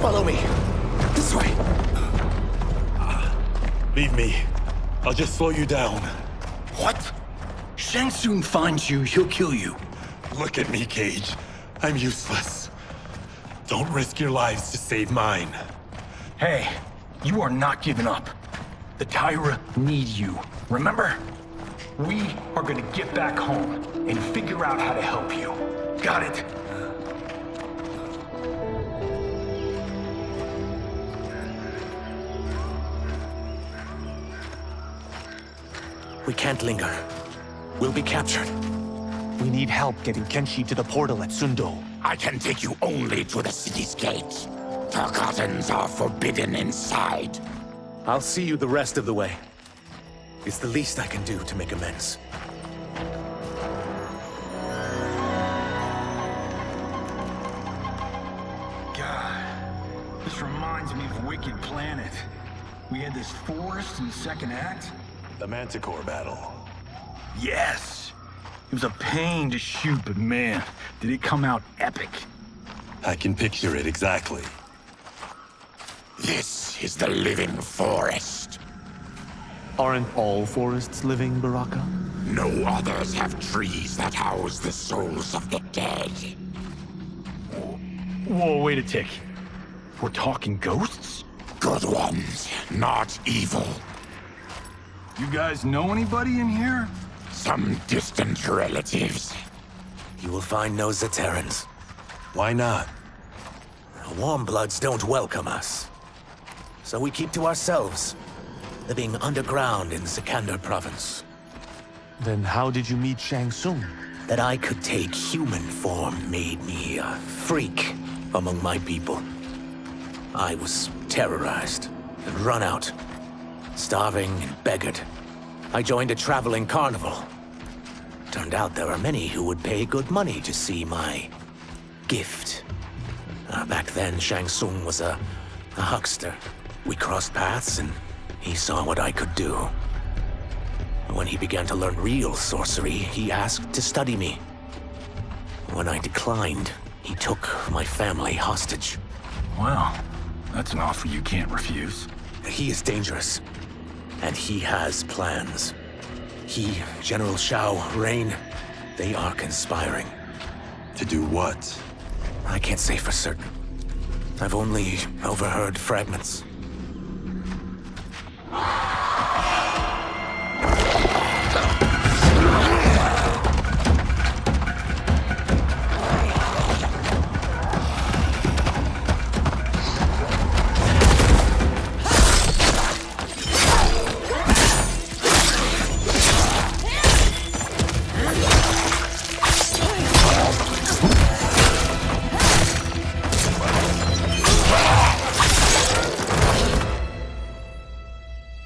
J: Follow me. This way.
P: Leave me. I'll just slow you down.
K: What? Shang Tsung finds you, he'll kill you.
P: Look at me, Cage. I'm useless. Don't risk your lives to save mine.
K: Hey, you are not giving up. The Tyra need you, remember? We are gonna get back home and figure out how to help you. Got it?
L: We can't linger. We'll be captured.
E: We need help getting Kenshi to the portal at Sundo.
B: I can take you only to the city's gate. Forgottens are forbidden inside.
L: I'll see you the rest of the way. It's the least I can do to make amends.
K: God, this reminds me of Wicked Planet. We had this forest in the second act.
P: The Manticore battle.
K: Yes! It was a pain to shoot, but man, did it come out epic.
P: I can picture it exactly.
B: This is the living forest.
E: Aren't all forests living, Baraka?
B: No others have trees that house the souls of the dead.
K: Whoa, wait a tick. We're talking ghosts?
B: Good ones, not evil.
K: You guys know anybody in here?
B: Some distant relatives.
L: You will find no Zaterrans.
P: Why not?
L: The Warmbloods don't welcome us. So we keep to ourselves, living underground in Sikander province.
E: Then how did you meet Shang Tsung?
L: That I could take human form made me a freak among my people. I was terrorized and run out, starving and beggared. I joined a traveling carnival. Turned out there are many who would pay good money to see my gift. Back then, Shang Tsung was a huckster. We crossed paths and he saw what I could do. When he began to learn real sorcery, he asked to study me. When I declined, he took my family hostage.
K: Wow, that's an offer you can't refuse.
L: He is dangerous, and he has plans. He, General Shao, Rain, they are conspiring.
P: To do what?
L: I can't say for certain. I've only overheard fragments.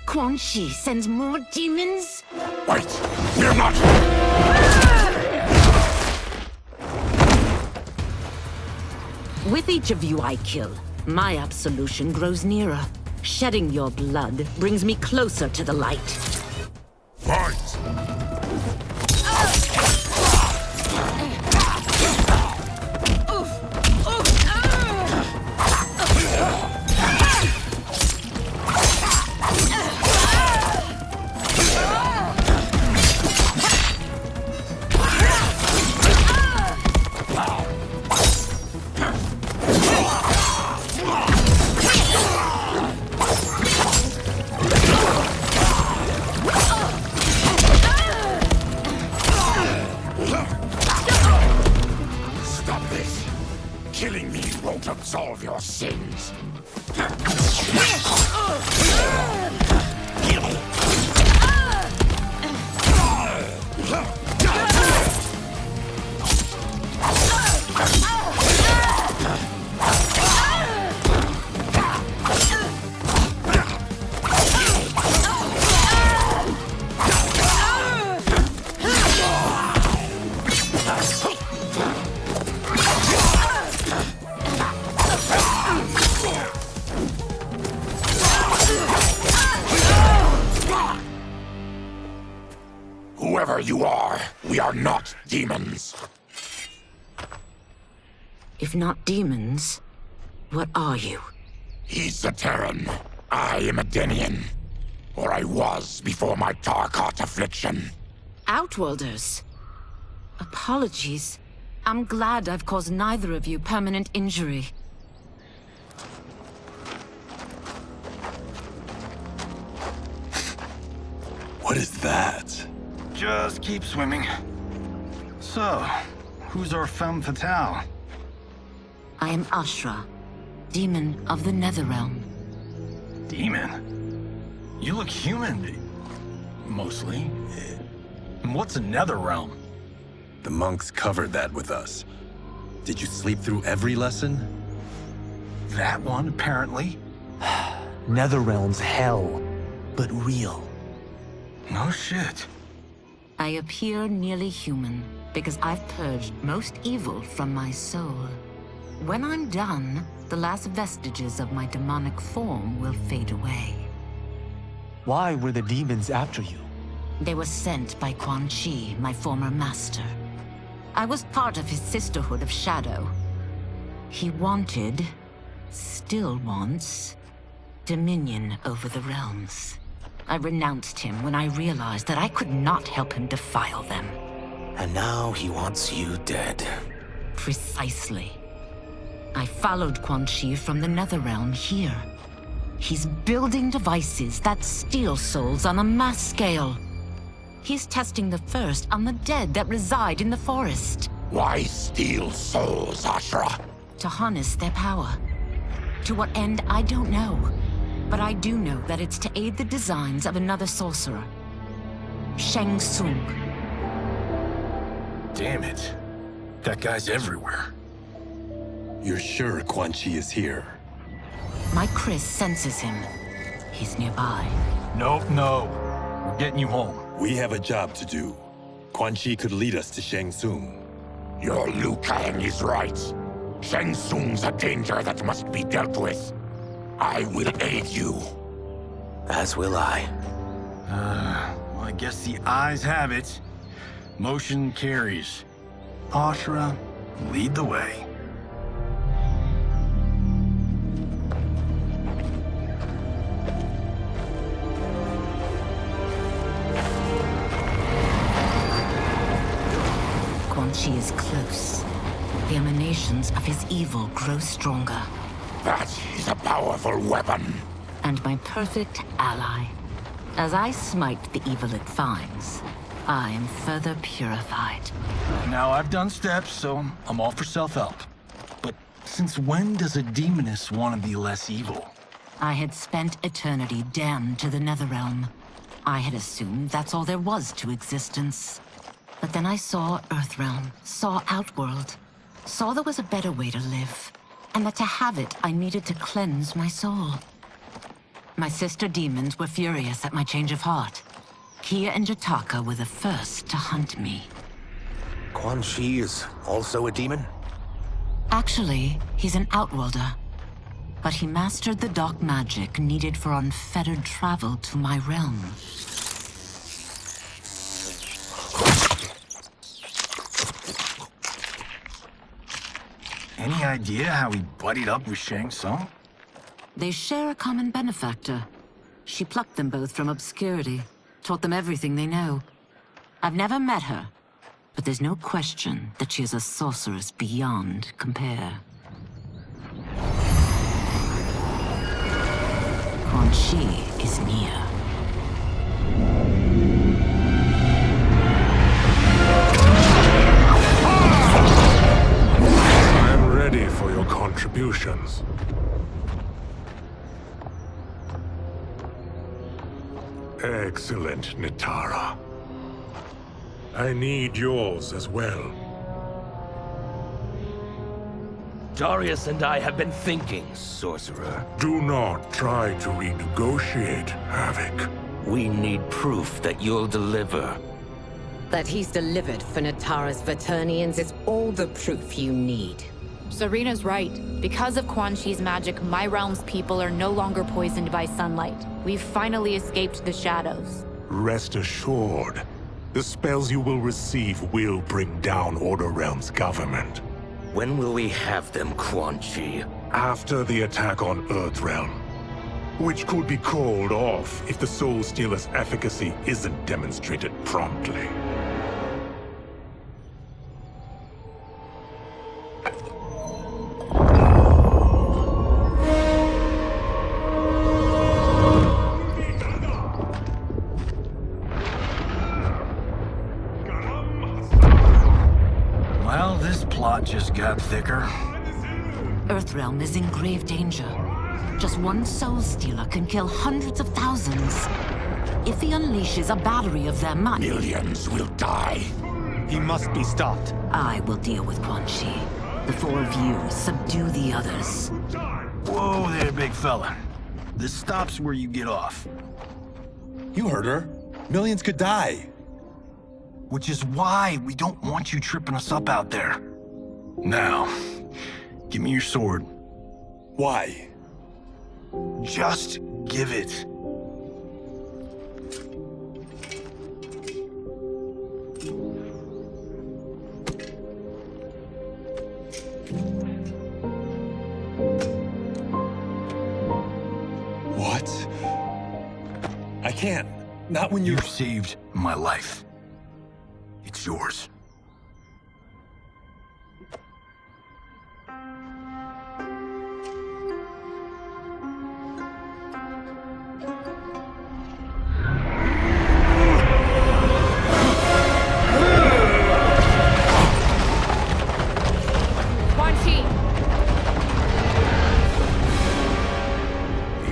Q: Quan Chi sends more demons?
B: Wait, we're not...
M: With each of you I kill, my absolution grows nearer. Shedding your blood brings me closer to the light.
B: Fight! Whoever you are, we are not demons.
M: If not demons, what are you?
B: He's a Terran. I am a Denian. Or I was before my Tarkat affliction.
M: Outworlders. Apologies. I'm glad I've caused neither of you permanent injury.
P: What is that?
K: Just keep swimming. So, who's our femme fatale?
M: I am Ashra, demon of the Netherrealm.
K: Demon? You look human. Mostly. And what's a Netherrealm?
P: The monks covered that with us. Did you sleep through every lesson?
K: That one, apparently.
E: Netherrealm's hell, but real.
K: No shit.
M: I appear nearly human because I've purged most evil from my soul. When I'm done, the last vestiges of my demonic form will fade away.
E: Why were the demons after you?
M: They were sent by Quan Chi, my former master. I was part of his Sisterhood of Shadow. He wanted, still wants, dominion over the realms. I renounced him when I realized that I could not help him defile them.
L: And now he wants you dead.
M: Precisely. I followed Quan Chi from the Netherrealm here. He's building devices that steal souls on a mass scale. He's testing the first on the dead that reside in the forest.
B: Why steal souls, Ashra?
M: To harness their power. To what end, I don't know. But I do know that it's to aid the designs of another sorcerer. Shang Tsung.
K: Damn it. That guy's everywhere.
P: You're sure Quan Chi is here?
M: My Chris senses him. He's nearby.
K: Nope, no. We're getting you home.
P: We have a job to do. Quan Chi could lead us to Shang Tsung.
B: Your Liu Kang is right. Shang Tsung's a danger that must be dealt with. I will aid you.
L: As will I.
K: Well, I guess the eyes have it. Motion carries. Ashra, lead the way.
M: Quan Chi is close. The emanations of his evil grow stronger.
B: That is a powerful weapon.
M: And my perfect ally. As I smite the evil it finds, I am further purified.
K: Now I've done steps, so I'm all for self-help. But since when does a demoness want to be less evil?
M: I had spent eternity damned to the Netherrealm. I had assumed that's all there was to existence. But then I saw Earthrealm, saw Outworld, saw there was a better way to live, and that to have it, I needed to cleanse my soul. My sister demons were furious at my change of heart. Kia and Jataka were the first to hunt me.
L: Quan Chi is also a demon?
M: Actually, he's an Outworlder. But he mastered the dark magic needed for unfettered travel to my realm.
K: Any idea how he buddied up with Shang Tsung?
M: They share a common benefactor. She plucked them both from obscurity, taught them everything they know. I've never met her, but there's no question that she is a sorceress beyond compare. Quan Chi is near.
H: I'm ready for your contributions. Excellent, Nitara. I need yours as well.
L: Darius and I have been thinking, Sorcerer.
H: Do not try to renegotiate, Havoc.
L: We need proof that you'll deliver.
N: That he's delivered for Natara's Vaternians is all the proof you need.
O: Serena's right. Because of Quan Chi's magic, my realm's people are no longer poisoned by sunlight. We've finally escaped the shadows.
H: Rest assured,
A: The spells you will receive will bring down Order Realm's government.
L: When will we have them, Quan Chi?
A: After the attack on Earthrealm, which could be called off if the Soul Stealer's efficacy isn't demonstrated promptly.
K: Well, this plot just got thicker.
M: Earthrealm is in grave danger. Just one Soul Stealer can kill hundreds of thousands. If he unleashes a battery of them,
B: millions will die.
E: He must be stopped.
M: I will deal with Quan Chi. The four of you subdue the others.
K: Whoa there, big fella. This stops where you get off.
P: You heard her. Millions could die.
K: Which is why we don't want you tripping us up out there. Now, give me your sword.
P: Why?
K: Just give it.
P: What? I can't. Not when
K: you've saved my life. It's yours.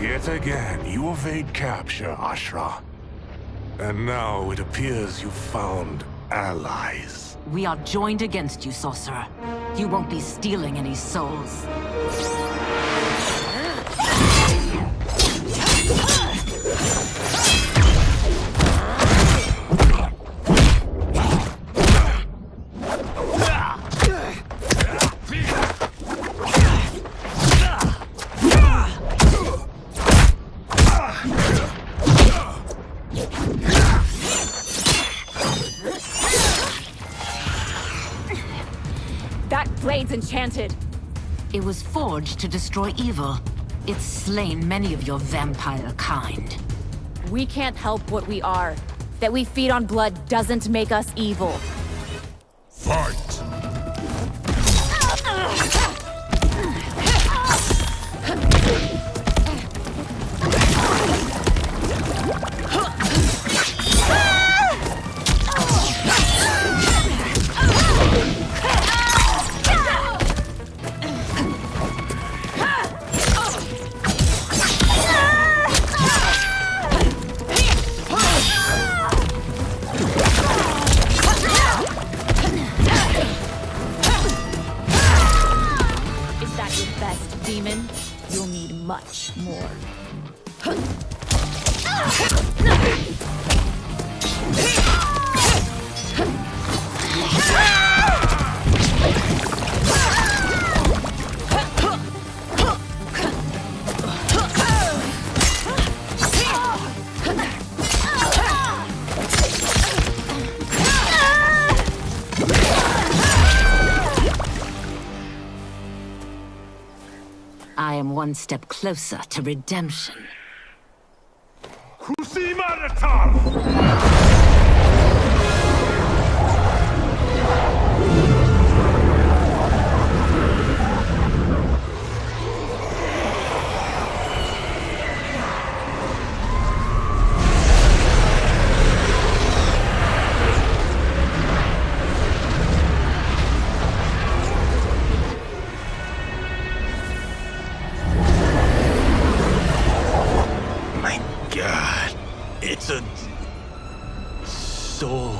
A: Yet again, you evade capture, Ashra. And now it appears you've found allies.
M: We are joined against you, Sorcerer. You won't be stealing any souls.
O: Blade's enchanted.
M: It was forged to destroy evil. It's slain many of your vampire kind.
O: We can't help what we are. That we feed on blood doesn't make us evil.
B: Fight!
O: Demon, you'll need much more.
M: I am one step closer to redemption.
K: It's a soul-nado.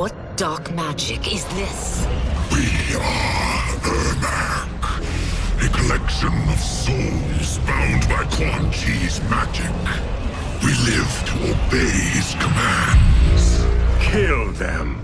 M: What dark magic is this?
H: We are Ermac, a collection of souls bound by Quan Chi's magic. We live to obey his commands.
A: Kill them.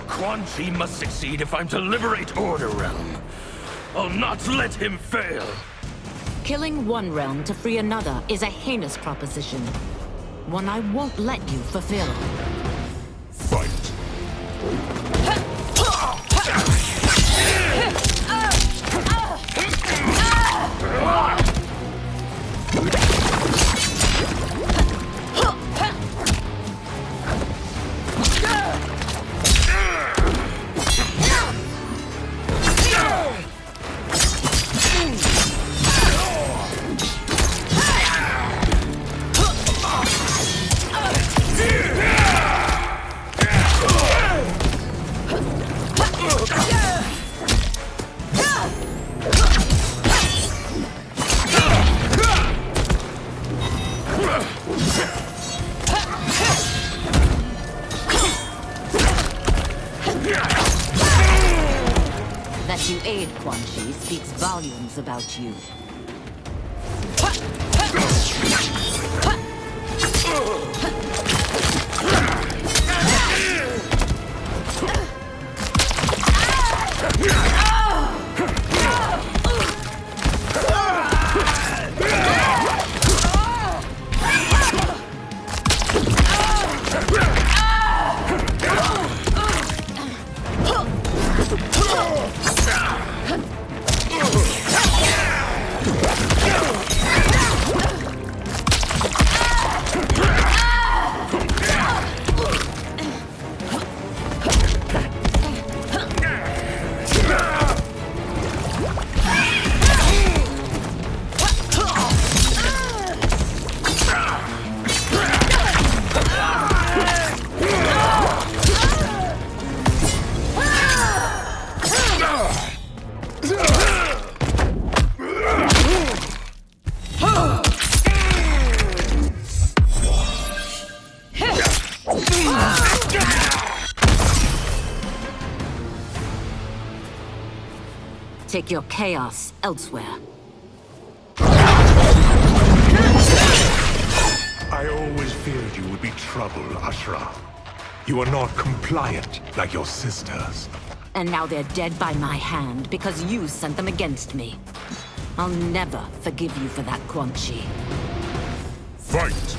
G: Quan Chi must succeed if I'm to liberate Order Realm. I'll not let him fail.
M: Killing one realm to free another is a heinous proposition. One I won't let you fulfill.
H: Fight.
M: That you aid Quan Chi speaks volumes about you. Take your chaos elsewhere.
A: I always feared you would be trouble, Ashra. You are not compliant like your sisters.
M: And now they're dead by my hand because you sent them against me. I'll never forgive you for that, Quan Chi.
H: Fight!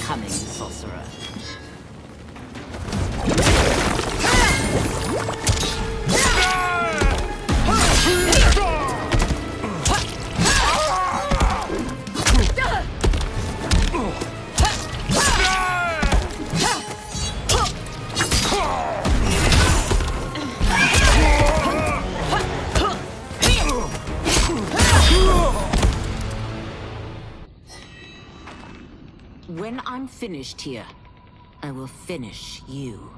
M: Coming, sorcerer. When I'm finished here, I will finish you.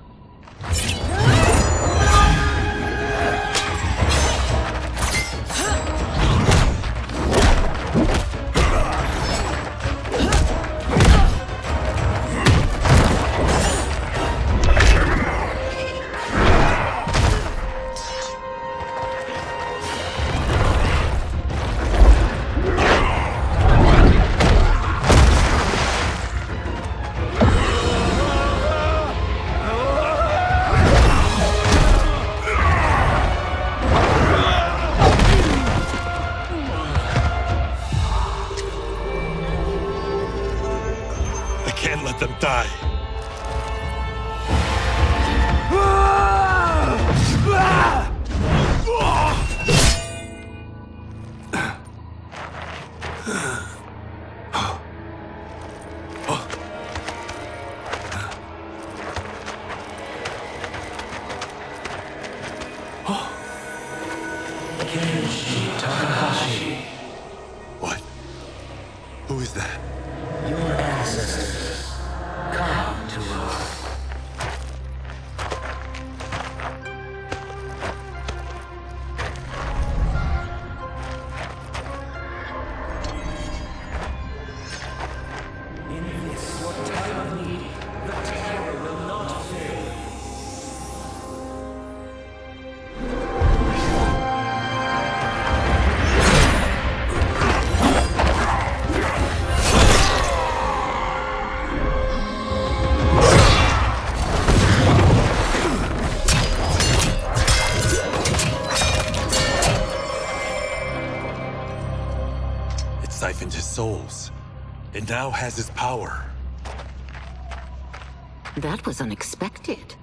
P: can't let them die. What? Who is that?
L: Your ancestors, come to Earth. In this, your time of need, the terror will not fail.
P: It siphoned his souls. It now has his power.
M: That was unexpected.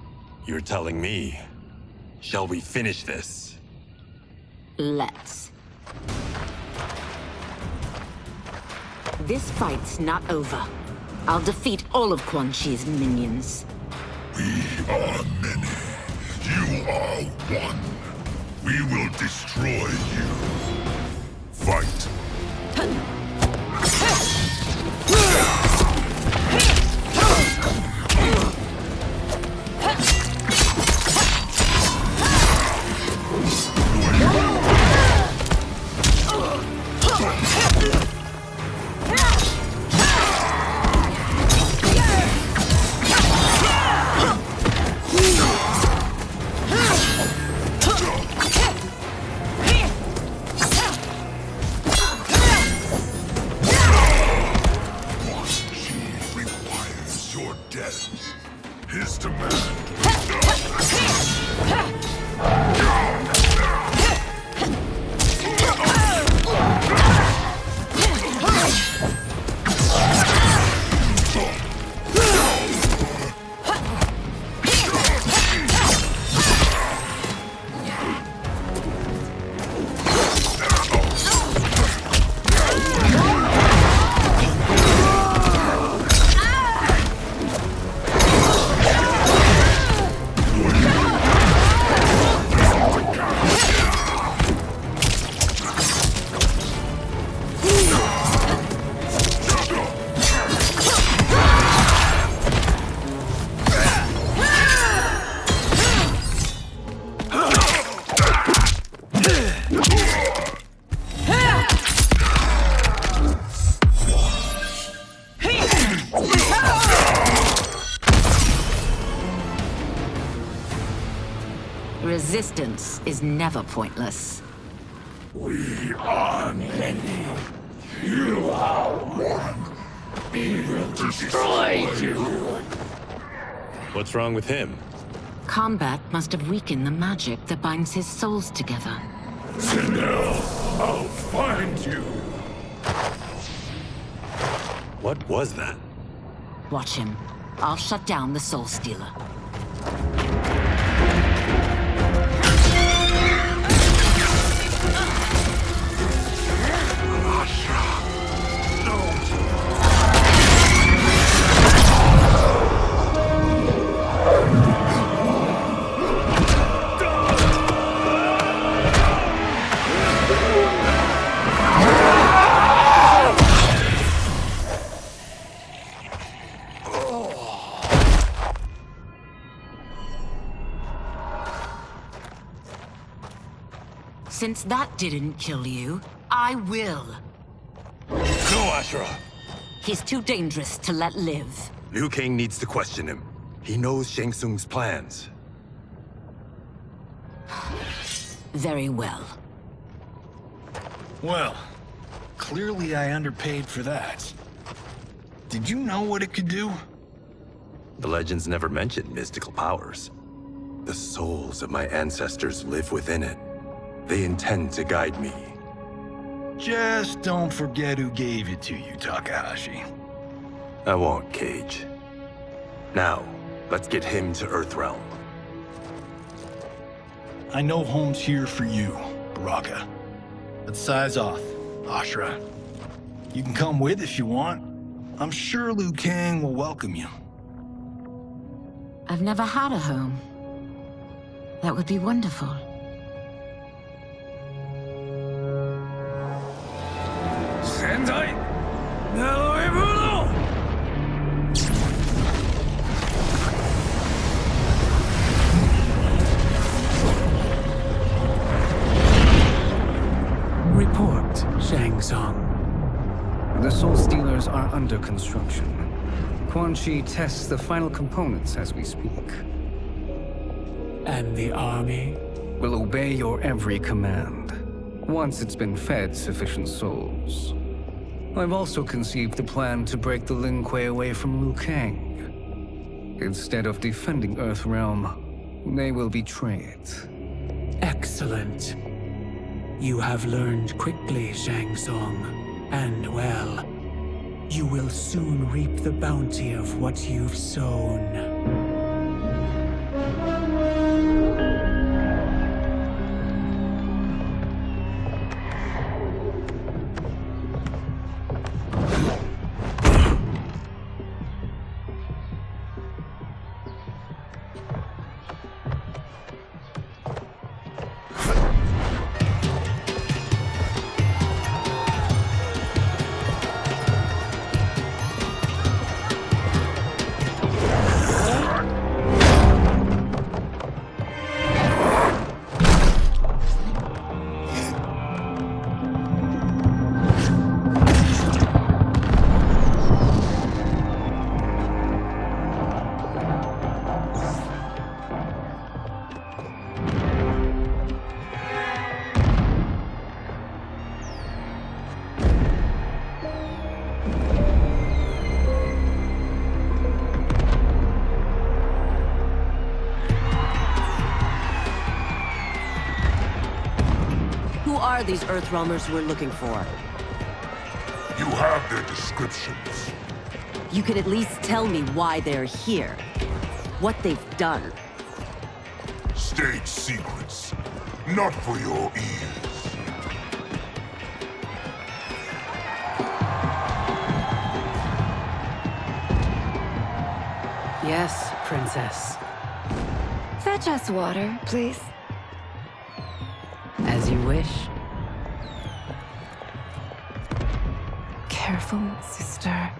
P: You're telling me. Shall we finish this?
M: Let's. This fight's not over. I'll defeat all of Quan Chi's minions.
B: We are many. You are one. We will destroy you. Fight. Your death. His demand.
M: Resistance is never pointless.
B: We are many. You are one. We will destroy you.
P: What's wrong with him?
M: Combat must have weakened the magic that binds his souls together.
B: Sinel, I'll find you.
P: What was that?
M: Watch him. I'll shut down the Soul Stealer. Since that didn't kill you, I will.
P: No, Ashura!
M: He's too dangerous to let live.
P: Liu Kang needs to question him. He knows Shang Tsung's plans.
M: Very well.
G: Well, clearly I underpaid for that. Did you know what it could do?
P: The legends never mentioned mystical powers. The souls of my ancestors live within it. They intend to guide me.
G: Just don't forget who gave it to you, Takahashi.
P: I won't, Cage. Now, let's get him to Earthrealm.
G: I know home's here for you, Baraka. But size off, Ashra. You can come with if you want. I'm sure Liu Kang will welcome you.
M: I've never had a home. That would be wonderful.
V: Sendai! Now
C: Report, Shang Tsung.
V: The Soul Stealers are under construction. Quan Chi tests the final components as we speak.
C: And the army?
V: Will obey your every command, once it's been fed sufficient souls. I've also conceived the plan to break the Lin Kuei away from Liu Kang. Instead of defending Earthrealm, they will betray it.
C: Excellent. You have learned quickly, Shang Tsung. And well, you will soon reap the bounty of what you've sown.
T: These Earthrealmers we're looking for.
H: You have their descriptions.
T: You can at least tell me why they're here. What they've done.
H: State secrets. Not for your ears.
S: Yes, Princess.
R: Fetch us water, please.
S: As you wish.
R: Careful, sister.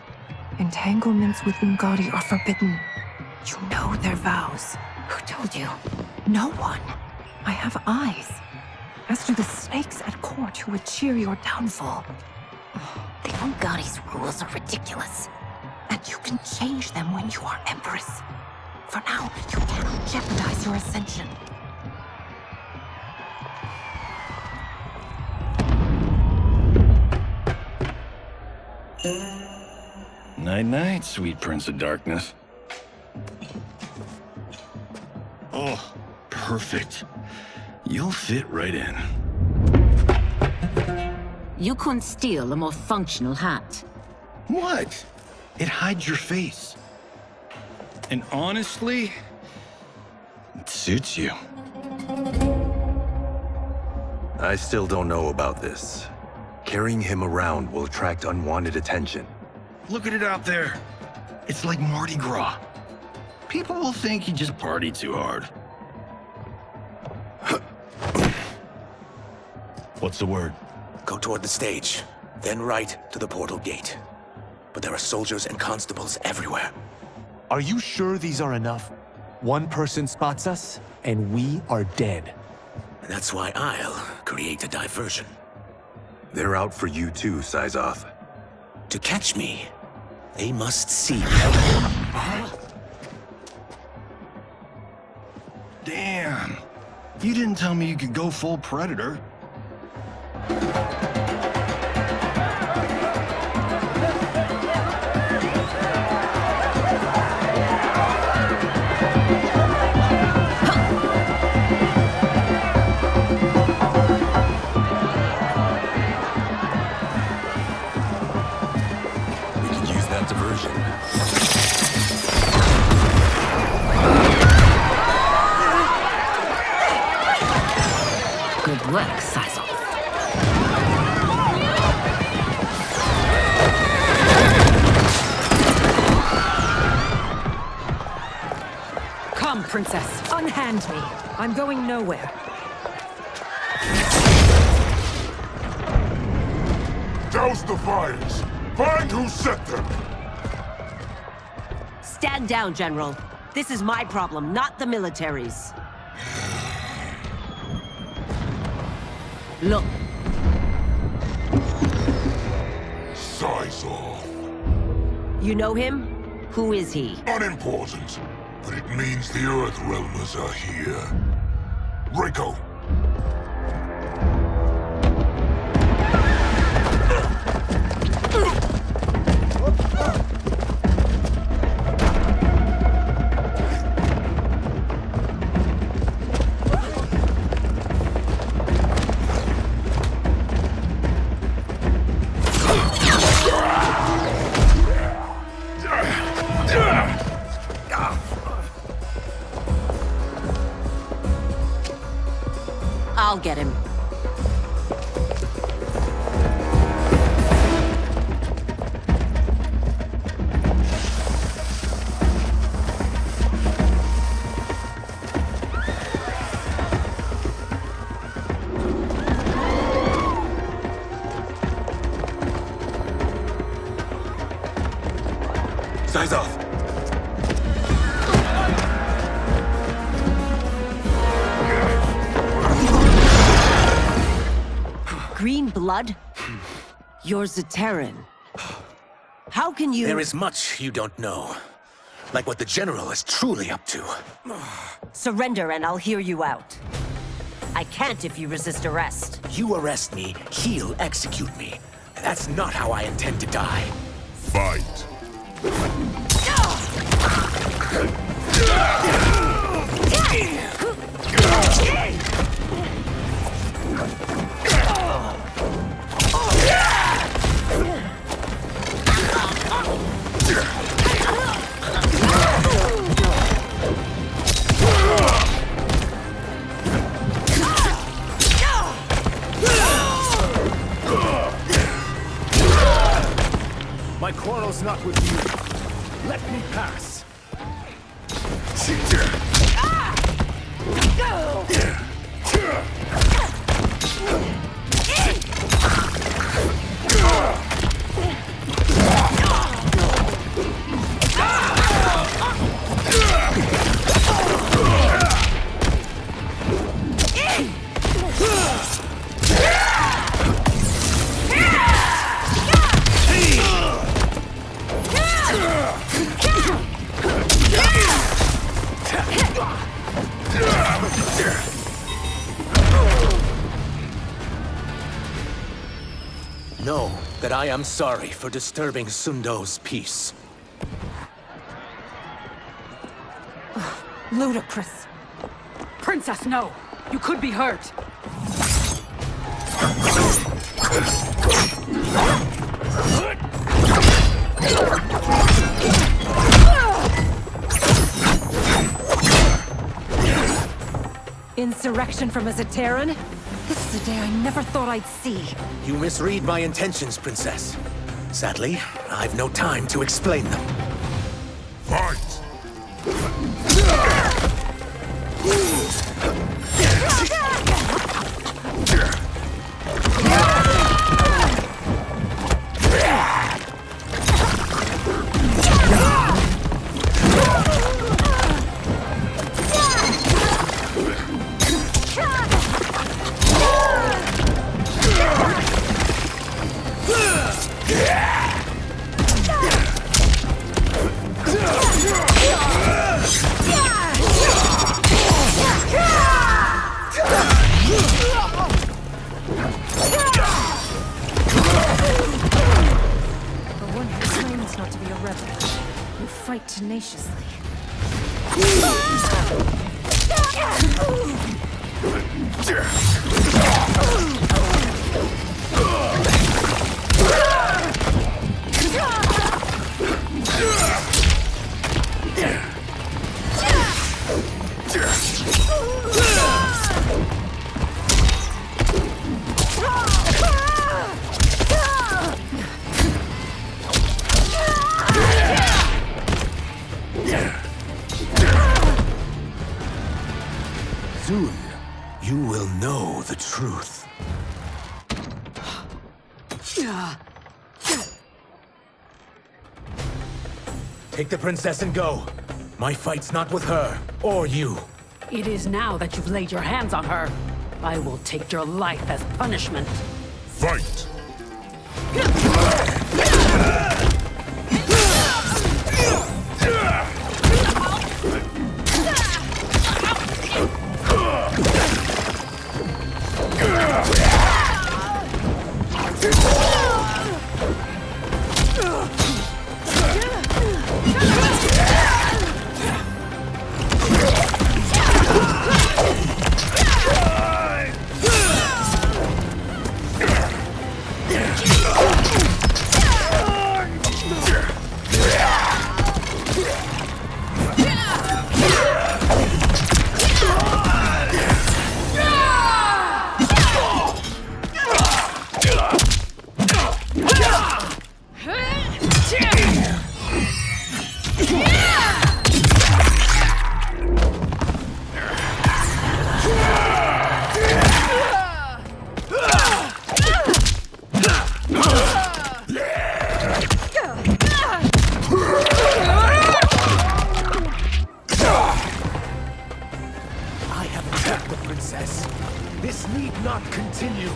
R: Entanglements with Ungadi are forbidden. You know their vows. Who told you? No one. I have eyes. As do the snakes at court who would cheer your downfall.
Q: The Ungadi's rules are ridiculous.
R: And you can change them when you are Empress. For now, you cannot jeopardize your ascension.
G: Night-night, sweet Prince of Darkness. Oh, perfect. You'll fit right in.
M: You couldn't steal a more functional hat.
G: What? It hides your face. And honestly, it suits you.
P: I still don't know about this. Carrying him around will attract unwanted attention.
G: Look at it out there. It's like Mardi Gras. People will think you just party too hard. What's the word?
L: Go toward the stage, then right to the portal gate. But there are soldiers and constables everywhere.
E: Are you sure these are enough? One person spots us, and we are dead.
L: That's why I'll create a diversion.
P: They're out for you too, Syzoth.
L: To catch me, they must see me.
G: Damn. You didn't tell me you could go full Predator.
M: Good work, Sizal.
R: Come, Princess. Unhand me. I'm going nowhere.
H: Douse the fires! Find who set them!
T: Stand down, General. This is my problem, not the military's. Look.
H: Sizal.
T: You know him? Who is he?
H: Unimportant, but it means the Earthrealmers are here. Reiko!
T: I'll get him.
P: Size off.
T: Green blood? You're Zaterran. How can you—
L: There is much you don't know. Like what the General is truly up to.
T: Surrender and I'll hear you out. I can't if you resist arrest.
L: You arrest me, he'll execute me. That's not how I intend to die.
H: Fight!
J: My quarrel's not with you. Let me pass.
L: Know that I am sorry for disturbing Sundo's peace.
R: Ludicrous.
S: Princess, no! You could be hurt!
R: Insurrection from a Zaterran? This is a day I never thought I'd see.
L: You misread my intentions, Princess. Sadly, I've no time to explain them.
H: Fight!
R: Fight tenaciously.
L: Soon, you will know the truth. Take the princess and go. My fight's not with her, or you.
S: It is now that you've laid your hands on her. I will take your life as punishment.
B: Fight!
L: This need not continue.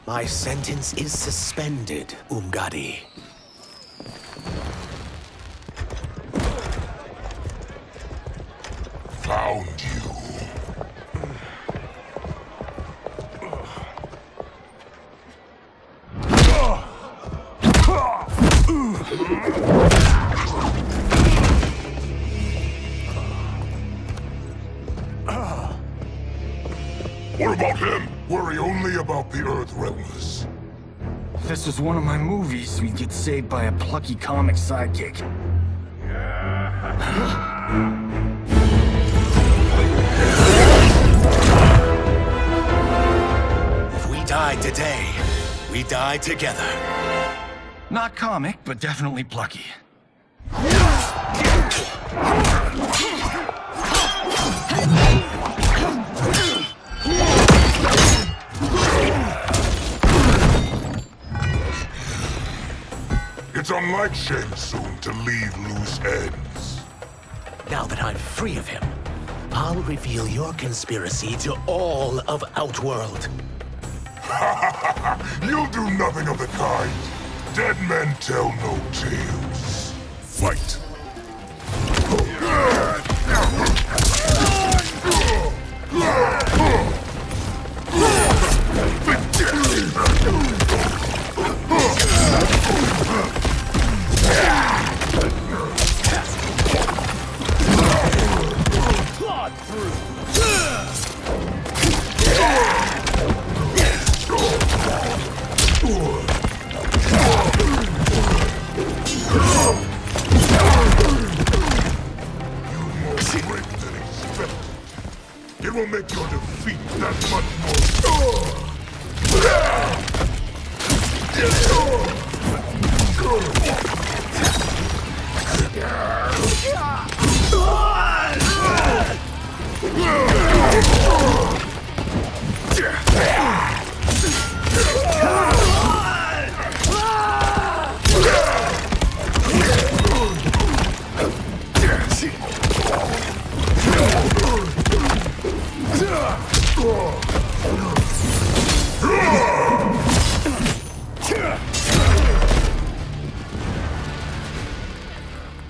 L: My sentence is suspended, Umgadi.
B: Found you. What about him? Worry only about the Earthrealmers.
G: If this was one of my movies, we'd get saved by a plucky comic sidekick.
L: If we die today, we die together.
G: Not comic, but definitely plucky.
B: It's unlike Shang Tsung to leave loose ends.
L: Now that I'm free of him, I'll reveal your conspiracy to all of Outworld.
B: You'll do nothing of the kind. Dead men tell no tales. Fight. It will make your defeat that much more.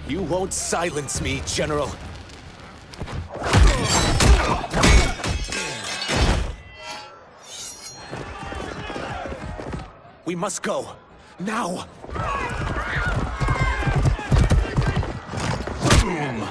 L: You won't silence me, General. We must go. Now! Boom!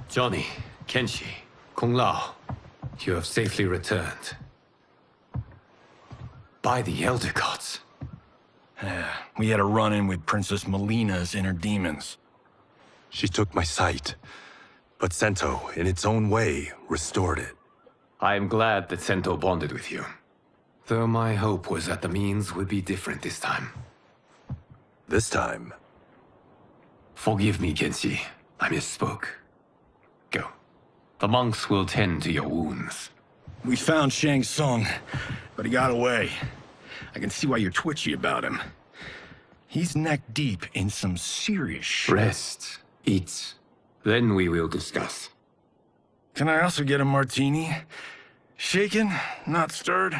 I: Johnny, Kenshi, Kung Lao, you have safely returned. By the Elder Gods.
K: We had a run-in with Princess Melina's inner demons.
P: She took my sight, but Sento, in its own way, restored it.
I: I am glad that Sento bonded with you. Though my hope was that the means would be different this time.
P: This time?
I: Forgive me, Kenshi. I misspoke. Go. The monks will tend to your wounds.
K: We found Shang Tsung, but he got away. I can see why you're twitchy about him. He's neck-deep in some serious shit.
I: Rest. Eat. Then we will discuss.
K: Can I also get a martini? Shaken, not stirred?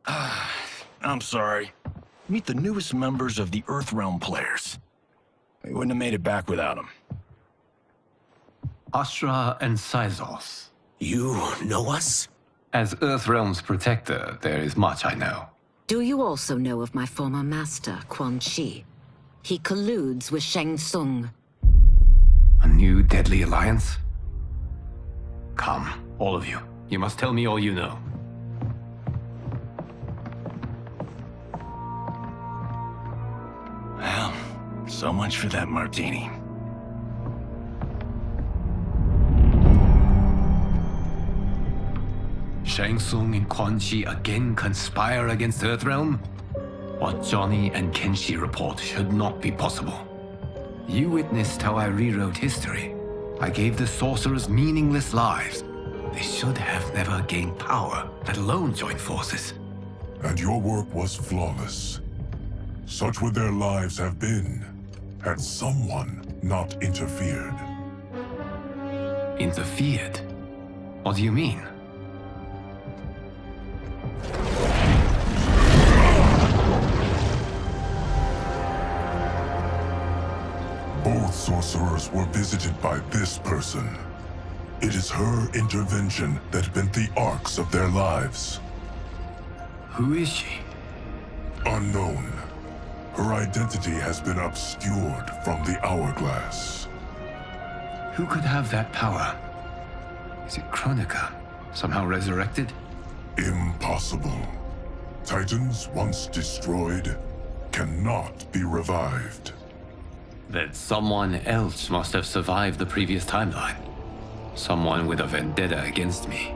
K: I'm sorry. Meet the newest members of the Earthrealm players. We wouldn't have made it back without them.
I: Astra and Syzos.
L: You know us?
I: As Earthrealm's protector, there is much I know.
M: Do you also know of my former master, Quan Chi? He colludes with Shang Tsung.
I: A new deadly alliance? Come, all of you. You must tell me all you know.
K: Well, so much for that martini.
I: Shang Tsung and Quan Chi again conspire against Earthrealm? What Johnny and Kenshi report should not be possible. You witnessed how I rewrote history. I gave the sorcerers meaningless lives. They should have never gained power, let alone join forces.
H: And your work was flawless. Such would their lives have been, had someone not interfered.
I: Interfered? What do you mean?
H: Both sorcerers were visited by this person. It is her intervention that bent the arcs of their lives.
I: Who is she?
H: Unknown. Her identity has been obscured from the hourglass.
I: Who could have that power? Is it Kronika? Somehow resurrected?
H: Impossible. Titans once destroyed cannot be revived.
I: Then someone else must have survived the previous timeline. Someone with a vendetta against me.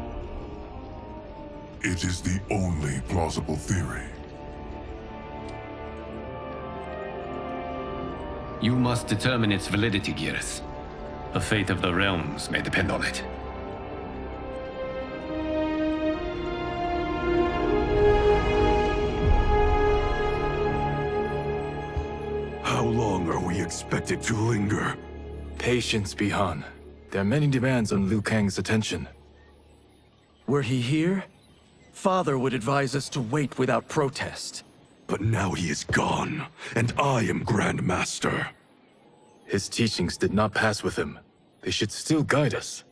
H: It is the only plausible theory.
I: You must determine its validity, Geras. The fate of the realms may depend on it.
D: How long are we expected to linger?
U: Patience, Bihan. There are many demands on Liu Kang's attention. Were he here, Father would advise us to wait without protest.
D: But now he is gone, and I am Grand Master.
U: His teachings did not pass with him. They should still guide us.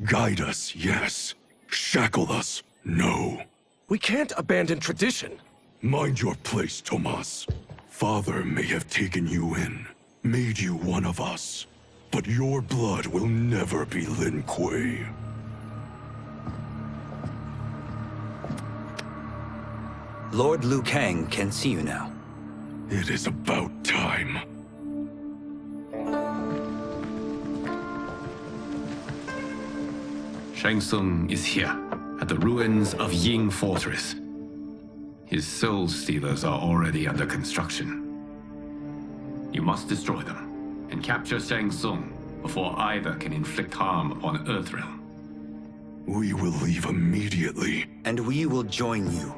D: Guide us, yes. Shackle us, no.
U: We can't abandon tradition.
D: Mind your place, Tomas. Father may have taken you in, made you one of us. But your blood will never be Lin Kuei.
W: Lord Liu Kang can see you now.
D: It is about time.
I: Shang Tsung is here, at the ruins of Ying Fortress. His soul stealers are already under construction. You must destroy them, and capture Shang Tsung before either can inflict harm upon Earthrealm.
D: We will leave immediately.
W: And we will join you.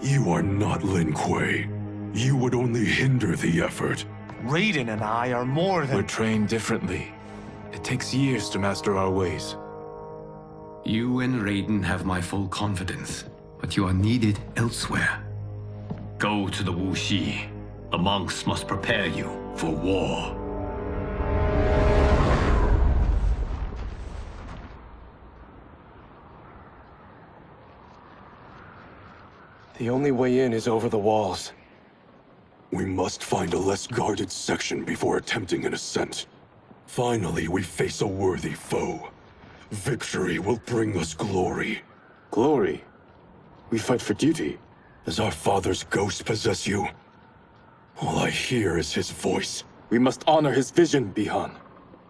D: You are not Lin Kuei. You would only hinder the effort.
E: Raiden and I are more than...
U: We're trained differently. It takes years to master our ways.
I: You and Raiden have my full confidence, but you are needed elsewhere. Go to the Wuxi. The monks must prepare you for war.
U: The only way in is over the walls.
D: We must find a less guarded section before attempting an ascent. Finally, we face a worthy foe. Victory will bring us glory.
U: Glory? We fight for duty.
D: Does our father's ghost possess you? All I hear is his voice.
U: We must honor his vision, Bi-Han.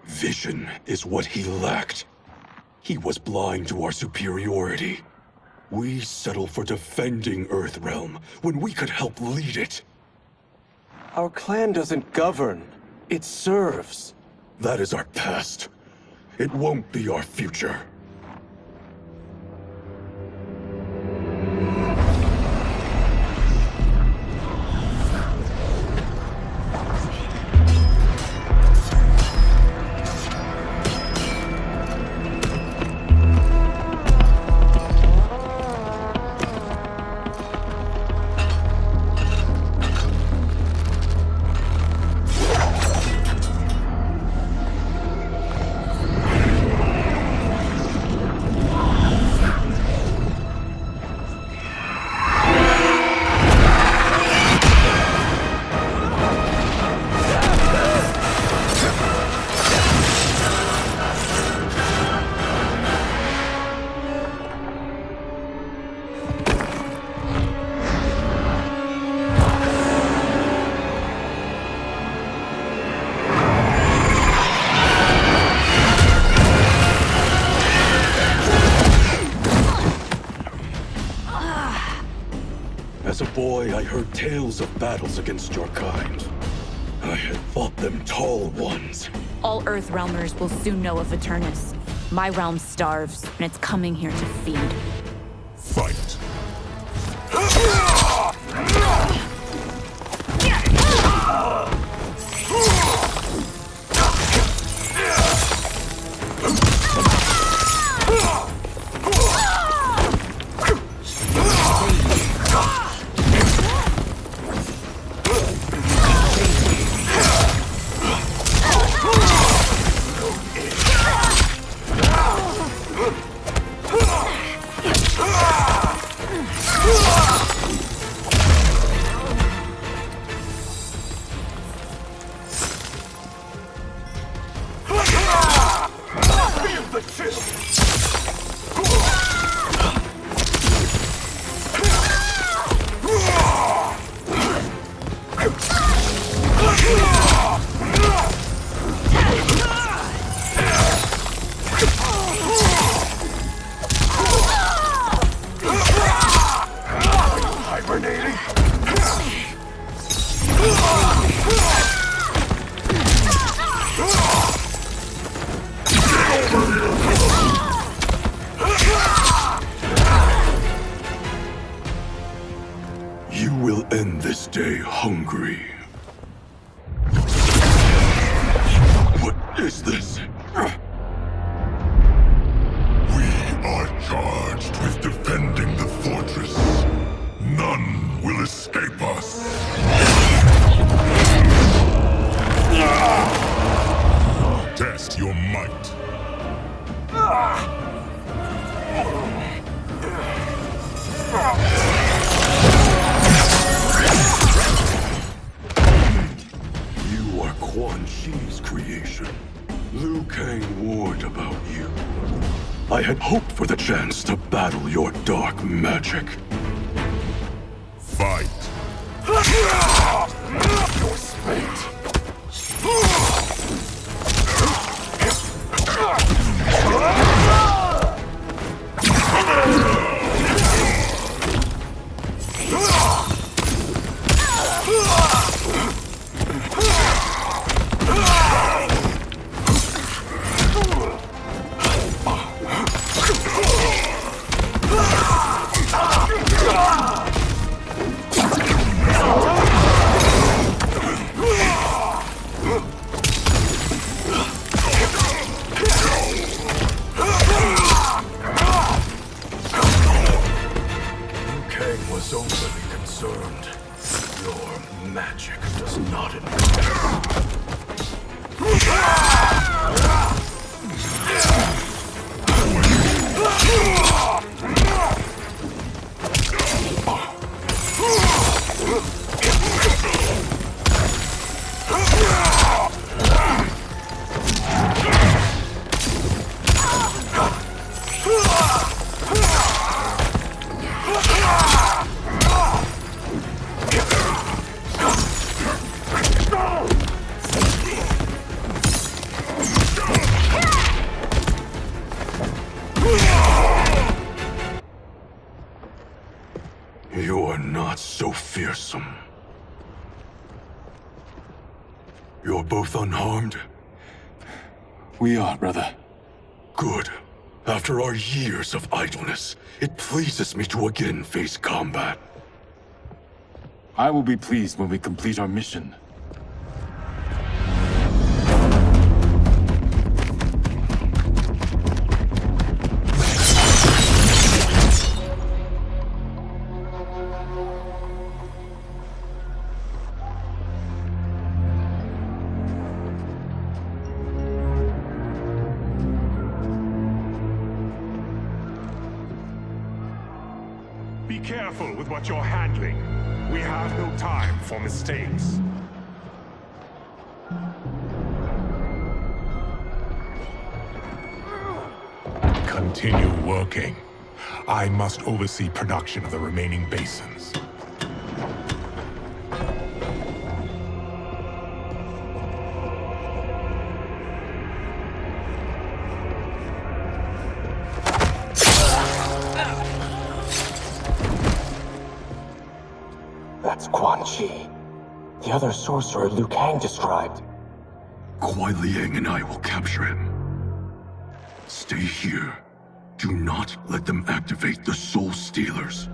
D: Vision is what he lacked. He was blind to our superiority. We settle for defending Earthrealm when we could help lead it.
U: Our clan doesn't govern. It serves.
D: That is our past. It won't be our future. As a boy, I heard tales of battles against your kind. I had thought them tall ones.
F: All Earthrealmers will soon know of Eternus. My realm starves, and it's coming here to feed.
B: Fight.
D: You will end this day hungry. What is this?
H: We are charged with defending the fortress. None will escape us. Test your might.
D: You are Quan Chi's creation. Liu Kang warned about you. I had hoped for the chance to battle your dark magic.
H: Fight.
D: You're spent. was overly concerned. Your magic does not impress. You are not so fearsome. You're both unharmed?
U: We are, brother.
D: Good. After our years of idleness, it pleases me to again face combat.
U: I will be pleased when we complete our mission.
J: Be careful with what you're handling. We have no time for mistakes. Continue working. I must oversee production of the remaining basins.
A: That's Quan Chi. The other sorcerer Liu Kang described.
D: Kuai Liang and I will capture him. Stay here. Do not let them activate the Soul Stealers.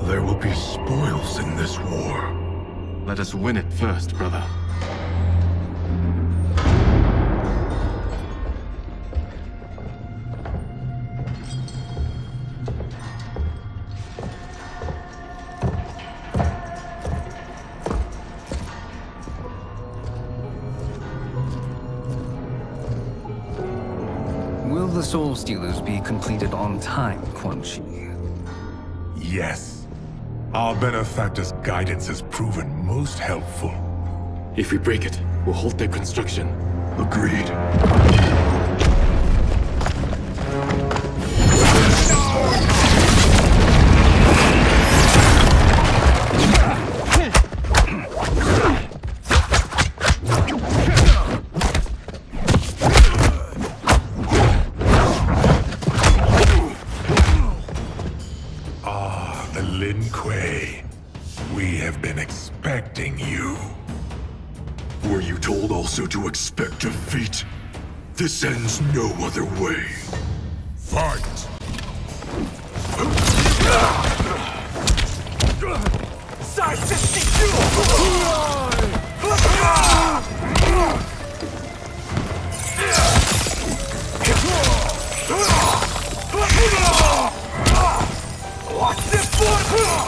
D: There will be spoils in this war.
U: Let us win it first, brother.
V: Will the Soul Stealers be completed on time, Quan Chi?
J: Yes. Our benefactor's guidance has proven most helpful.
U: If we break it, we'll halt their construction.
D: Agreed.
J: Lin Kuei, we have been expecting you.
D: Were you told also to expect defeat? This ends no other way.
J: Fight!
A: Size 62! Watch this one!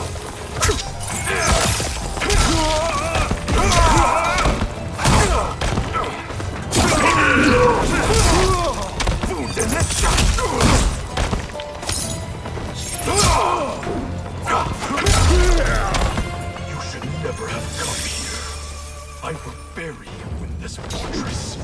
D: You should never have come here. I will bury you in this fortress.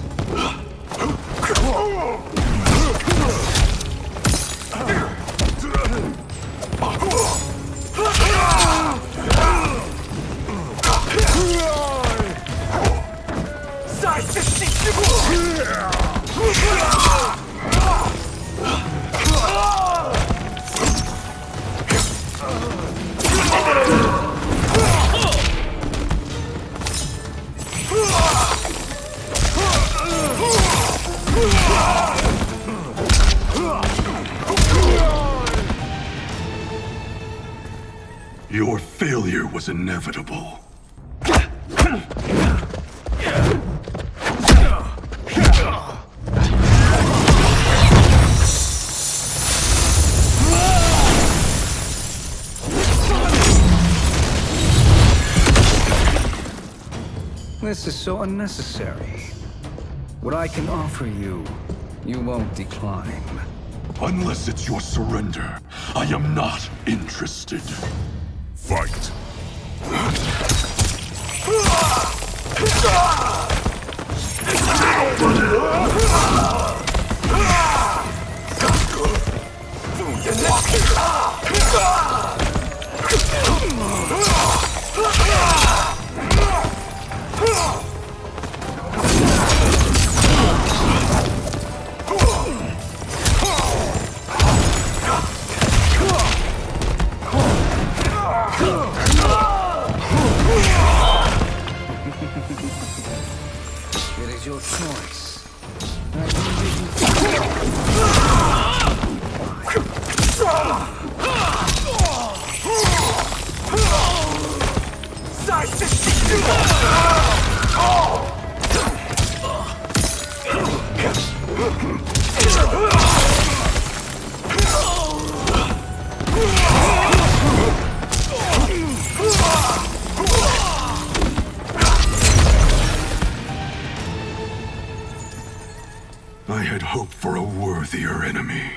D: Your failure was inevitable.
V: This is so unnecessary. What I can offer you, you won't decline.
D: Unless it's your surrender, I am not interested.
B: Fight.
V: It is your choice.
D: I had hoped for a worthier enemy.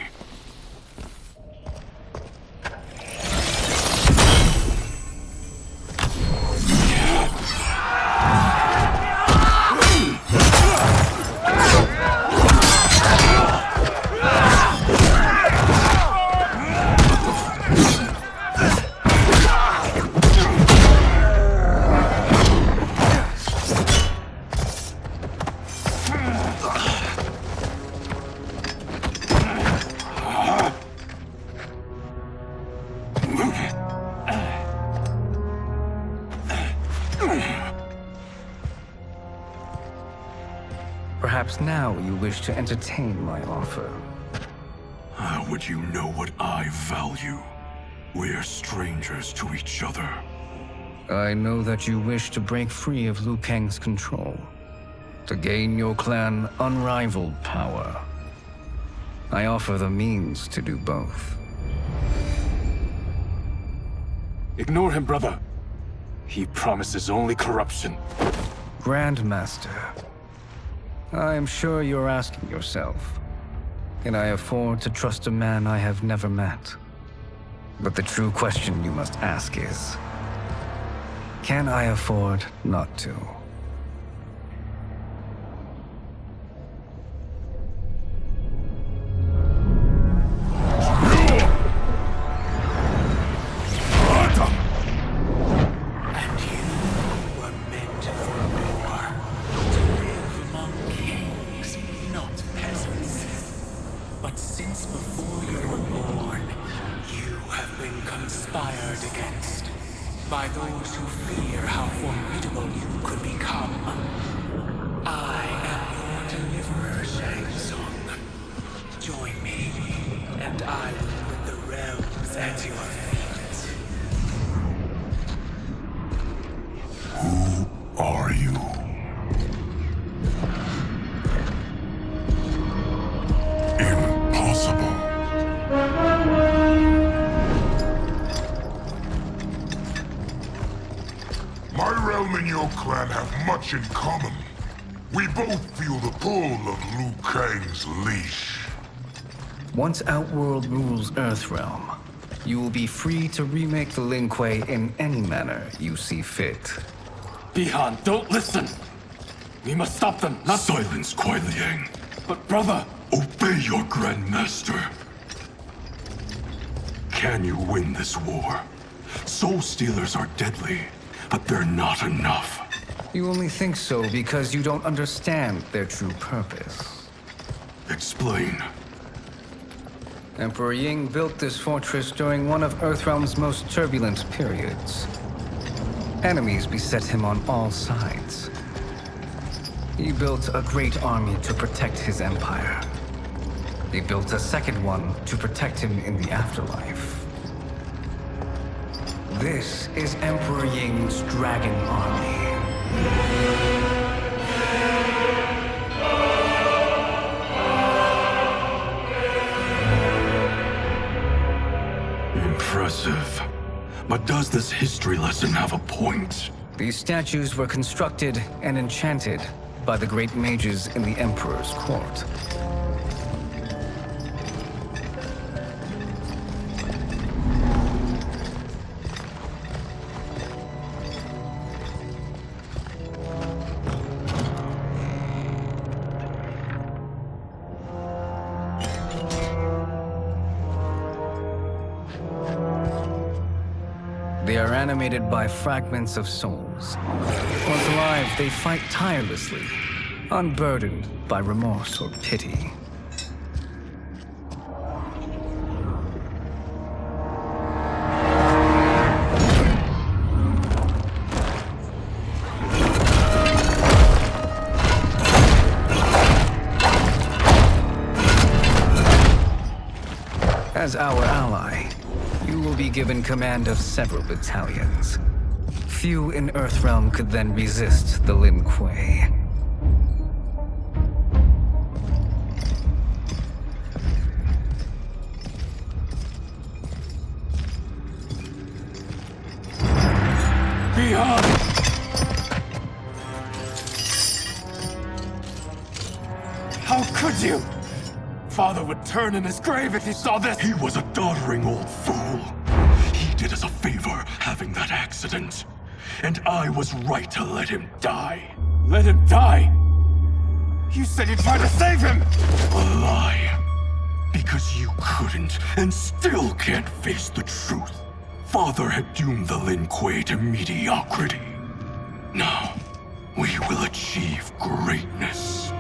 V: Perhaps now you wish to entertain my offer.
D: How would you know what I value? We're strangers to each other.
V: I know that you wish to break free of Liu Kang's control, to gain your clan unrivaled power. I offer the means to do both.
U: Ignore him, brother. He promises only corruption.
V: Grandmaster, I am sure you're asking yourself, can I afford to trust a man I have never met? But the true question you must ask is, can I afford not to?
C: By those who fear how formidable you could become. I am your deliverer, Shang Tsung. Join me, and I will put the realms at your feet.
H: Who are you? Impossible.
B: My realm and your clan have much in common. We both feel the pull of Liu Kang's leash.
V: Once Outworld rules Earthrealm, you will be free to remake the Lin Kuei in any manner you see fit.
U: Bihan, don't listen! We must stop them, not—
D: Silence, Kuai Liang.
U: But brother—
D: Obey your Grandmaster. Can you win this war? Soul Stealers are deadly, but they're not enough.
V: You only think so because you don't understand their true purpose.
D: Explain.
V: Emperor Ying built this fortress during one of Earthrealm's most turbulent periods. Enemies beset him on all sides. He built a great army to protect his empire. He built a second one to protect him in the afterlife. This is Emperor Ying's Dragon Army.
D: Impressive. But does this history lesson have a point?
V: These statues were constructed and enchanted by the great mages in the Emperor's court. They are animated by fragments of souls. Once alive, they fight tirelessly, unburdened by remorse or pity. As our ally, you will be given command of several battalions. Few in Earthrealm could then resist the Lin Kuei.
D: Beyond!
A: How could you? Father would turn in his grave if he saw this!
D: He was a doddering old fool. He did us a favor having that accident. And I was right to let him die.
A: Let him die? You said you tried to save him!
D: A lie. Because you couldn't and still can't face the truth. Father had doomed the Lin Kuei to mediocrity. Now, we will achieve greatness.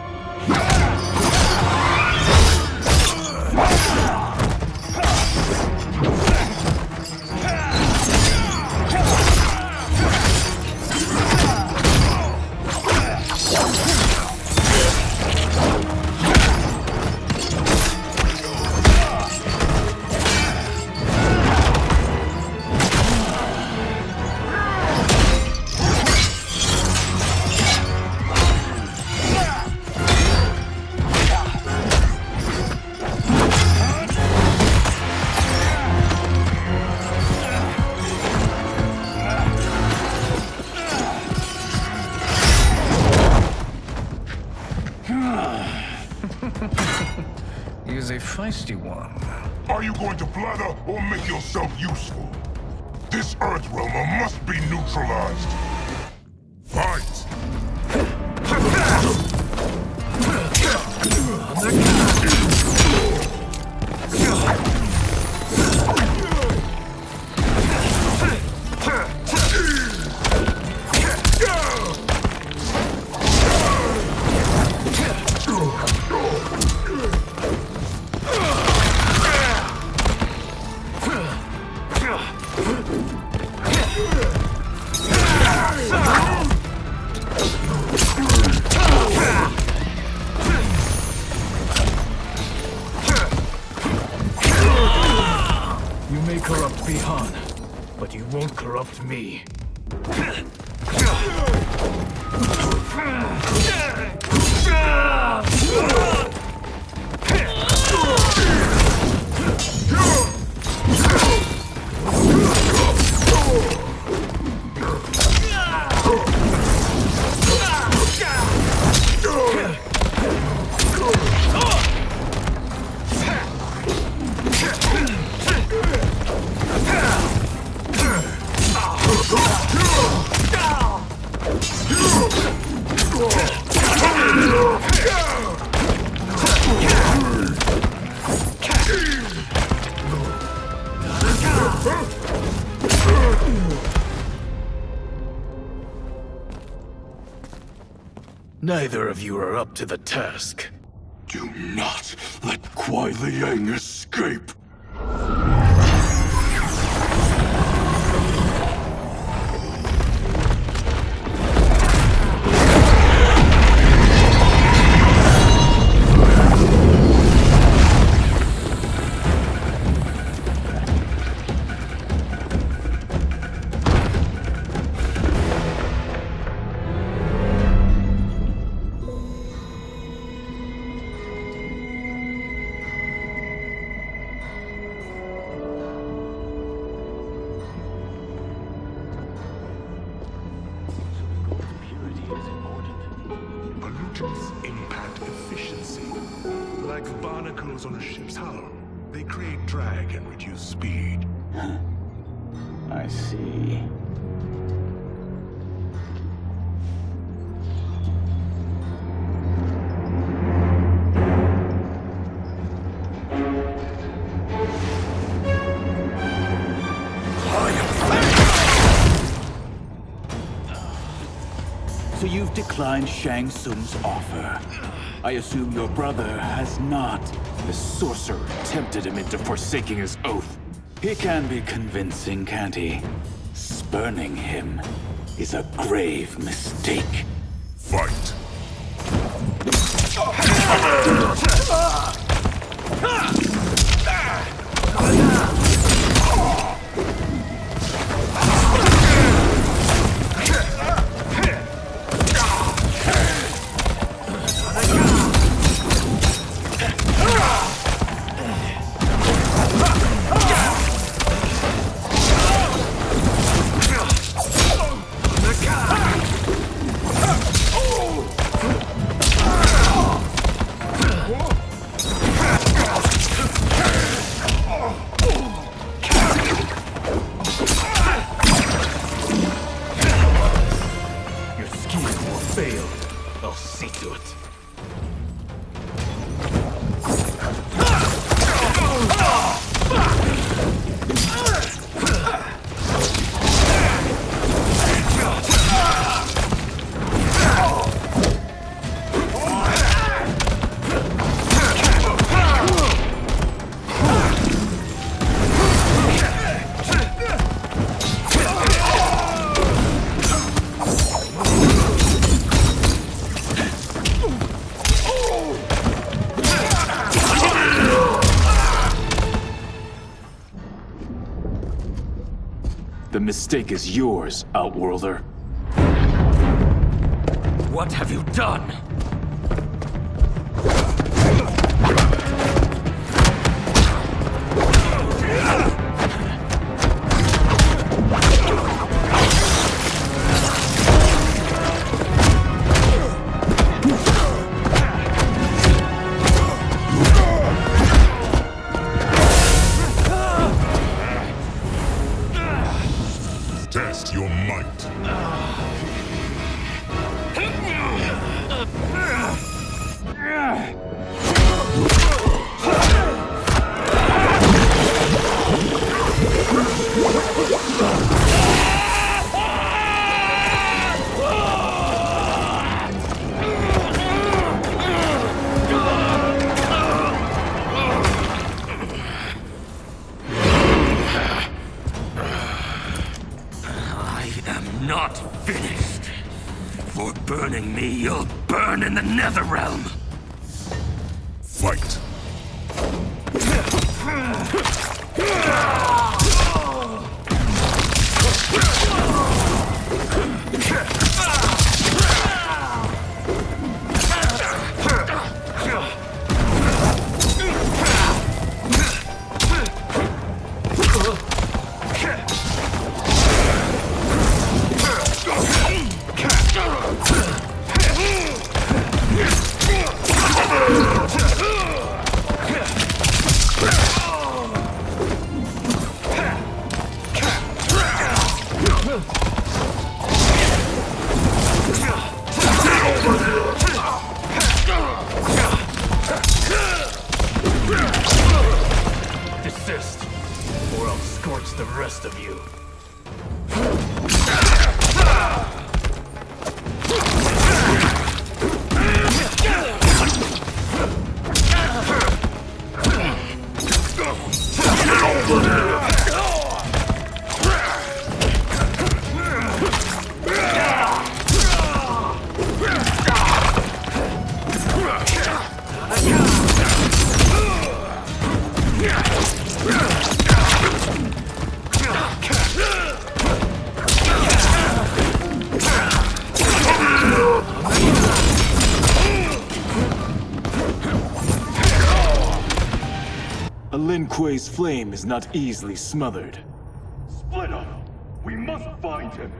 V: He is a feisty one.
B: Are you going to blather or make yourself useful? This Earthrealmer must be neutralized. Fight!
U: You may corrupt Bihan, but you won't corrupt me. Neither of you are up to the task.
D: Do not let Kuai Liang escape.
J: materials on a ship's hull. They create drag and reduce speed.
N: I see. So you've declined Shang Tsung's offer. I assume your brother has not. The sorcerer tempted him into forsaking his oath. He can be convincing, can't he? Spurning him is a grave mistake.
J: Fight!
U: The mistake is yours, Outworlder.
L: What have you done?
J: Test your might.
L: Not finished. For burning me, you'll burn in the Netherrealm.
J: Fight.
L: Desist, or I'll scorch the rest of you.
U: Lin Kuei's flame is not easily smothered.
D: Split up! We must find him!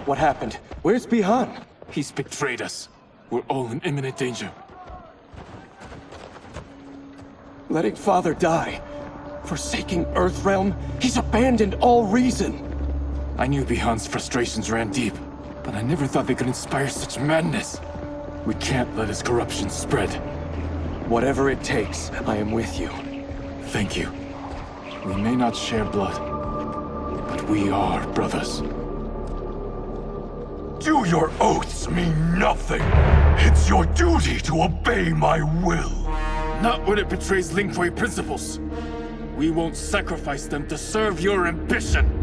U: What happened? Where's Bihan?
A: He's betrayed us. We're all in imminent danger.
U: Letting Father die. Forsaking Earthrealm. He's abandoned all reason.
A: I knew Bihan's frustrations ran deep, but I never thought they could inspire such madness. We can't let his corruption spread.
U: Whatever it takes, I am with you.
A: Thank you. We may not share blood, but we are brothers.
D: Do your oaths mean nothing? It's your duty to obey my will.
A: Not when it betrays Lin Kuei principles. We won't sacrifice them to serve your ambition.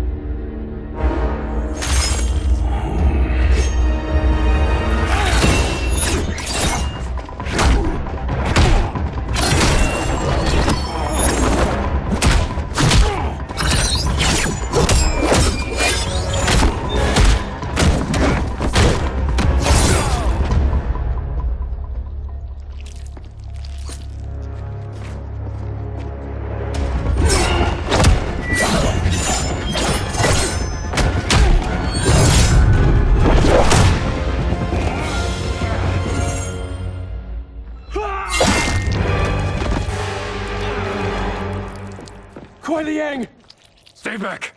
D: Stay back.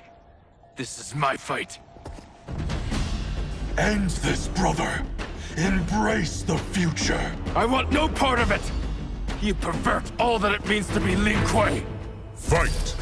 A: This is my fight.
D: End this, brother. Embrace the future.
A: I want no part of it. You pervert all that it means to be Lin Kuei.
H: Fight!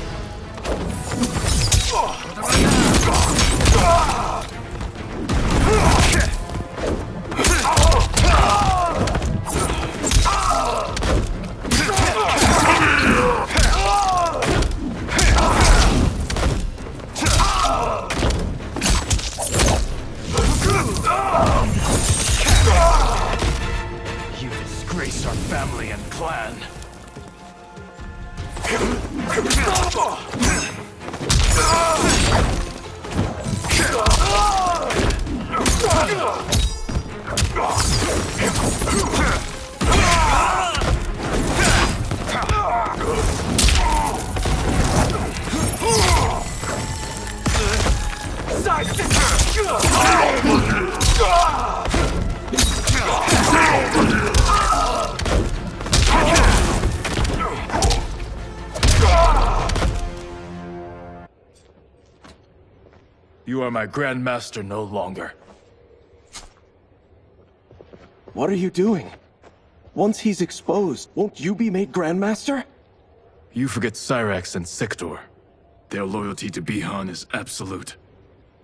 A: You disgrace our family and clan. You are my Grand Master no longer.
U: What are you doing? Once he's exposed, won't you be made Grandmaster?
A: You forget Cyrax and Sector. Their loyalty to Bihan is absolute.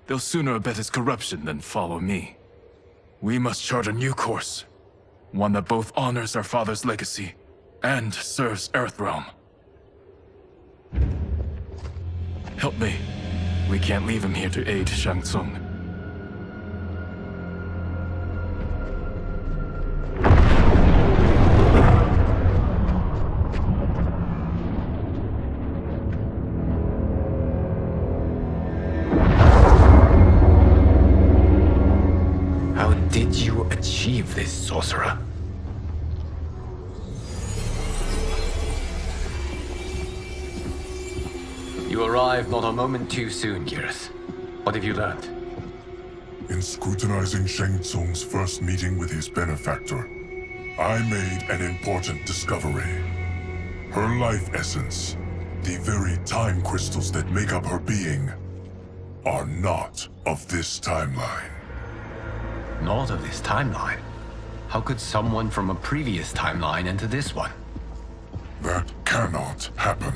A: They'll sooner abet his corruption than follow me. We must chart a new course. One that both honors our father's legacy and serves Earthrealm. Help me. We can't leave him here to aid Shang Tsung.
I: How did you achieve this, sorcerer? You arrived not a moment too soon, Geras. What have you learned?
H: In scrutinizing Shang Tsung's first meeting with his benefactor, I made an important discovery. Her life essence, the very time crystals that make up her being, are not of this timeline.
I: Not of this timeline? How could someone from a previous timeline enter this one?
H: That cannot happen.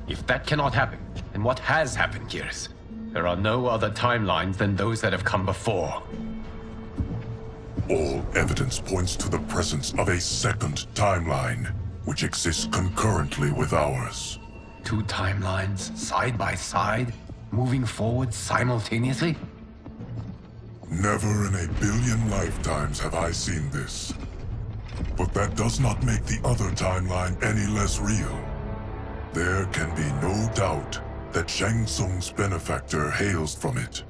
I: If that cannot happen, then what has happened, Geras? There are no other timelines than those that have come before.
H: All evidence points to the presence of a second timeline, which exists concurrently with ours.
I: Two timelines, side by side, moving forward simultaneously?
H: Never in a billion lifetimes have I seen this. But that does not make the other timeline any less real. There can be no doubt that Shang Tsung's benefactor hails from it.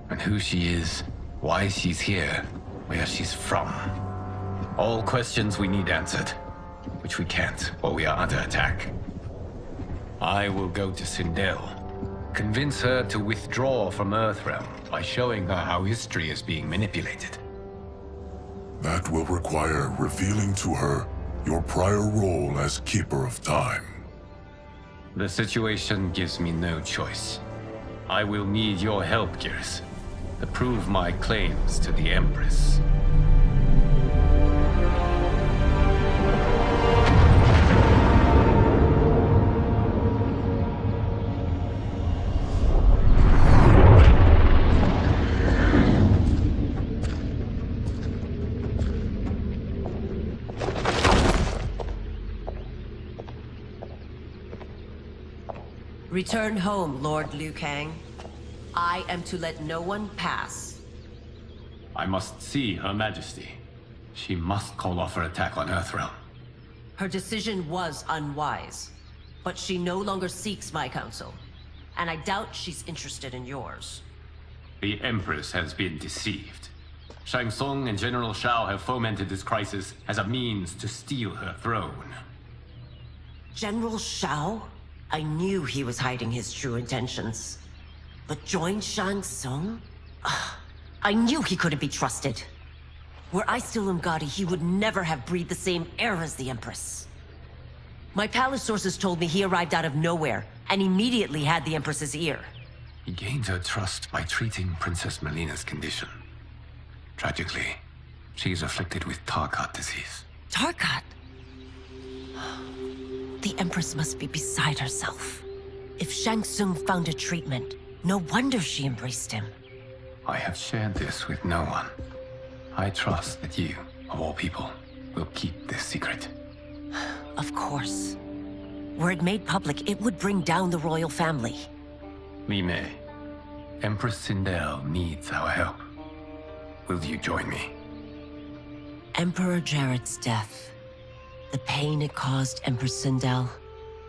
I: And who she is, why she's here, where she's from. All questions we need answered, which we can't while we are under attack. I will go to Sindel, Convince her to withdraw from Earthrealm by showing her how history is being manipulated.
H: That will require revealing to her your prior role as Keeper of Time.
I: The situation gives me no choice. I will need your help, Gears, to prove my claims to the Empress.
O: Return home, Lord Liu Kang. I am to let no one pass.
I: I must see Her Majesty. She must call off her attack on Earthrealm.
O: Her decision was unwise, but she no longer seeks my counsel, and I doubt she's interested in yours.
I: The Empress has been deceived. Shang Tsung and General Shao have fomented this crisis as a means to steal her throne.
O: General Shao? I knew he was hiding his true intentions. But join Shang Tsung? I knew he couldn't be trusted. Were I still Umgadi, he would never have breathed the same air as the Empress. My palace sources told me he arrived out of nowhere, and immediately had the Empress's ear.
I: He gained her trust by treating Princess Melina's condition. Tragically, she is afflicted with Tarkat disease.
O: Tarkat? The Empress must be beside herself. If Shang Tsung found a treatment, no wonder she embraced him.
I: I have shared this with no one. I trust that you, of all people, will keep this secret.
O: Of course. Were it made public, it would bring down the royal family.
I: Li Mei, Empress Sindel needs our help. Will you join me?
O: Emperor Jared's death, the pain it caused Empress Sindel,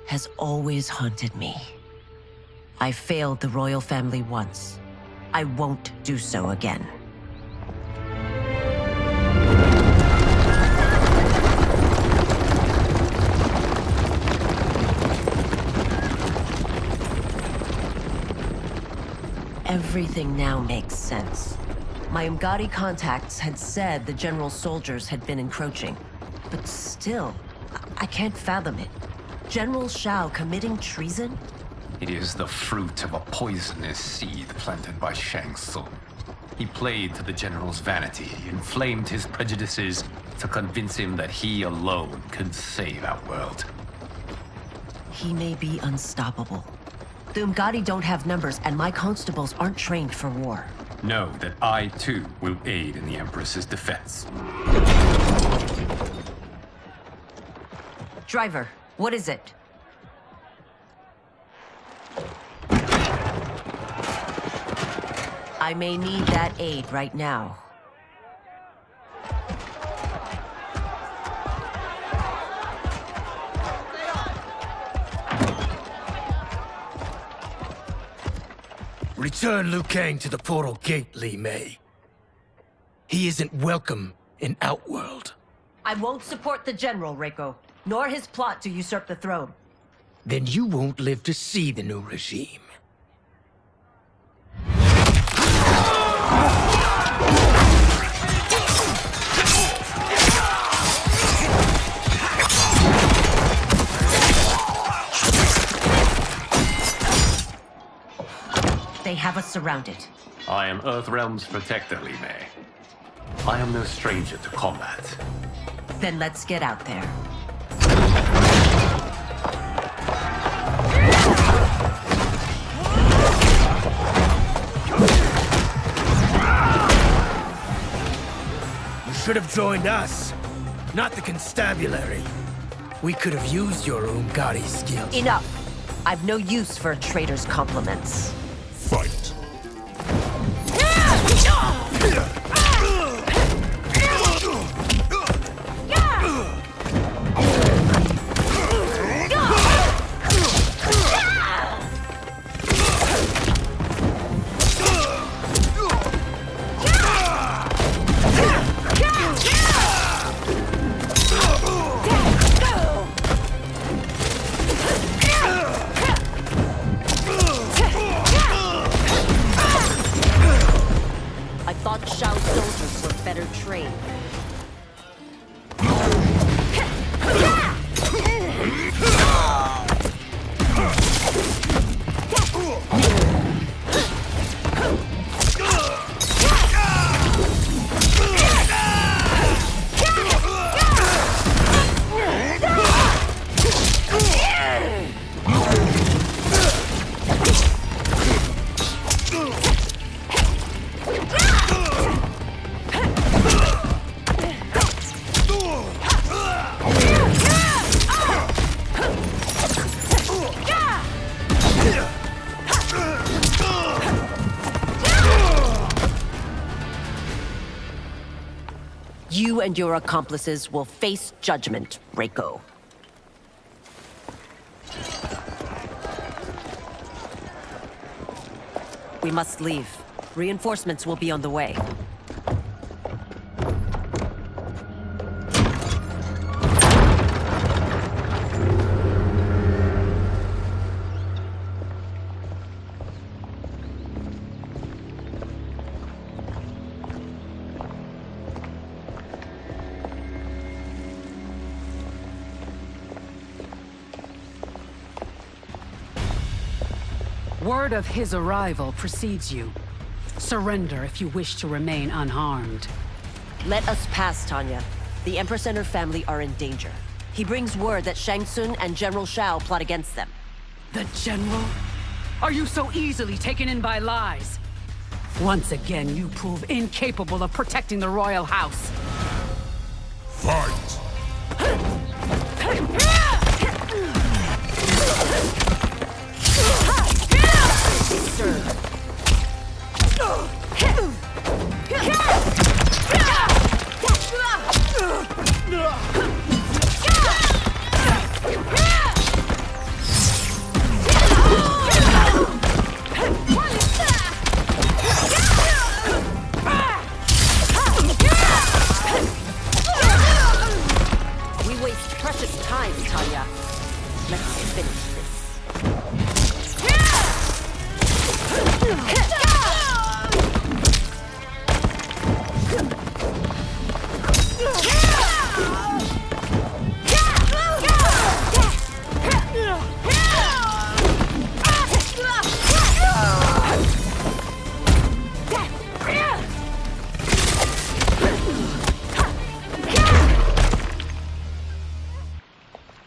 O: has always haunted me. I failed the royal family once. I won't do so again. Everything now makes sense. My Umgadi contacts had said the general's soldiers had been encroaching. But still, I can't fathom it. General Shao committing treason?
I: It is the fruit of a poisonous seed planted by Shang Tsung. He played to the general's vanity, inflamed his prejudices to convince him that he alone could save our world.
O: He may be unstoppable. The Umgadi don't have numbers, and my constables aren't trained for war.
I: Know that I, too, will aid in the Empress's defense.
O: Driver, what is it? I may need that aid right now.
Q: Return Liu Kang to the portal gate, Li Mei. He isn't welcome in Outworld.
O: I won't support the General, Reiko, nor his plot to usurp the throne.
Q: Then you won't live to see the new regime.
O: They have us surrounded.
I: I am Earthrealm's protector, Li Mei. I am no stranger to combat.
O: Then let's get out there.
Q: You should have joined us, not the constabulary. We could have used your Umgadi skills.
O: Enough! I've no use for a traitor's compliments.
H: Fight.
O: You and your accomplices will face judgment, Reiko. We must leave. Reinforcements will be on the way.
R: Word of his arrival precedes you. Surrender if you wish to remain unharmed.
O: Let us pass, Tanya. The Empress and her family are in danger. He brings word that Shang Tsung and General Shao plot against them.
R: The General? Are you so easily taken in by lies? Once again, you prove incapable of protecting the royal house.
B: Fight!
O: We waste precious time, Tanya. Let's finish this.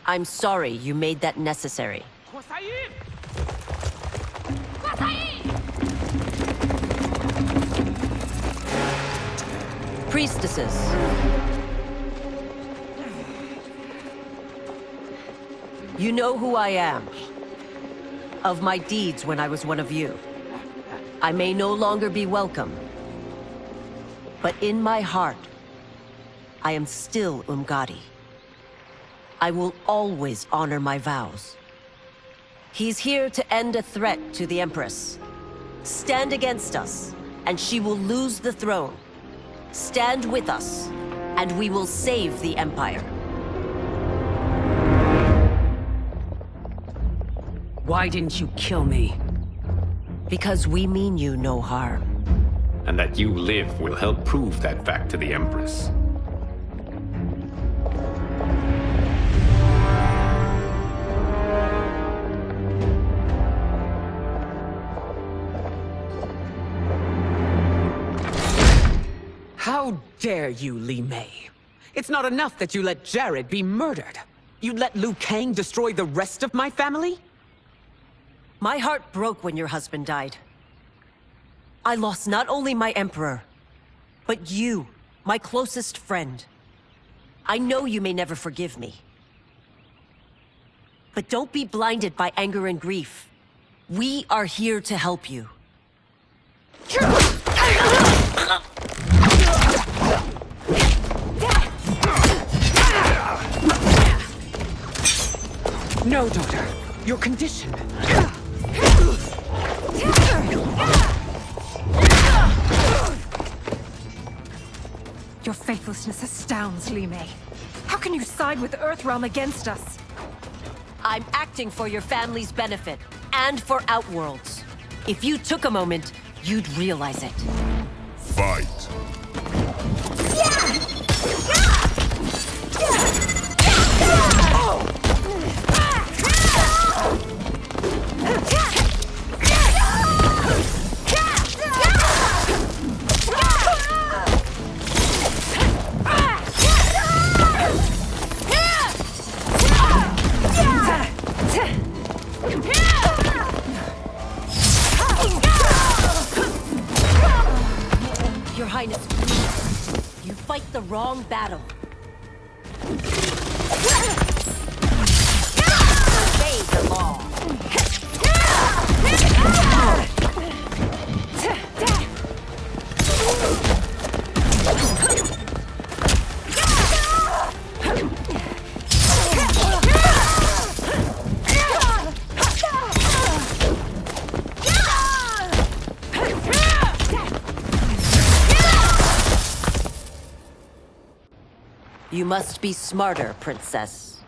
O: I'm sorry you made that necessary. Priestesses. You know who I am. Of my deeds when I was one of you. I may no longer be welcome. But in my heart, I am still Umgadi. I will always honor my vows. He's here to end a threat to the Empress. Stand against us, and she will lose the throne. Stand with us, and we will save the Empire.
R: Why didn't you kill me?
O: Because we mean you no harm.
I: And that you live will help prove that fact to the Empress.
R: How dare you, Li Mei? It's not enough that you let Jared be murdered. You'd let Liu Kang destroy the rest of my family?
O: My heart broke when your husband died. I lost not only my emperor, but you, my closest friend. I know you may never forgive me. But don't be blinded by anger and grief. We are here to help you.
R: No, daughter. Your condition.
S: Your faithlessness astounds, Li Mei. How can you side with Earthrealm against us?
O: I'm acting for your family's benefit, and for Outworld's. If you took a moment, you'd realize it.
B: Fight!
O: Your Highness, please. You fight the wrong battle. Obey the law. You must be smarter, Princess.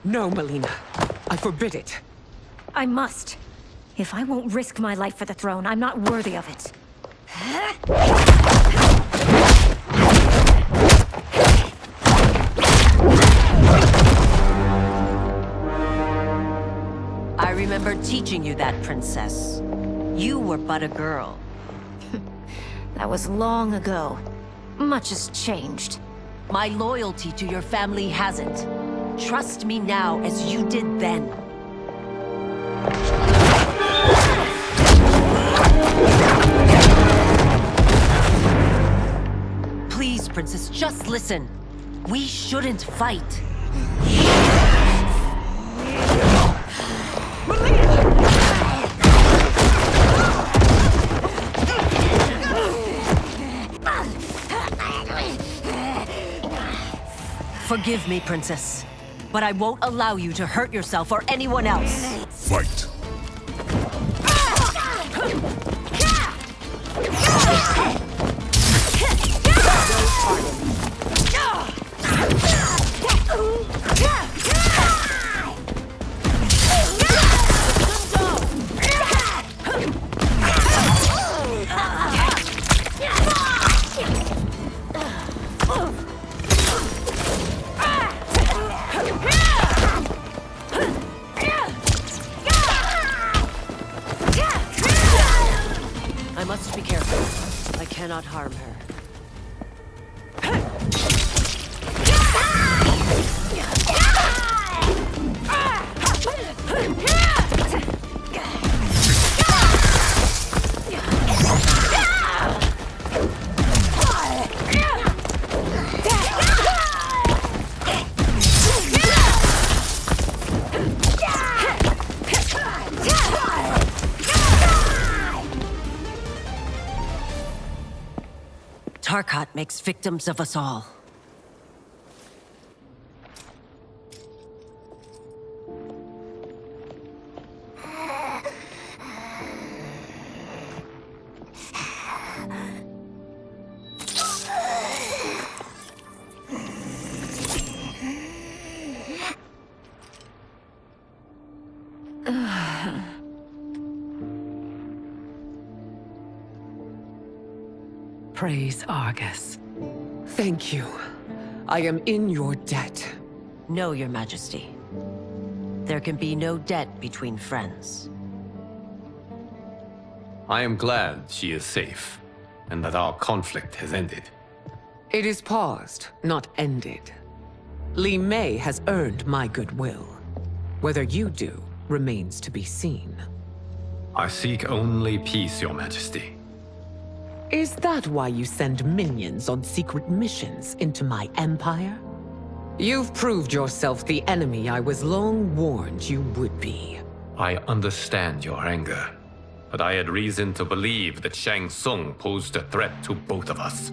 G: No, Melina. I forbid it.
S: I must. If I won't risk my life for the throne, I'm not worthy of it.
O: I remember teaching you that, Princess. You were but a girl.
S: That was long ago. Much has changed.
O: My loyalty to your family hasn't. Trust me now as you did then. Please, Princess, just listen. We shouldn't fight. Forgive me, Princess, but I won't allow you to hurt yourself or anyone else.
H: Fight.
O: I must be careful. I cannot harm her. Tarkat makes victims of us all.
G: Praise Argus. Thank you. I am in your debt.
O: No, Your Majesty. There can be no debt between friends.
I: I am glad she is safe, and that our conflict has ended.
G: It is paused, not ended. Li Mei has earned my goodwill. Whether you do remains to be seen.
I: I seek only peace, Your Majesty.
G: Is that why you send minions on secret missions into my empire? You've proved yourself the enemy I was long warned you would be.
I: I understand your anger, but I had reason to believe that Shang Tsung posed a threat to both of us.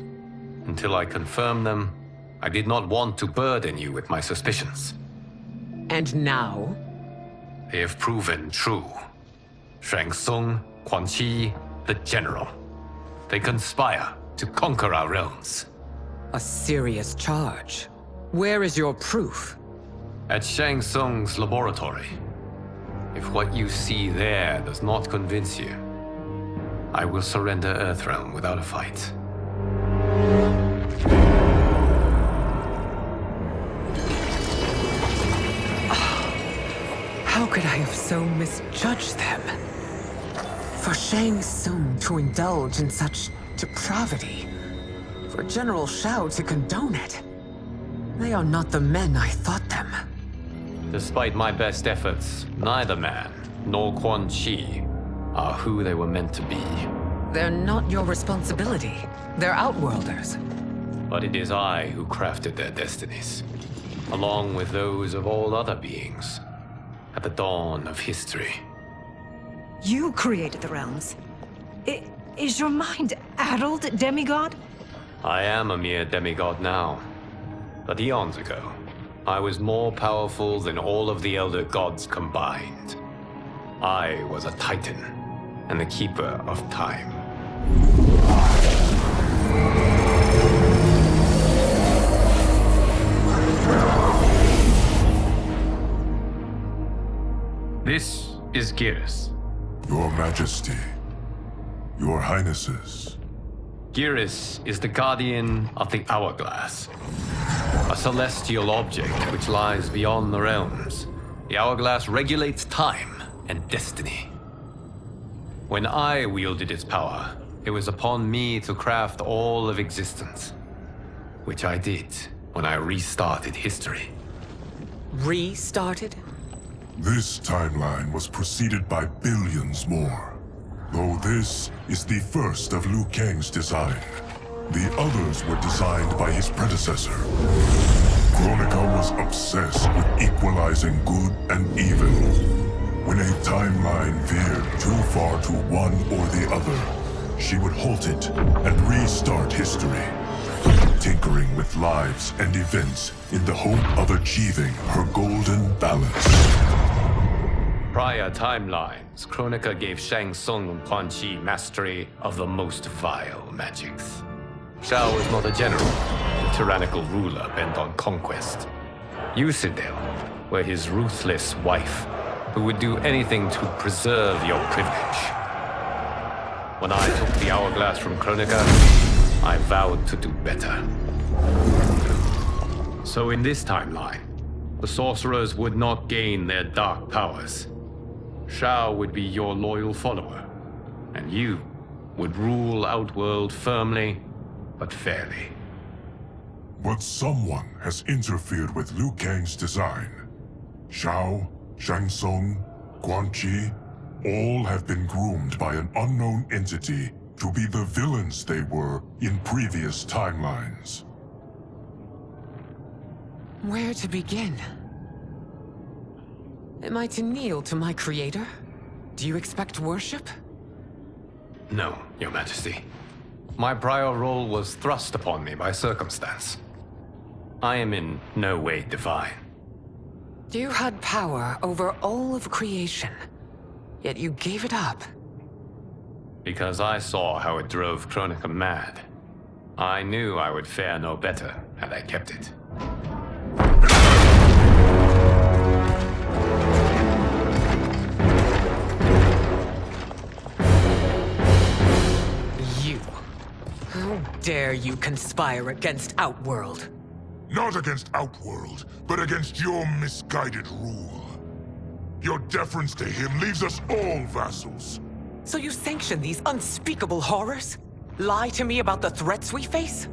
I: Until I confirmed them, I did not want to burden you with my suspicions.
G: And now?
I: They have proven true. Shang Tsung, Quan Chi, the General. They conspire to conquer our realms.
G: A serious charge. Where is your proof?
I: At Shang Tsung's laboratory. If what you see there does not convince you, I will surrender Earthrealm without a fight.
G: How could I have so misjudged them? For Shang Tsung to indulge in such depravity, for General Shao to condone it, they are not the men I thought them.
I: Despite my best efforts, neither man nor Quan Chi are who they were meant to be.
G: They're not your responsibility. They're Outworlders.
I: But it is I who crafted their destinies, along with those of all other beings, at the dawn of history.
S: You created the realms. Is your mind addled, demigod?
I: I am a mere demigod now. But eons ago, I was more powerful than all of the Elder Gods combined. I was a Titan, and the Keeper of Time. This is Geras.
H: Your Majesty. Your Highnesses.
I: Geras is the guardian of the Hourglass, a celestial object which lies beyond the realms. The Hourglass regulates time and destiny. When I wielded its power, it was upon me to craft all of existence, which I did when I restarted history.
G: Restarted?
H: This timeline was preceded by billions more. Though this is the first of Liu Kang's design. The others were designed by his predecessor. Kronika was obsessed with equalizing good and evil. When a timeline veered too far to one or the other, she would halt it and restart history, tinkering with lives and events in the hope of achieving her golden balance.
I: Prior timelines, Kronika gave Shang Tsung and Quan Chi mastery of the most vile magics. Shao was not a general, a tyrannical ruler bent on conquest. Yusidel were his ruthless wife, who would do anything to preserve your privilege. When I took the Hourglass from Kronika, I vowed to do better. So in this timeline, the sorcerers would not gain their dark powers. Shao would be your loyal follower, and you would rule Outworld firmly, but fairly.
H: But someone has interfered with Liu Kang's design. Shao, Shang Tsung, Quan Chi, all have been groomed by an unknown entity to be the villains they were in previous timelines.
G: Where to begin? Am I to kneel to my creator? Do you expect worship?
I: No, Your Majesty. My prior role was thrust upon me by circumstance. I am in no way divine.
G: You had power over all of creation, yet you gave it up.
I: Because I saw how it drove Kronika mad. I knew I would fare no better had I kept it.
G: You. How dare you conspire against Outworld?
B: Not against Outworld, but against your misguided rule. Your deference to him leaves us all vassals.
G: So you sanction these unspeakable horrors? Lie to me about the threats we face?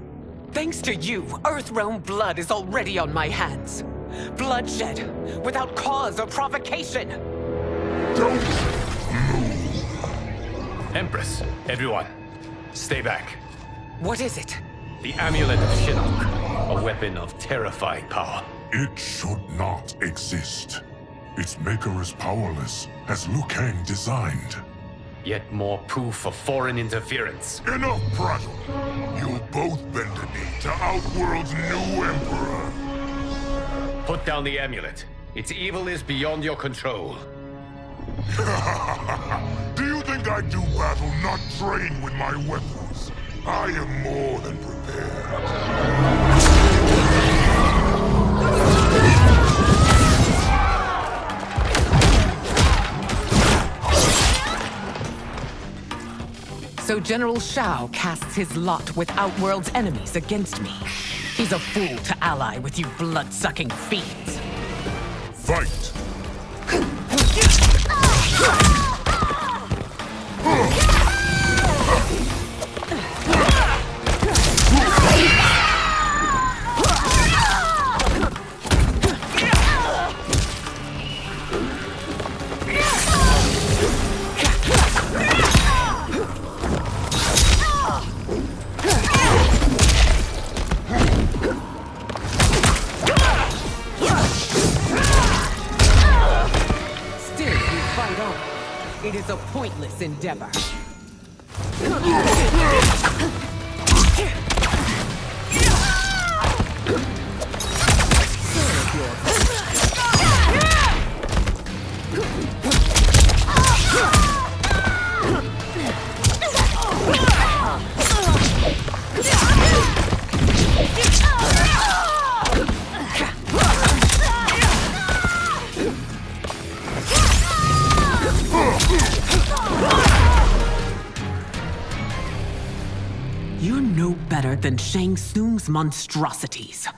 G: Thanks to you, Earthrealm blood is already on my hands. Bloodshed, without cause or provocation.
B: Don't
I: Empress, everyone, stay back.
G: What is it?
I: The Amulet of Shinnok, a weapon of terrifying power.
H: It should not exist. Its maker is powerless, as Liu Kang designed.
I: Yet more proof of foreign interference.
B: Enough prattle! You'll both bend a knee to Outworld's new emperor.
I: Put down the amulet. Its evil is beyond your control.
B: Do you think I do battle not trained with my weapons? I am more than prepared.
G: So General Shao casts his lot with Outworld's enemies against me. He's a fool to ally with you blood-sucking fiends.
B: Fight!
G: It is a pointless endeavor. no better than Shang Tsung's monstrosities.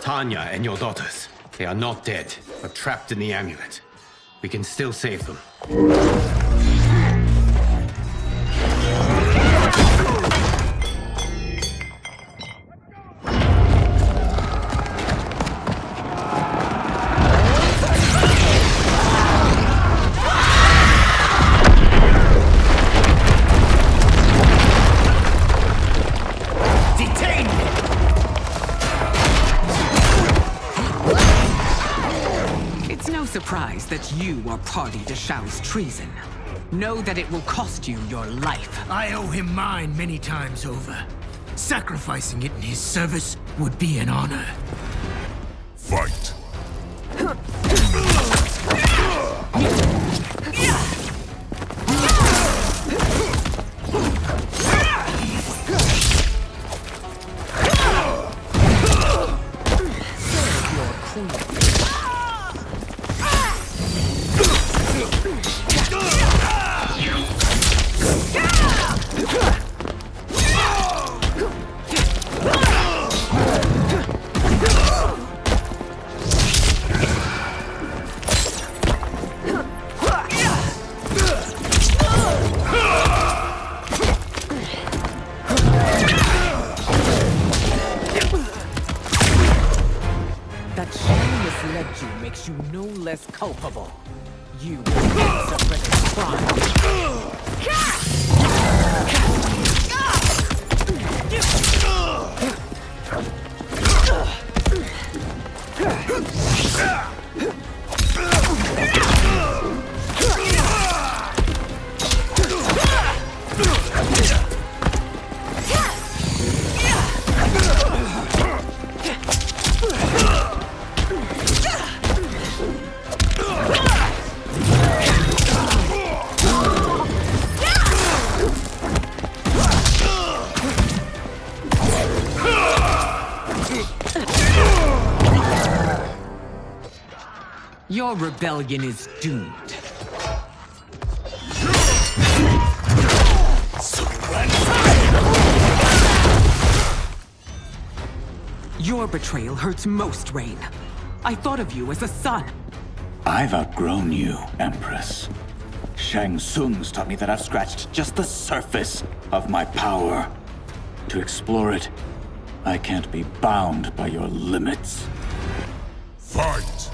I: Tanya and your daughters, they are not dead, but trapped in the amulet. We can still save them.
G: Surprised that you are party to Shao's treason. Know that it will cost you your life.
Q: I owe him mine many times over. Sacrificing it in his service would be an honor.
B: Fight!
G: Makes you no less culpable. You will answer for this crime. Your rebellion is doomed. Your betrayal hurts most, Rain. I thought of you as a son.
N: I've outgrown you, Empress. Shang Tsung's taught me that I've scratched just the surface of my power. To explore it, I can't be bound by your limits.
B: Fight!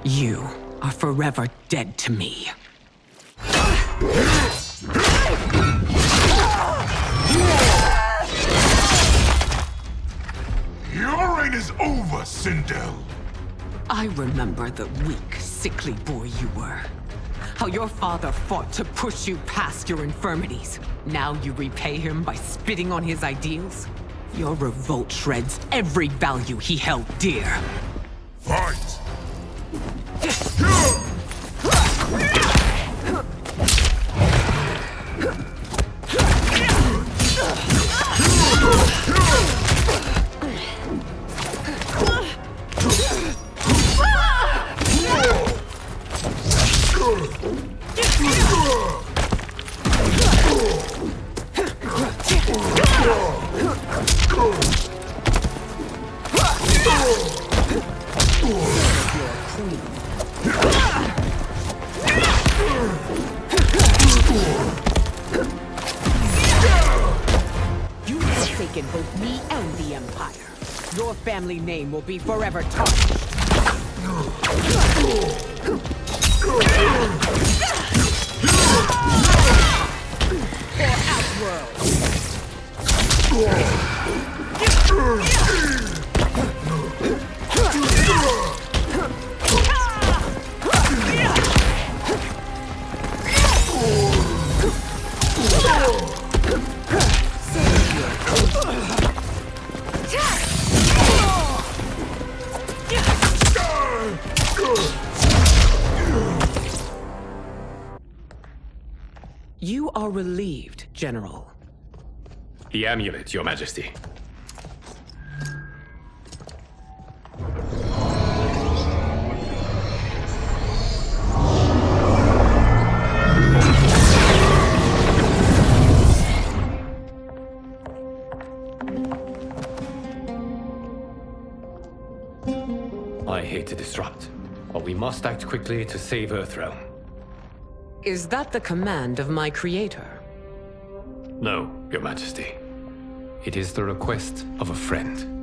G: You are forever dead to me.
B: Your reign is over, Sindel.
G: I remember the weak, sickly boy you were. How your father fought to push you past your infirmities. Now you repay him by spitting on his ideals? Your revolt shreds every value he held dear.
B: Fight!
R: both me and the Empire. Your family name will be forever tarnished. For Outworld. You are relieved, General.
I: The amulet, Your Majesty. I hate to disrupt, but we must act quickly to save Earthrealm.
R: Is that the command of my creator?
I: No, Your Majesty. It is the request of a friend.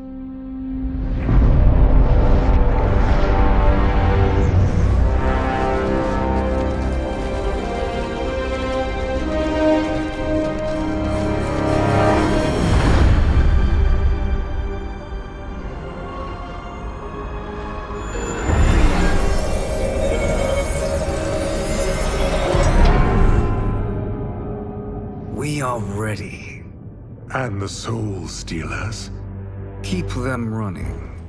M: We are ready.
J: And the Soul Stealers?
M: Keep them running.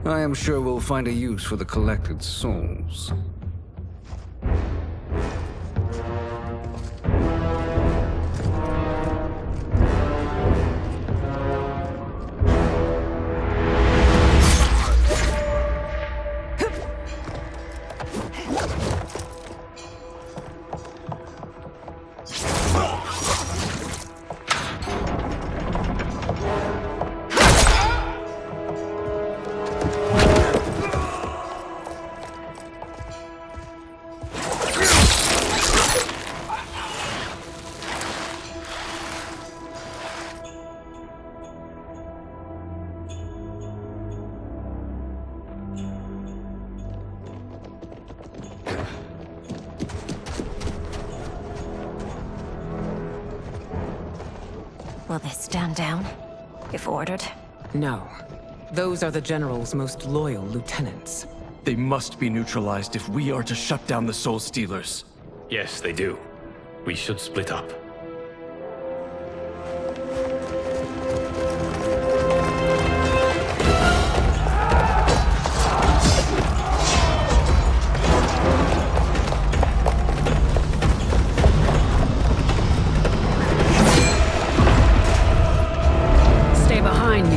M: I am sure we'll find a use for the collected souls.
P: Will they stand down, if ordered?
R: No. Those are the General's most loyal lieutenants.
U: They must be neutralized if we are to shut down the Soul Stealers.
I: Yes, they do. We should split up.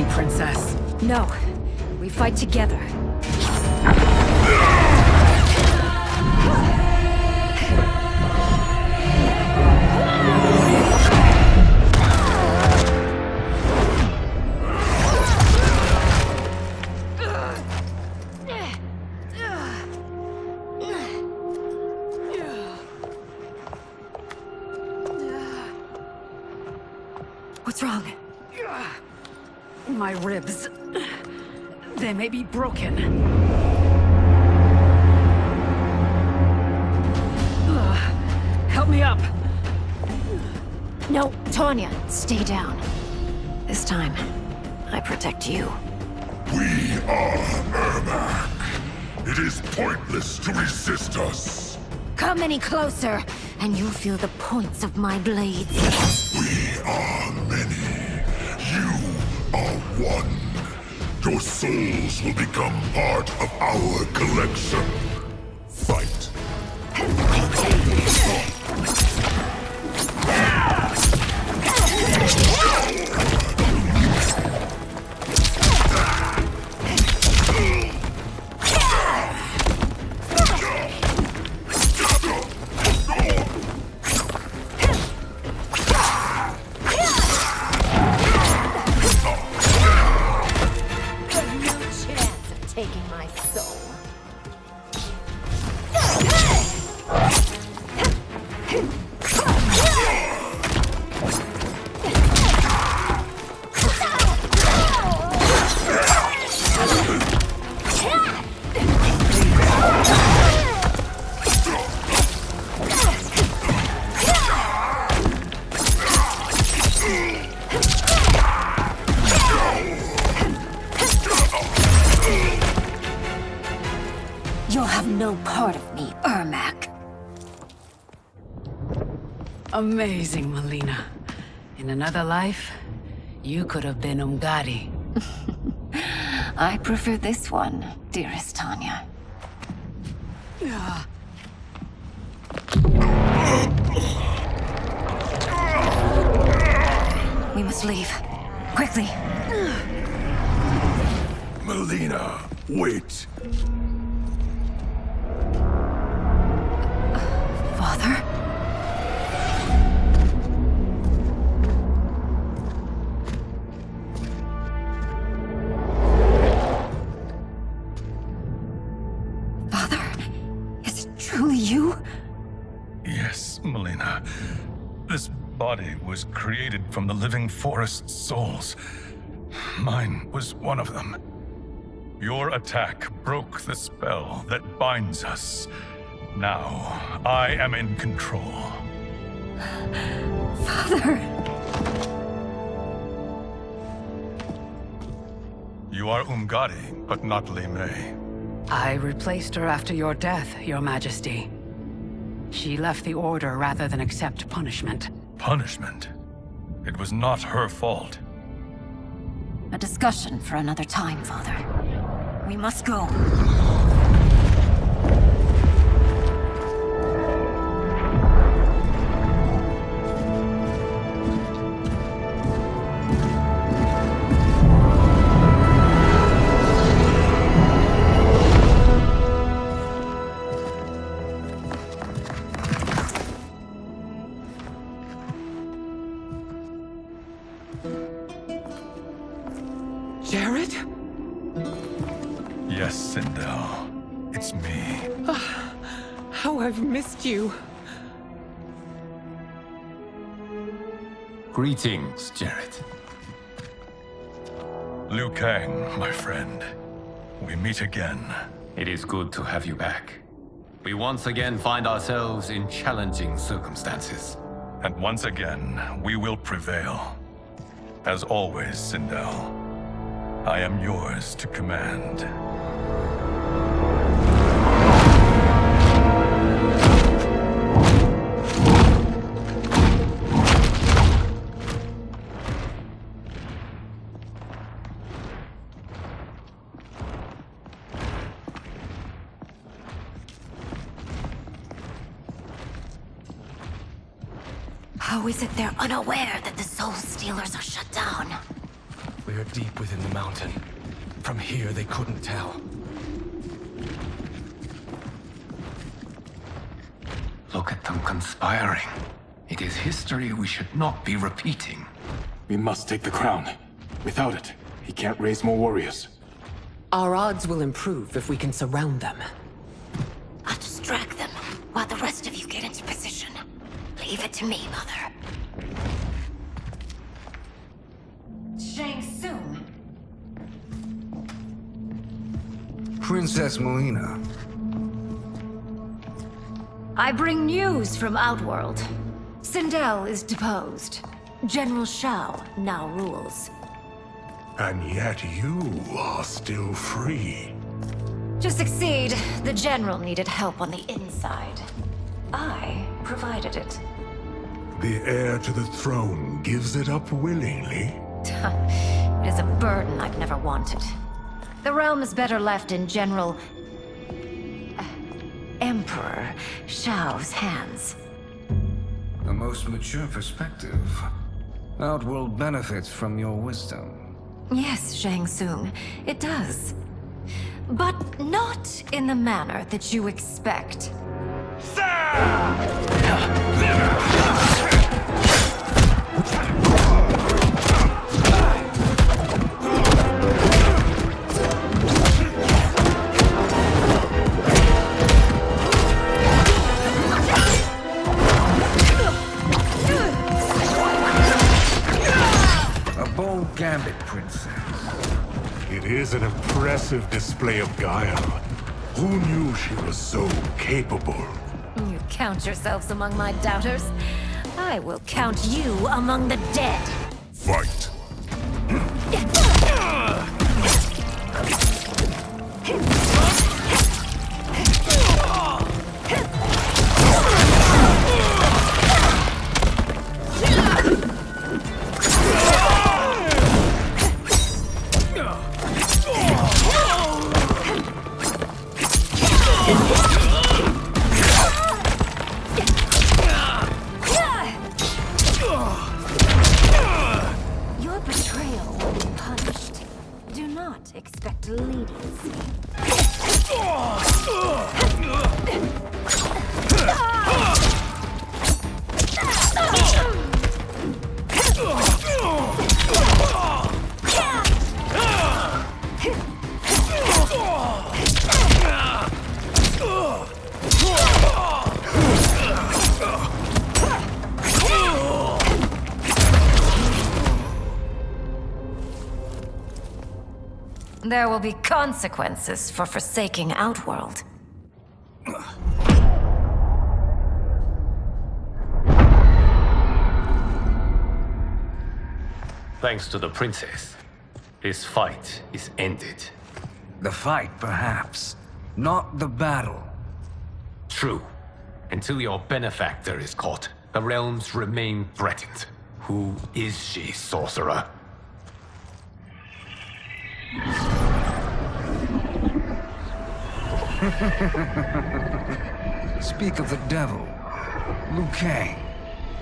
R: Princess.
P: No. We fight together. What's wrong?
R: My ribs. They may be broken. Help me up.
P: No, Tanya, stay down. This time, I protect you.
B: We are Ermac. It is pointless to resist us.
P: Come any closer, and you'll feel the points of my blades.
B: We are many. You are one. Your souls will become part of our collection. Fight.
P: Taking my soul. still part of me, Ermac.
R: Amazing, Melina. In another life, you could have been Umgadi.
P: I prefer this one, dearest Tanya. We must leave. Quickly.
H: Melina, wait.
P: Father? Father? Is it truly you?
J: Yes, Melina. This body was created from the living forest's souls. Mine was one of them. Your attack broke the spell that binds us. Now, I am in control.
P: Father!
J: You are Umgadi, but not Li Mei.
R: I replaced her after your death, Your Majesty. She left the Order rather than accept punishment.
J: Punishment? It was not her fault.
P: A discussion for another time, Father. We must go.
G: Jared?
J: Yes, Sindel. It's me.
G: How I've missed you.
I: Greetings, Jared.
J: Liu Kang, my friend. We meet again.
I: It is good to have you back. We once again find ourselves in challenging circumstances.
J: And once again, we will prevail. As always, Sindel, I am yours to command.
P: How is it they're unaware that the Soul Stealers are shut down?
U: We are deep within the mountain. From here, they couldn't tell.
I: Look at them conspiring. It is history we should not be repeating.
U: We must take the crown. Without it, he can't raise more warriors.
G: Our odds will improve if we can surround them.
P: I'll distract them while the rest of you get into position. Leave it to me, Mother. Shang Tsung.
M: Princess Melina.
P: I bring news from Outworld. Sindel is deposed. General Shao now rules.
H: And yet you are still free.
P: To succeed, the General needed help on the inside. I provided it.
H: The heir to the throne gives it up willingly.
P: It is a burden I've never wanted. The realm is better left in General... Emperor Shao's hands.
M: A most mature perspective. Outworld benefits from your wisdom.
P: Yes, Shang Tsung, it does. But not in the manner that you expect.
M: A bold gambit, Princess.
H: It is an impressive display of guile. Who knew she was so capable?
P: You count yourselves among my doubters. I will count you among the dead.
H: Fight!
P: Betrayal will be punished. Do not expect leniency. There will be consequences for forsaking Outworld.
I: Thanks to the princess, this fight is ended.
V: The fight, perhaps. Not the battle.
I: True. Until your benefactor is caught, the realms remain threatened. Who is she, sorcerer?
V: Speak of the devil. Liu Kang.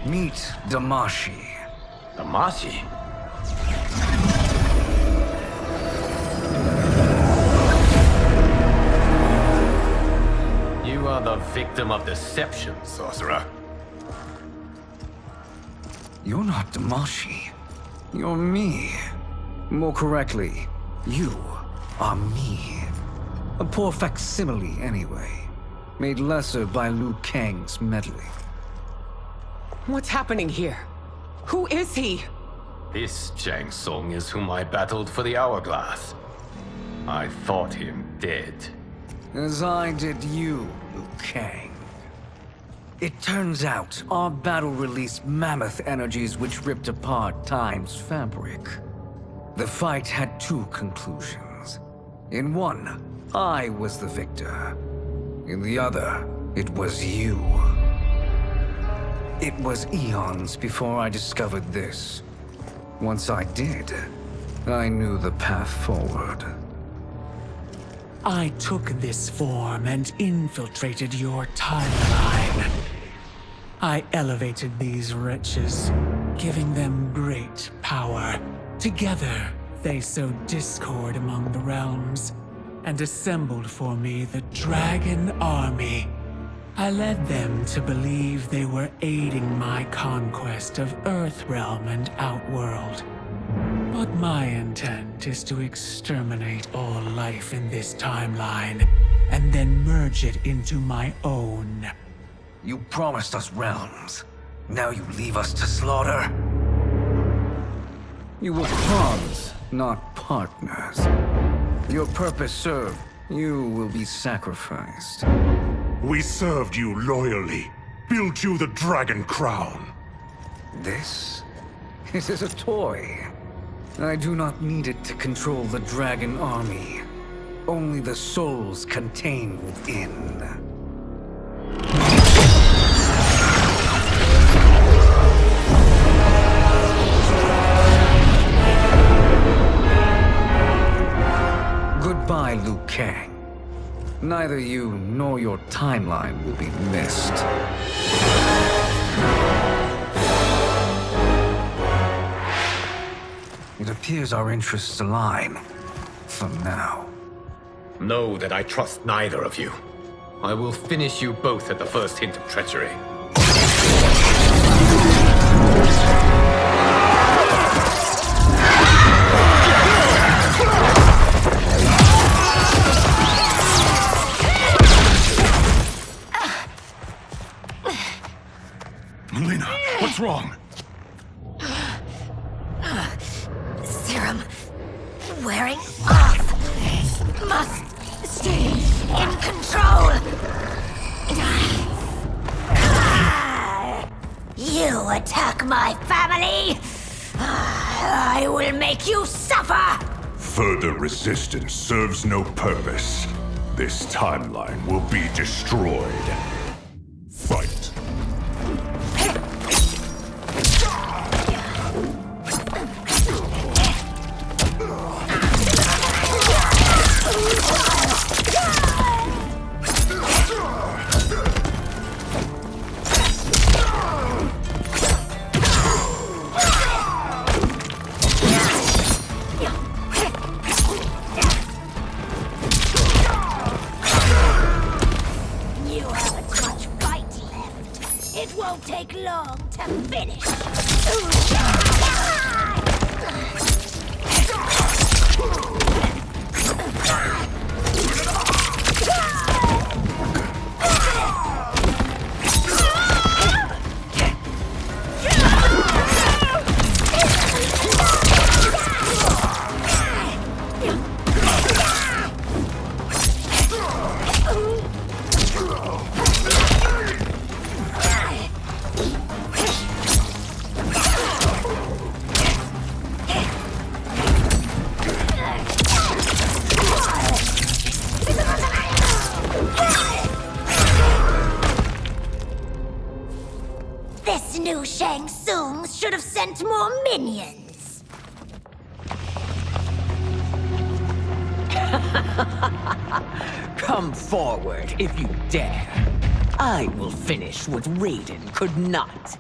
V: Meet Damashi.
I: Damashi? You are the victim of deception, sorcerer.
V: You're not Damashi. You're me. More correctly, you are me. A poor facsimile, anyway. Made lesser by Liu Kang's meddling.
G: What's happening here? Who is he?
I: This Shang Tsung is whom I battled for the Hourglass. I thought him dead.
V: As I did you, Liu Kang. It turns out our battle released mammoth energies which ripped apart time's fabric. The fight had two conclusions. In one, I was the victor. In the other, it was you. It was eons before I discovered this. Once I did, I knew the path forward.
C: I took this form and infiltrated your timeline. I elevated these wretches, giving them great power. Together, they sowed discord among the realms, and assembled for me the Dragon Army. I led them to believe they were aiding my conquest of Earthrealm and Outworld. But my intent is to exterminate all life in this timeline, and then merge it into my own.
V: You promised us realms. Now you leave us to slaughter? You were pawns, not partners. Your purpose served. You will be sacrificed.
H: We served you loyally. Built you the Dragon Crown.
V: This? It is a toy. I do not need it to control the Dragon Army. Only the souls contained within. Goodbye, Liu Kang. Neither you nor your timeline will be missed. It appears our interests align. For now.
I: Know that I trust neither of you. I will finish you both at the first hint of treachery.
J: Melina, what's wrong?
P: Serum wearing off. Must stay in control. You attack my family. I will make you suffer.
H: Further resistance serves no purpose. This timeline will be destroyed. Fight.
P: the finish! This new Shang Tsung should have sent more minions.
K: Come forward if you dare. I will finish what Raiden could not.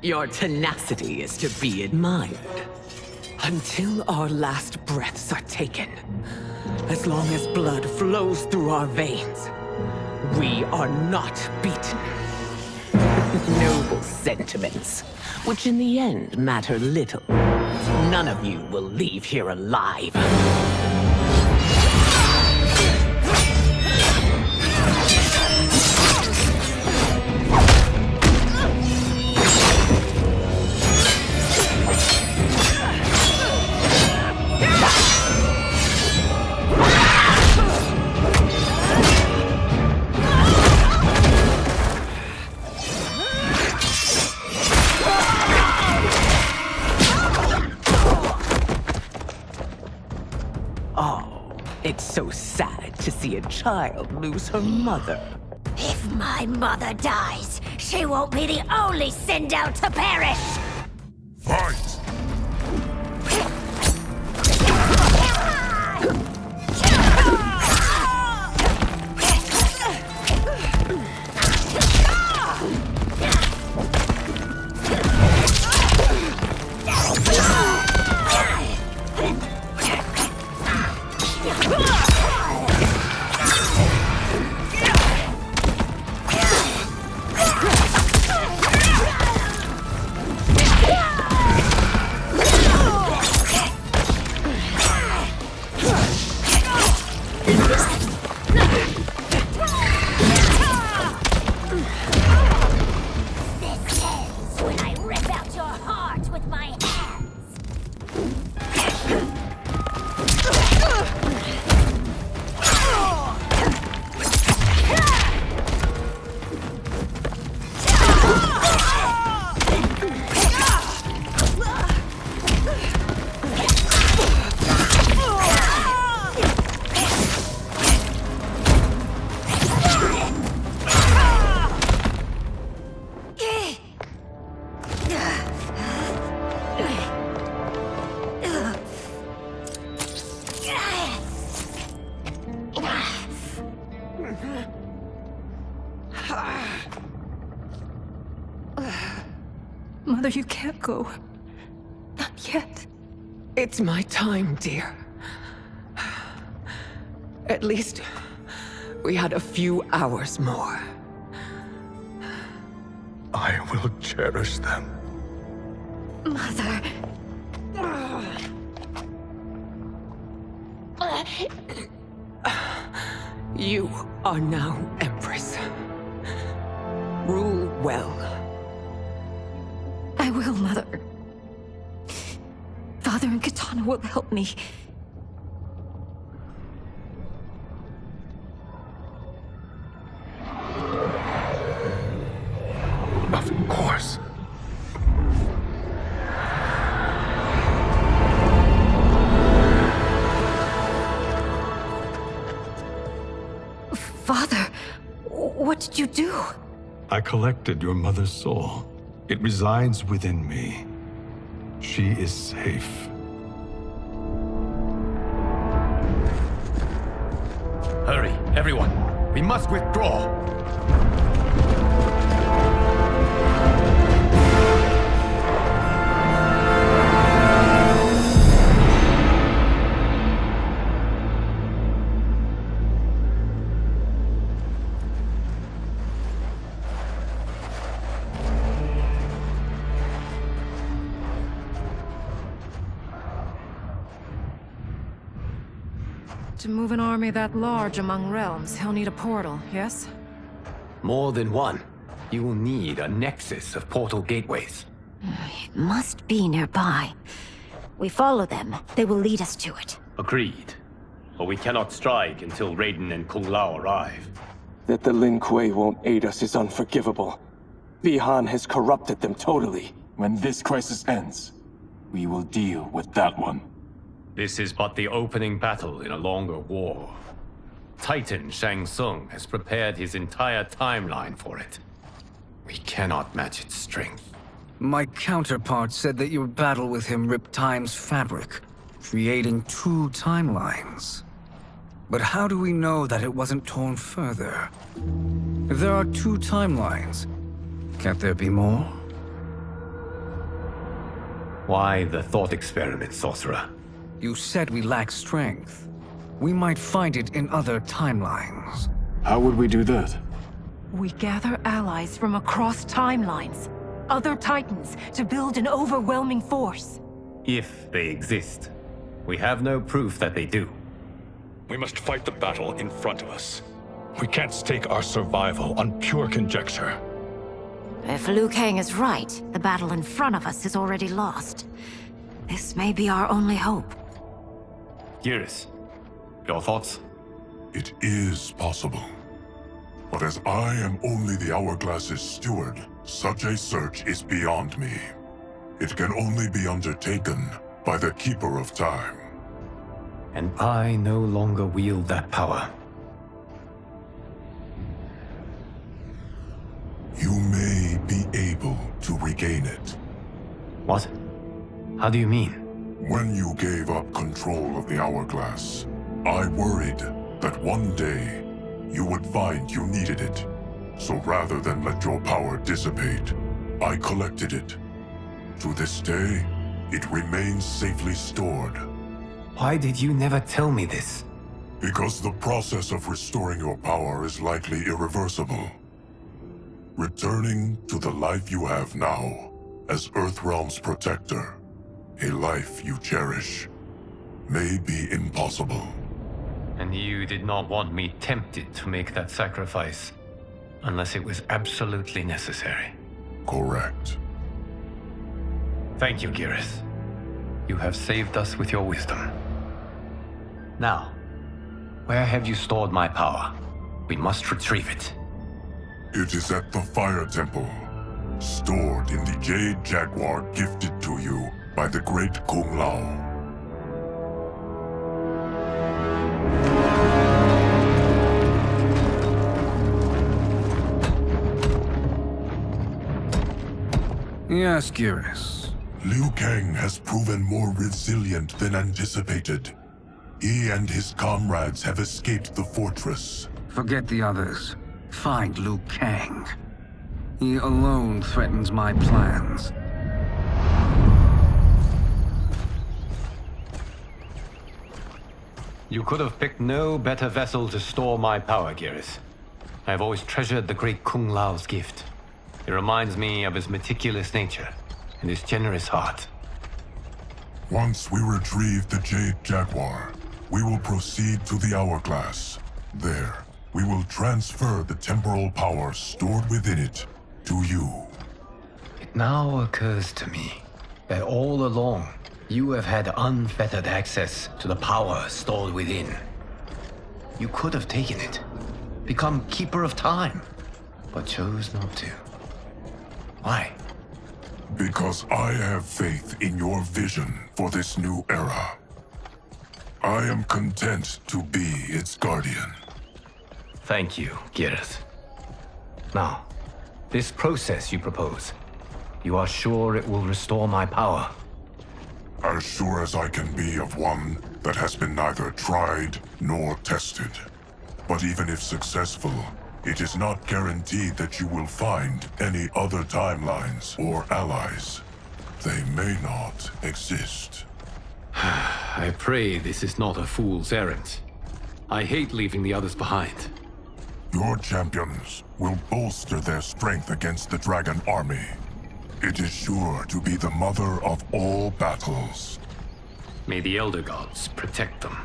K: Your tenacity is to be admired. Until our last breaths are taken, as long as blood flows through our veins, we are not beaten. Noble sentiments, which in the end matter little. None of you will leave here alive. It's so sad to see a child lose her mother.
P: If my mother dies, she won't be the only send out to perish!
B: Fight!
S: Mother, you can't go. Not yet.
K: It's my time, dear. At least we had a few hours more.
J: I will cherish them.
P: Mother.
K: You are now Empress. Rule well.
S: I will, Mother. Father and Katana will help me.
J: Of course.
S: Father, what did you do?
J: I collected your mother's soul. It resides within me. She is safe.
I: Hurry, everyone. We must withdraw.
S: To move an army that large among realms, he'll need a portal, yes?
I: More than one. You will need a nexus of portal gateways.
P: It must be nearby. We follow them. They will lead us to it.
E: Agreed. But we cannot strike until Raiden and Kung Lao arrive.
U: That the Lin Kuei won't aid us is unforgivable. Bihan has corrupted them totally. When this crisis ends, we will deal with that one.
E: This is but the opening battle in a longer war. Titan Shang Tsung has prepared his entire timeline for it.
I: We cannot match its strength.
V: My counterpart said that your battle with him ripped time's fabric, creating 2 timelines. But how do we know that it wasn't torn further? If there are 2 timelines, can't there be more?
E: Why the thought experiment, Sorcerer?
V: You said we lack strength. We might find it in other timelines.
U: How would we do that?
S: We gather allies from across timelines, other titans, to build an overwhelming force.
E: If they exist. We have no proof that they do.
J: We must fight the battle in front of us. We can't stake our survival on pure conjecture.
P: If Liu Kang is right, the battle in front of us is already lost. This may be our only hope.
E: Geras, your thoughts?
H: It is possible. But as I am only the Hourglass's steward, such a search is beyond me. It can only be undertaken by the Keeper of Time.
I: And I no longer wield that power.
H: You may be able to regain it.
I: What? How do you mean?
H: When you gave up control of the Hourglass, I worried that one day you would find you needed it. So rather than let your power dissipate, I collected it. To this day, it remains safely stored.
I: Why did you never tell me this?
H: Because the process of restoring your power is likely irreversible. Returning to the life you have now, as Earthrealm's protector, a life you cherish, may be impossible.
I: And you did not want me tempted to make that sacrifice, unless it was absolutely necessary.
H: Correct.
I: Thank you, Geras. You have saved us with your wisdom. Now, where have you stored my power? We must retrieve it.
H: It is at the Fire Temple, stored in the Jade Jaguar gifted to you by the great Kung Lao.
V: Yes, Geras.
H: Liu Kang has proven more resilient than anticipated. He and his comrades have escaped the fortress.
V: Forget the others. Find Liu Kang. He alone threatens my plans.
I: You could have picked no better vessel to store my power, Geras. I have always treasured the great Kung Lao's gift. It reminds me of his meticulous nature and his generous heart.
H: Once we retrieve the Jade Jaguar, we will proceed to the Hourglass. There, we will transfer the temporal power stored within it to you.
I: It now occurs to me that all along, you have had unfettered access to the power stored within. You could have taken it, become Keeper of Time, but chose not to. Why?
H: Because I have faith in your vision for this new era. I am content to be its guardian.
I: Thank you, Gareth. Now, this process you propose, you are sure it will restore my power?
H: As sure as I can be of one that has been neither tried nor tested. But even if successful, it is not guaranteed that you will find any other timelines or allies. They may not exist.
I: I pray this is not a fool's errand. I hate leaving the others behind.
H: Your champions will bolster their strength against the Dragon Army. It is sure to be the mother of all battles.
I: May the Elder Gods protect them.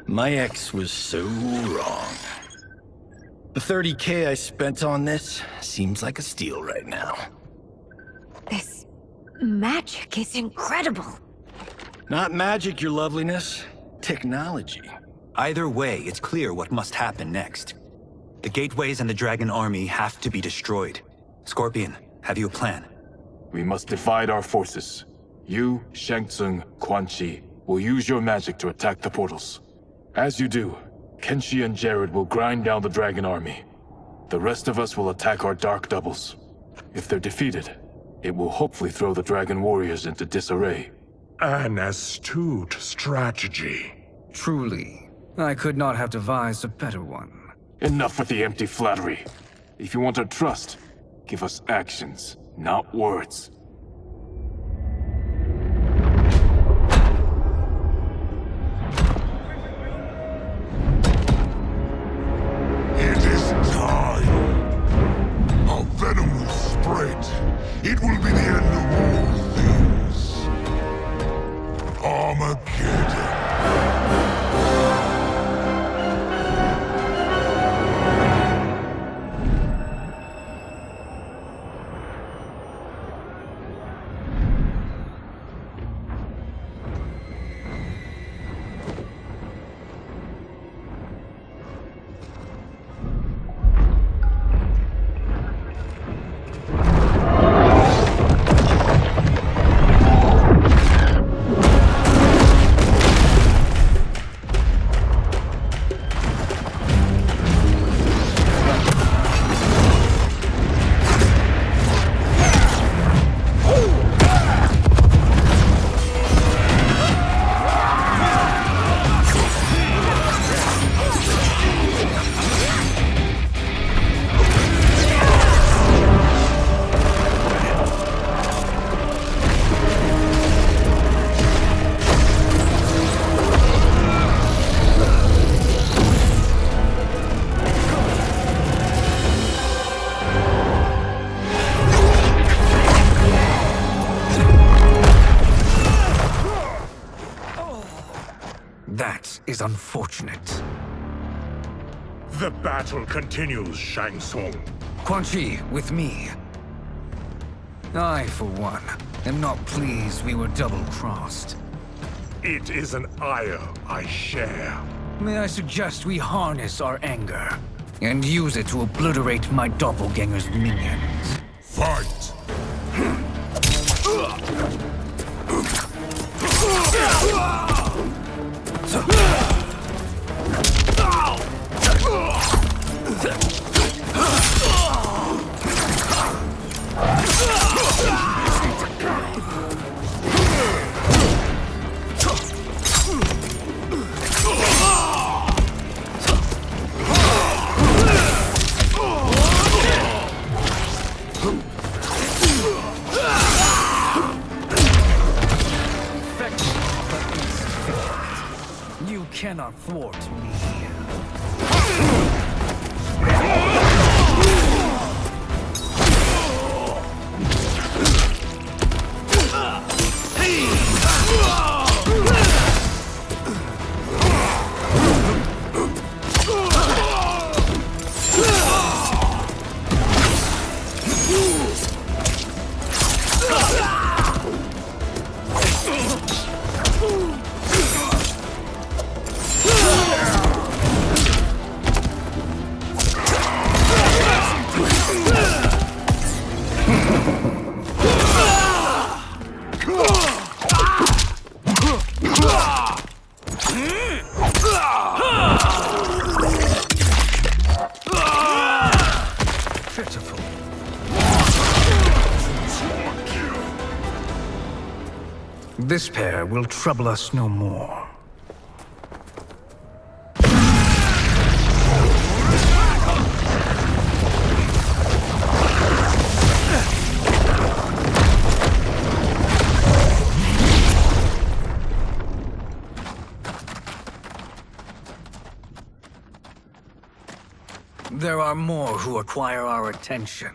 F: My ex was so wrong. The 30K I spent on this seems like a steal right now.
P: This magic is incredible.
F: Not magic, your loveliness. Technology.
T: Either way, it's clear what must happen next. The gateways and the Dragon Army have to be destroyed. Scorpion, have you a plan?
A: We must divide our forces. You, Shang Tsung, Quan Chi will use your magic to attack the portals. As you do, Kenshi and Jared will grind down the Dragon Army. The rest of us will attack our dark doubles. If they're defeated, it will hopefully throw the Dragon Warriors into disarray.
H: An astute strategy.
M: Truly, I could not have devised a better one.
A: Enough with the empty flattery. If you want our trust, give us actions, not words.
B: It is time. Our venom will spread. It will be the end of all things. Armageddon.
M: That is unfortunate.
H: The battle continues, Shang Tsung.
M: Quan Chi, with me. I, for one, am not pleased we were double-crossed.
H: It is an ire I share.
M: May I suggest we harness our anger and use it to obliterate my doppelganger's minions?
H: Fight!
M: You cannot thwart me. This pair will trouble us no more. There are more who acquire our attention.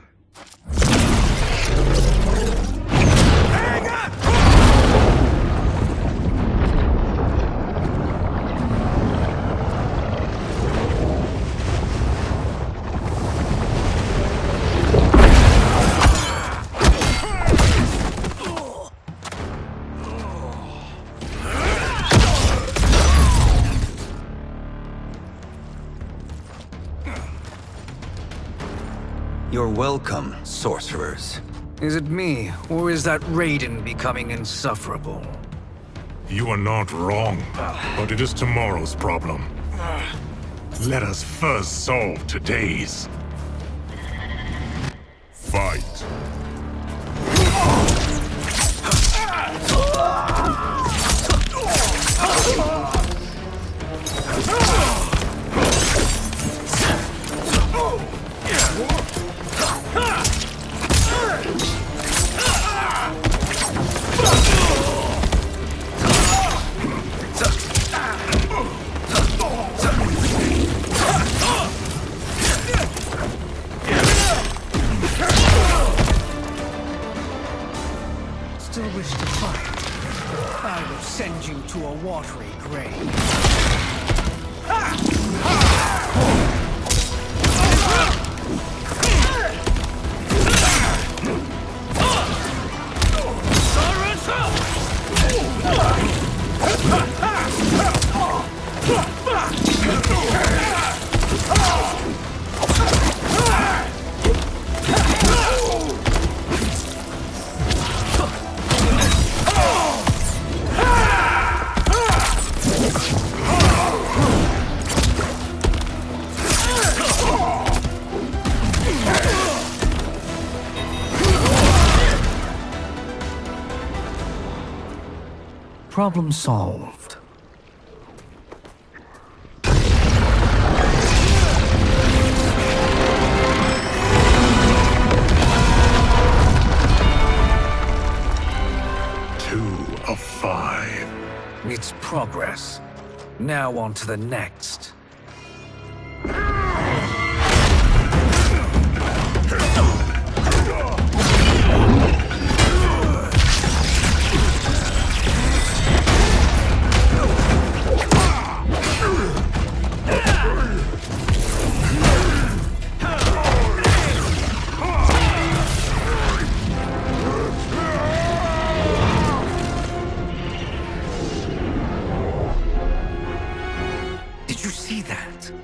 T: You're welcome, sorcerers.
M: Is it me, or is that Raiden becoming insufferable?
H: You are not wrong, but it is tomorrow's problem. Let us first solve today's. Fight.
M: Still wish to fight? I will send you to a watery grave. Problem solved.
H: Two of 5.
M: It's progress. Now on to the next.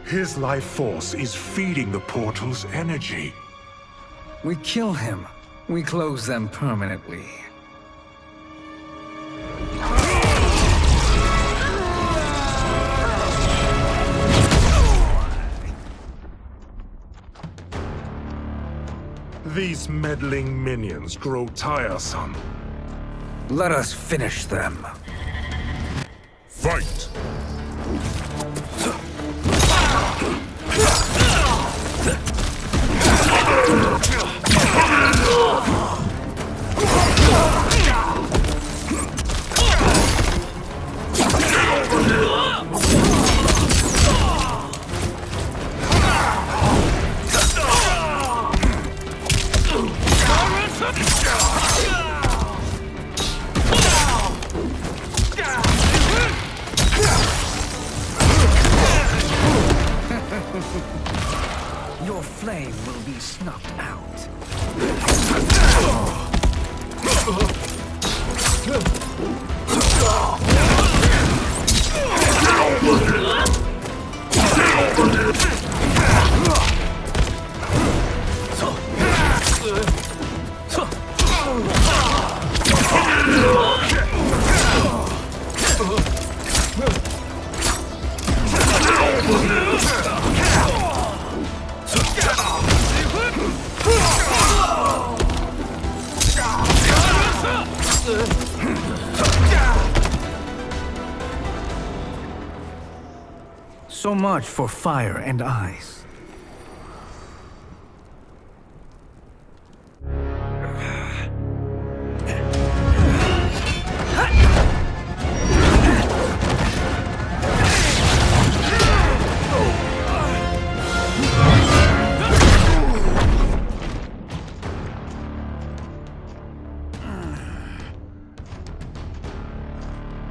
H: His life force is feeding the portal's energy.
M: We kill him. We close them permanently.
H: These meddling minions grow tiresome.
M: Let us finish them.
H: Fight!
M: flame will be snuffed out. So much for fire and ice.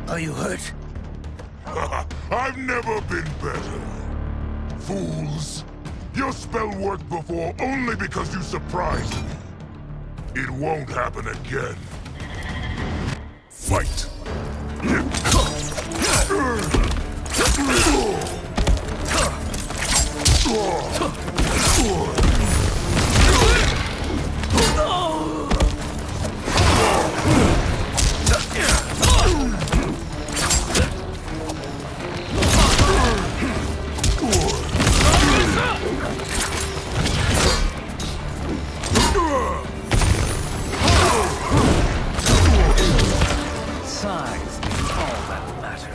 Q: Are you hurt?
B: I've never been better. Fools! Your spell worked before only because you surprised me. It won't happen again. Fight!
M: Size is all that matters.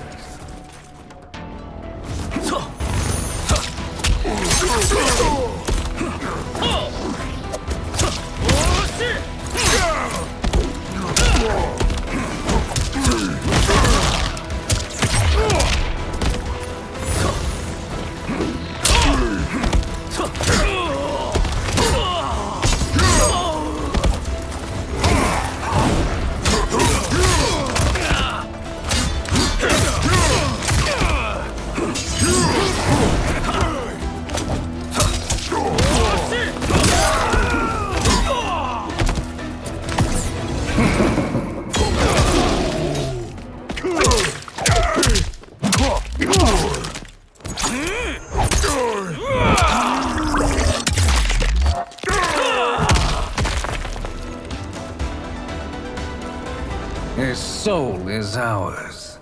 M: His soul is ours.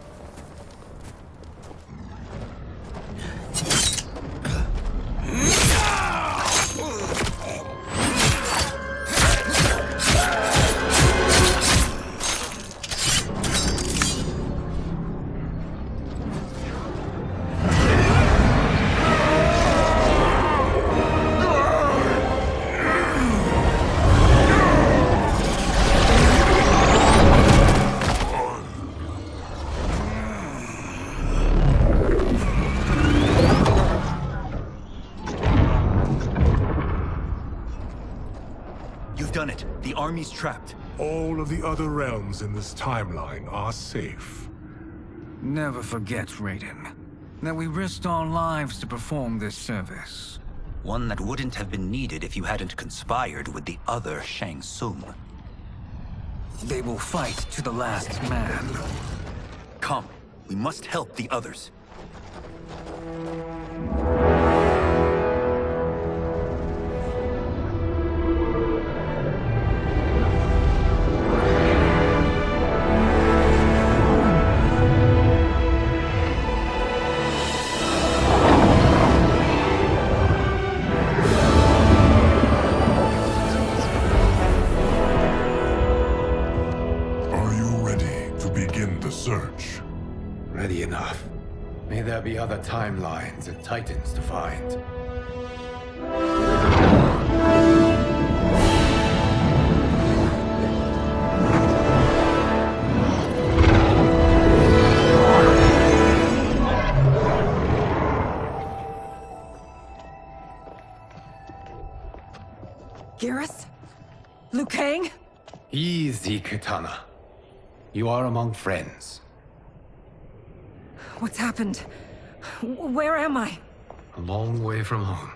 T: You've done it. The army's trapped.
H: All of the other realms in this timeline are safe.
M: Never forget, Raiden, that we risked our lives to perform this service.
T: One that wouldn't have been needed if you hadn't conspired with the other Shang Tsung.
M: They will fight to the last man.
T: Come, we must help the others.
H: Search.
E: Ready enough. May there be other timelines and titans to find.
S: Garrus? Liu Kang?
E: Easy, Kitana. You are among friends.
S: What's happened? Where am I?
E: A long way from home.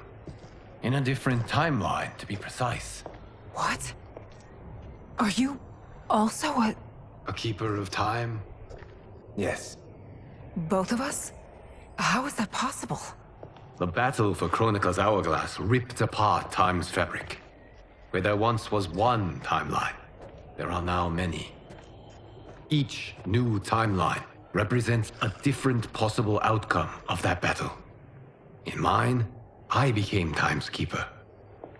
I: In a different timeline, to be precise.
S: What? Are you also
I: a keeper of time?
V: Yes.
S: both of us? How is that possible?
I: The battle for Chronica's Hourglass ripped apart time's fabric. Where there once was one timeline, there are now many. Each new timeline represents a different possible outcome of that battle. In mine, I became Time's Keeper.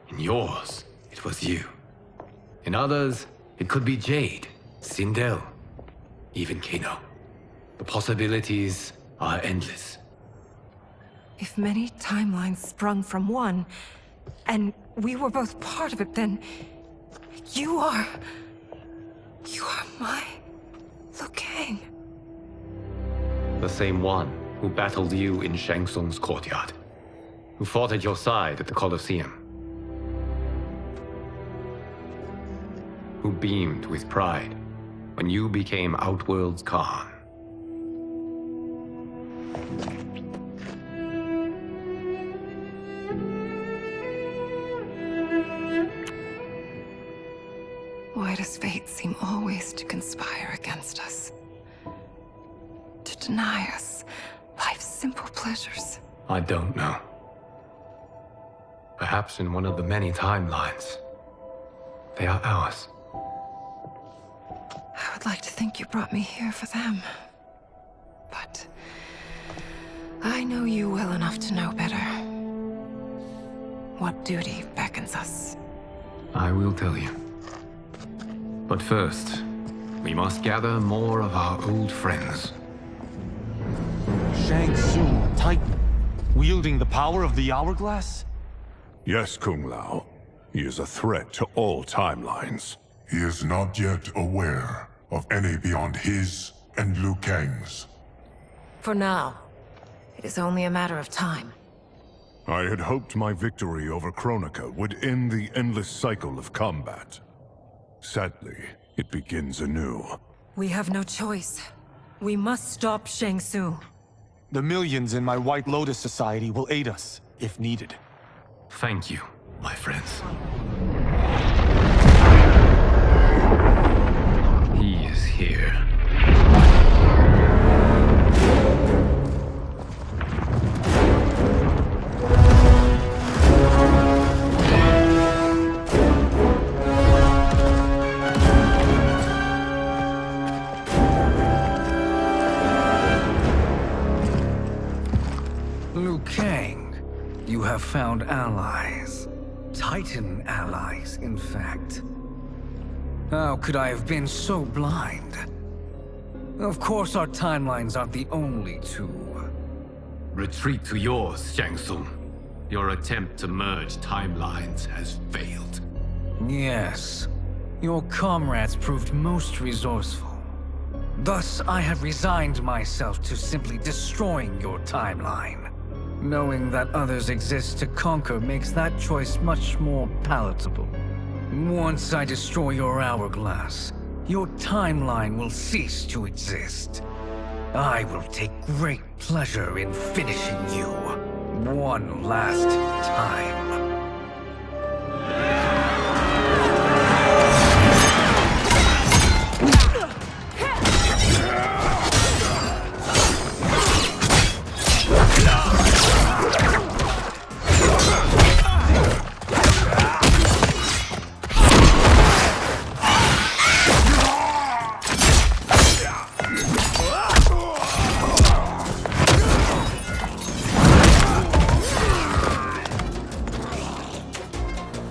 I: In yours, it was you. In others, it could be Jade, Sindel, even Kano. The possibilities are endless.
S: If many timelines sprung from one, and we were both part of it, then you are my Liu Kang.
I: The same one who battled you in Shang Tsung's courtyard, who fought at your side at the Colosseum, who beamed with pride when you became Outworld's Khan.
S: Why does fate seem always to conspire against us? To deny us life's simple pleasures?
I: I don't know. Perhaps in one of the many timelines, they are ours.
S: I would like to think you brought me here for them. But I know you well enough to know better. What duty beckons us?
I: I will tell you. But first, we must gather more of our old friends.
D: Shang Tsung, Titan, wielding the power of the Hourglass?
B: Yes, Kung Lao. He is a threat to all timelines.
H: He is not yet aware of any beyond his and Liu Kang's.
S: For now, it is only a matter of time.
B: I had hoped my victory over Chronica would end the endless cycle of combat. Sadly, it begins anew.
S: We have no choice. We must stop Shang Tsung.
D: The millions in my White Lotus Society will aid us, if needed.
I: Thank you, my friends. He is here.
V: Liu Kang, you have found allies. Titan allies, in fact. How could I have been so blind? Of course our timelines aren't the only two.
I: Retreat to yours, Shang Tsung. Your attempt to merge timelines has failed.
V: Yes. Your comrades proved most resourceful. Thus, I have resigned myself to simply destroying your timeline. Knowing that others exist to conquer makes that choice much more palatable. Once I destroy your hourglass, your timeline will cease to exist. I will take great pleasure in finishing you one last time.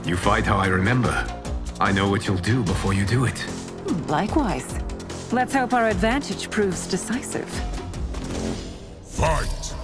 I: You fight how I remember. I know what you'll do before you do it.
R: Likewise. Let's hope our advantage proves decisive.
H: Fight!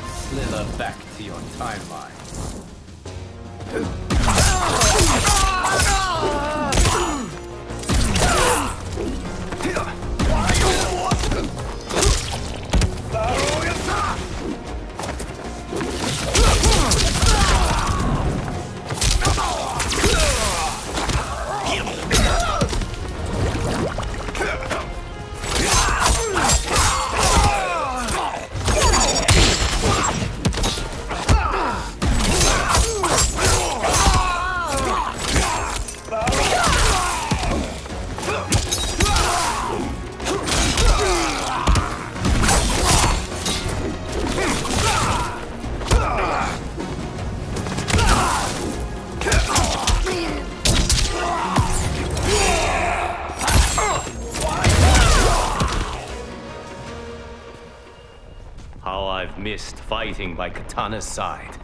E: slither back to your timeline. How I've missed fighting by Katana's side.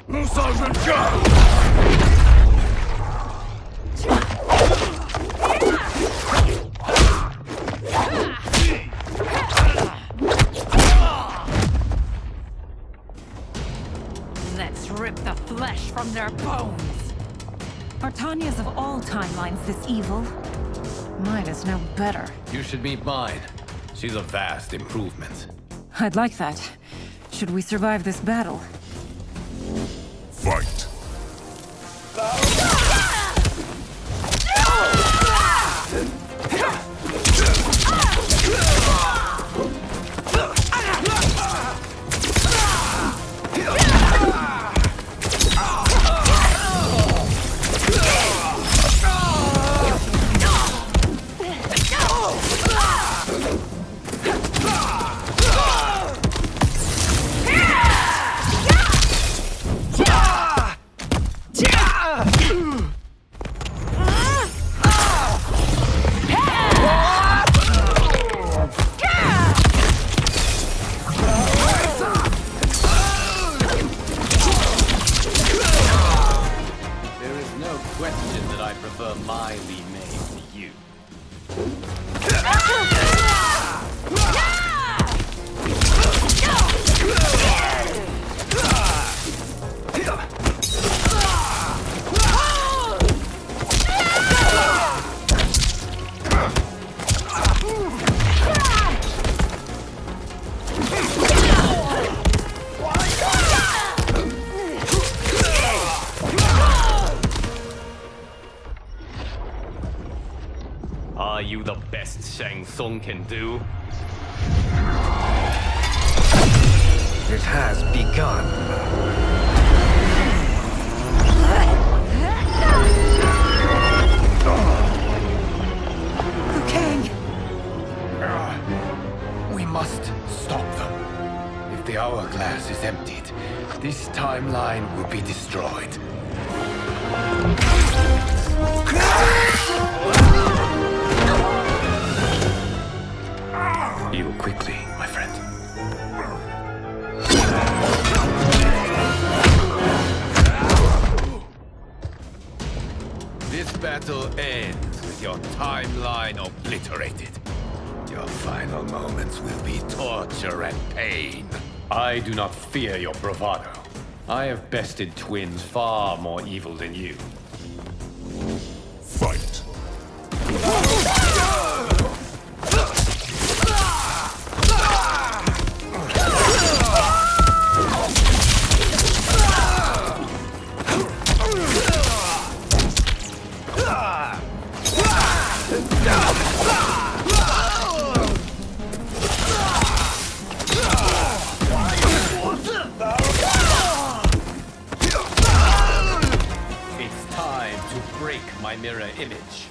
R: Let's rip the flesh from their bones.
L: Are Tanya's of all timelines this evil? Mine is no better.
E: You should meet mine. She's a vast improvement.
L: I'd like that. Should we survive this battle?
B: Fight.
E: Are you the best Shang Tsung can do?
V: It has begun.
R: Liu Kang!
C: We must stop them. If the hourglass is emptied, this timeline will be destroyed.
E: Heal quickly, my friend.
C: This battle ends with your timeline obliterated. Your final moments will be torture and pain.
E: I do not fear your bravado. I have bested twins far more evil than you.
B: Fight.
E: It's time to break my mirror image.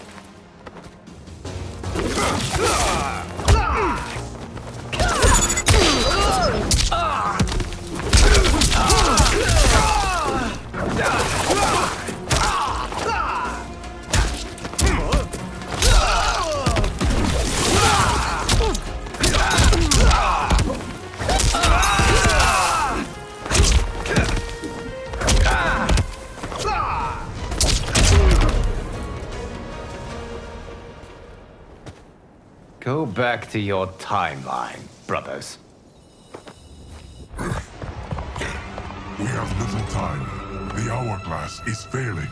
E: Go back to your timeline, brothers.
H: We have little time. The hourglass is failing.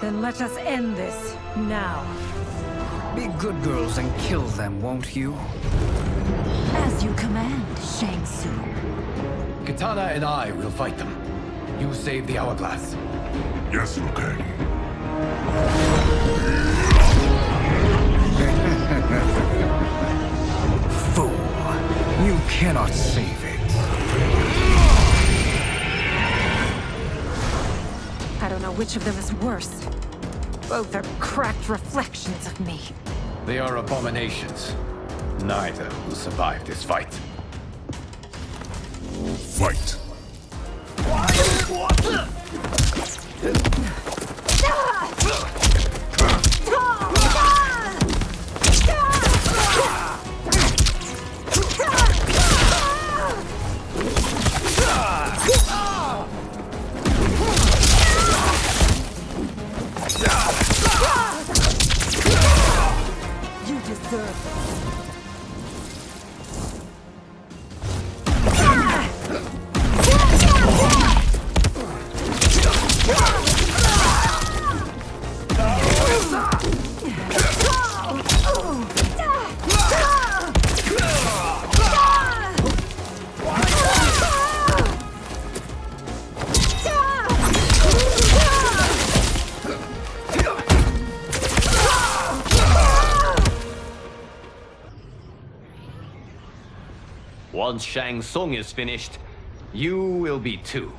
L: Then let us end this, now.
M: Be good girls and kill them, won't you?
P: As you command, Shang Tsung.
E: Katana and I will fight them. You save the hourglass.
H: Yes, Liu Kang.
M: Fool. You cannot save it.
L: I don't know which of them is worse. Both are cracked reflections of me.
E: They are abominations. Neither will survive this fight.
H: Fight!
L: You deserve this.
E: Once Shang Tsung is finished, you will be too.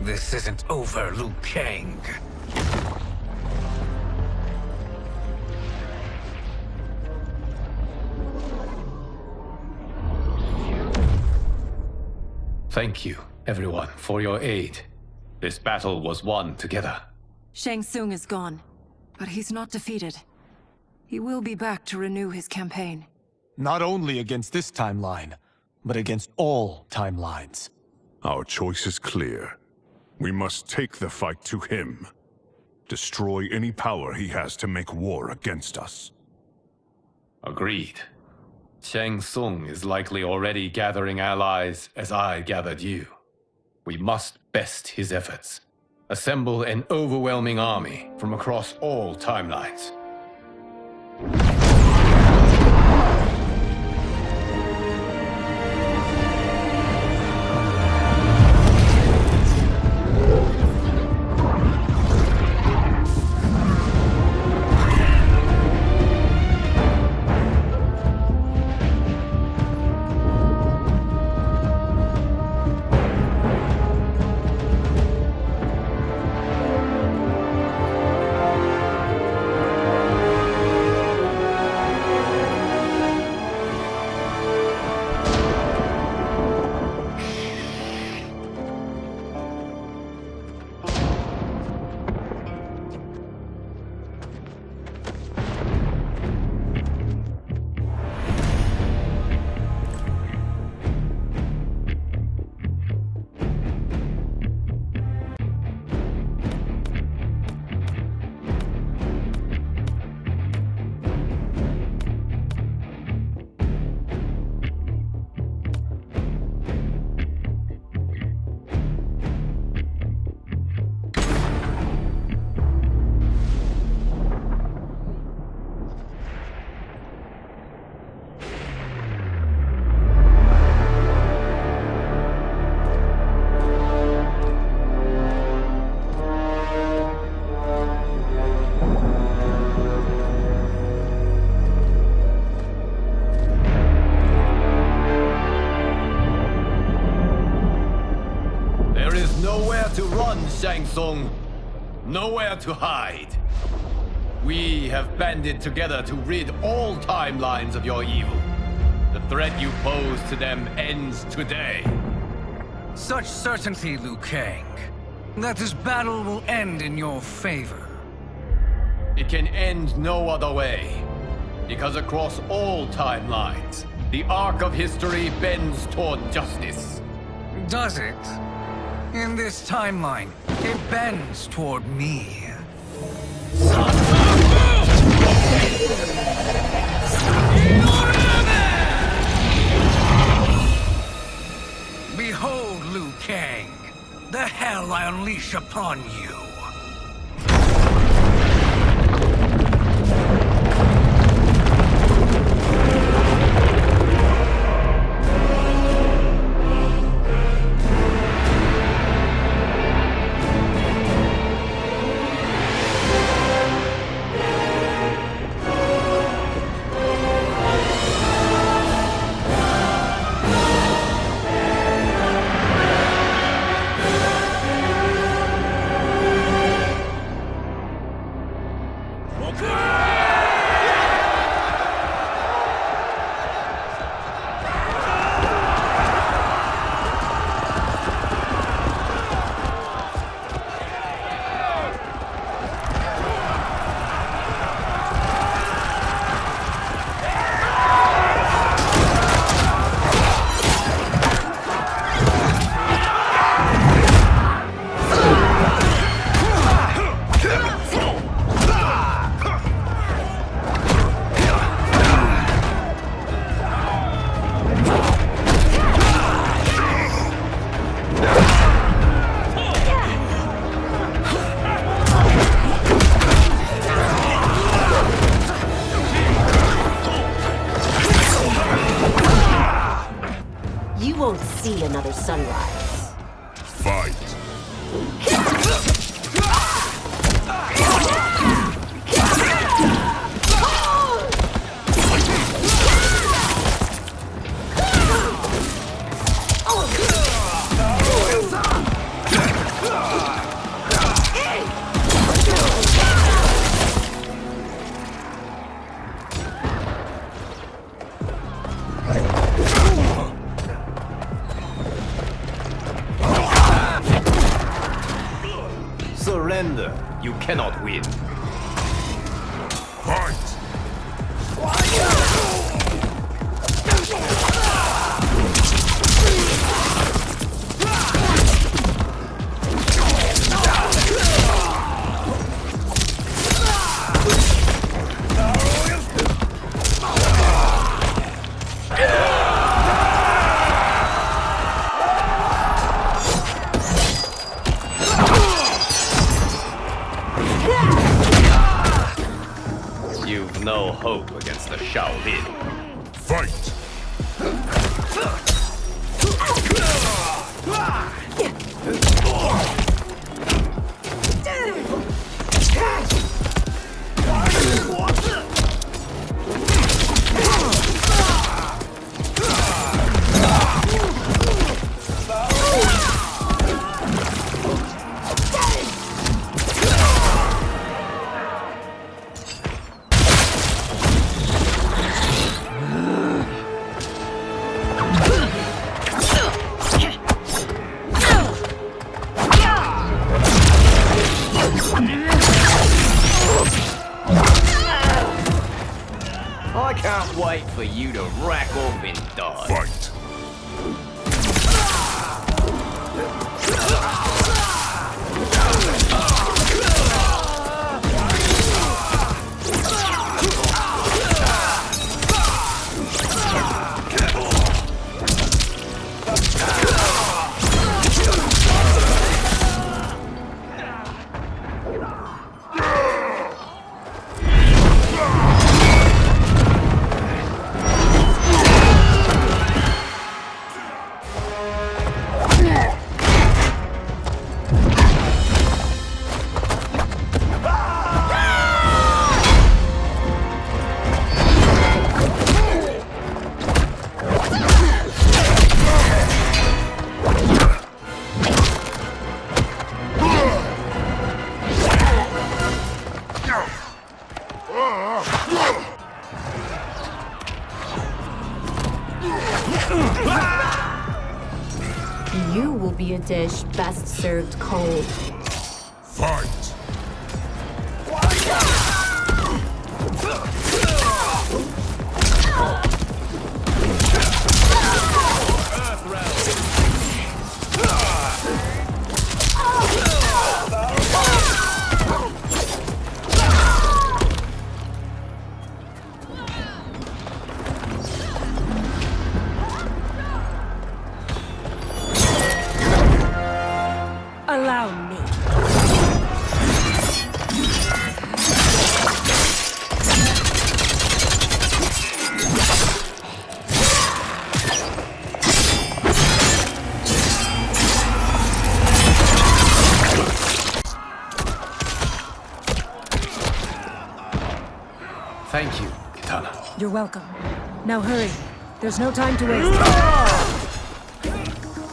M: This isn't over, Liu Kang.
E: Thank you, everyone, for your aid. This battle was won together.
L: Shang Tsung is gone, but he's not defeated. He will be back to renew his campaign.
D: Not only against this timeline, but against all timelines.
N: Our choice is clear. We must take the fight to him. Destroy any power he has to make war against us.
E: Agreed. Shang Tsung is likely already gathering allies as I gathered you. We must best his efforts. Assemble an overwhelming army from across all timelines. To run, Shang Tsung. Nowhere to hide. We have banded together to rid all timelines of your evil. The threat you pose to them ends today.
M: such certainty, Liu Kang, that this battle will end in your favor?
E: It can end no other way. Because across all timelines, the arc of history bends toward justice.
M: Does it? In this timeline, it bends toward me. Behold, Liu Kang, the hell I unleash upon you.
G: won't see another sunrise.
B: Fight.
E: Surrender. You cannot win.
B: Fight!
E: You've no hope against the Shaolin.
B: Fight!
E: I can't wait for you to rack off and die.
B: Fight!
G: You will be a dish best served cold.
B: Fight!
R: Allow me.
E: Thank you, Kitana.
L: You're welcome. Now hurry. There's no time to waste.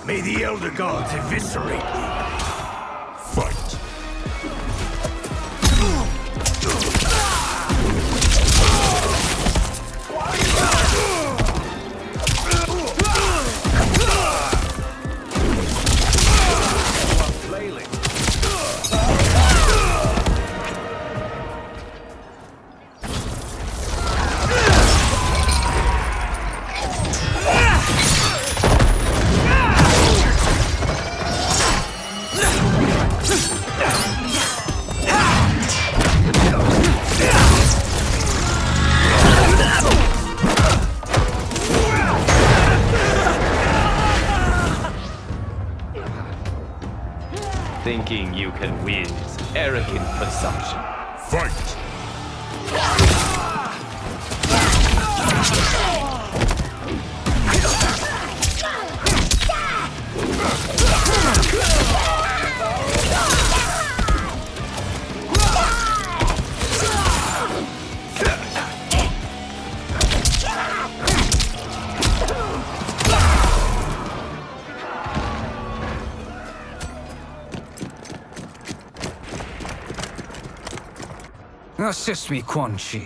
Q: May the Elder Gods eviscerate thee.
B: Fight!
E: Thinking you can win is arrogant presumption.
B: Fight!
M: Assist me, Quan Chi.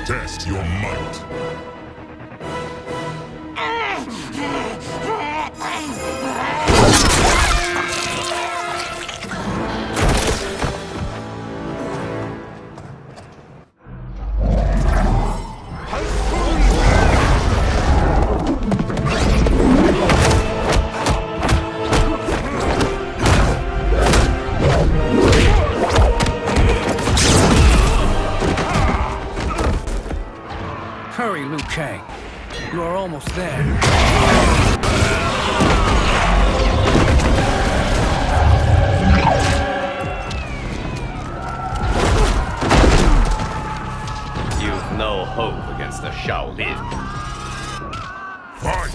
B: Test your might.
M: Hurry, Liu Kang. You are almost there.
E: You've no hope against the Shaolin.
B: Fight!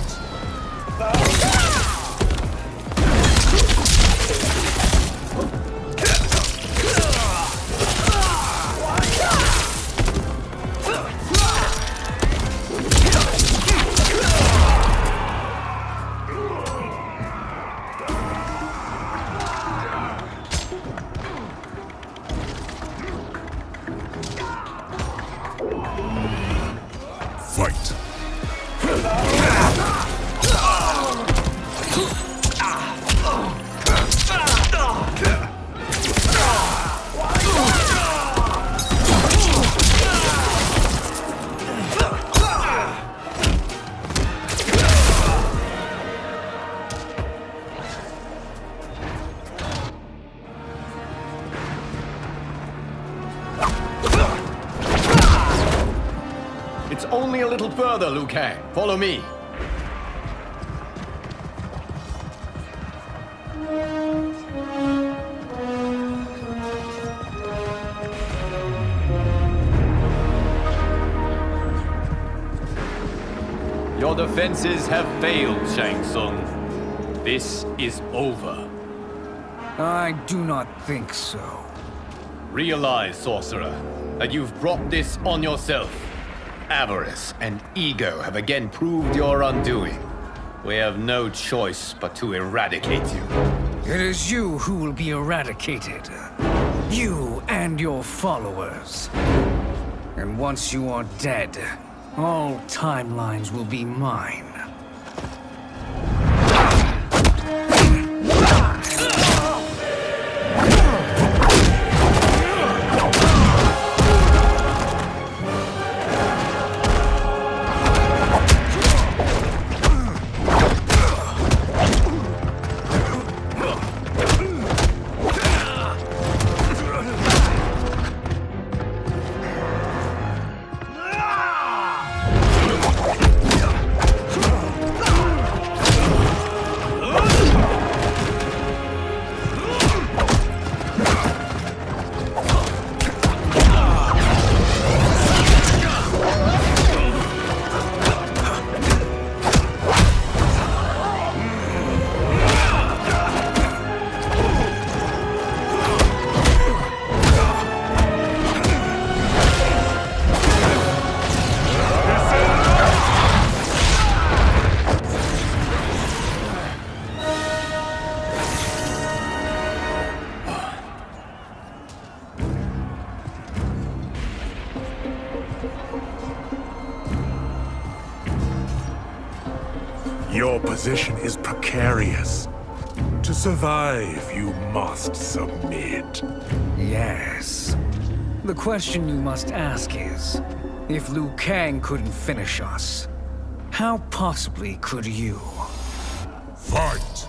B: Fight!
E: It's only a little further, Liu Kang. Follow me. Your defenses have failed, Shang Tsung. This is over.
V: I do not think so.
E: Realize, sorcerer, that you've brought this on yourself. Avarice and ego have again proved your undoing. We have no choice but to eradicate you.
V: It is you who will be eradicated. You and your followers. And once you are dead, all timelines will be mine.
K: Your position is precarious. To survive, you must submit.
V: Yes. The question you must ask is, if Liu Kang couldn't finish us, how possibly could you?
K: Fight!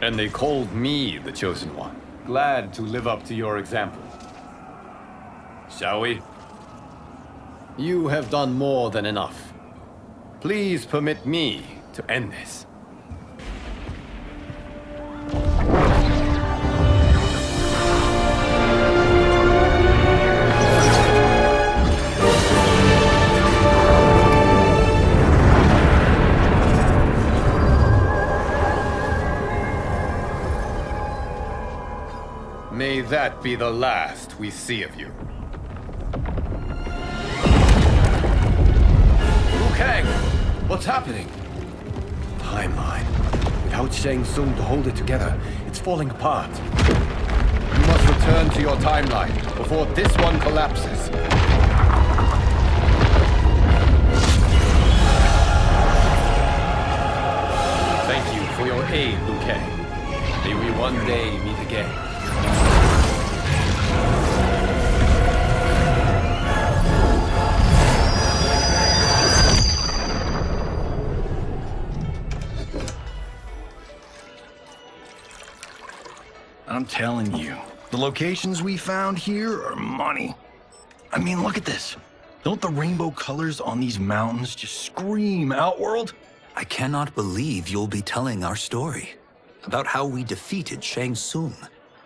E: And they called me the Chosen One. Glad to live up to your example. Shall we? You have done more than enough. Please permit me to end this. May that be the last we see of you. Liu Kang! What's happening? Timeline. Without Shang Tsung to hold it together, it's falling apart. You must return to your timeline before this one collapses. Thank you for your aid, Liu Kang. May we one day meet again.
F: I'm telling you, the locations we found here are money. I mean, look at this. Don't the rainbow colors on these mountains just scream Outworld?
T: I cannot believe you'll be telling our story about how we defeated Shang Tsung.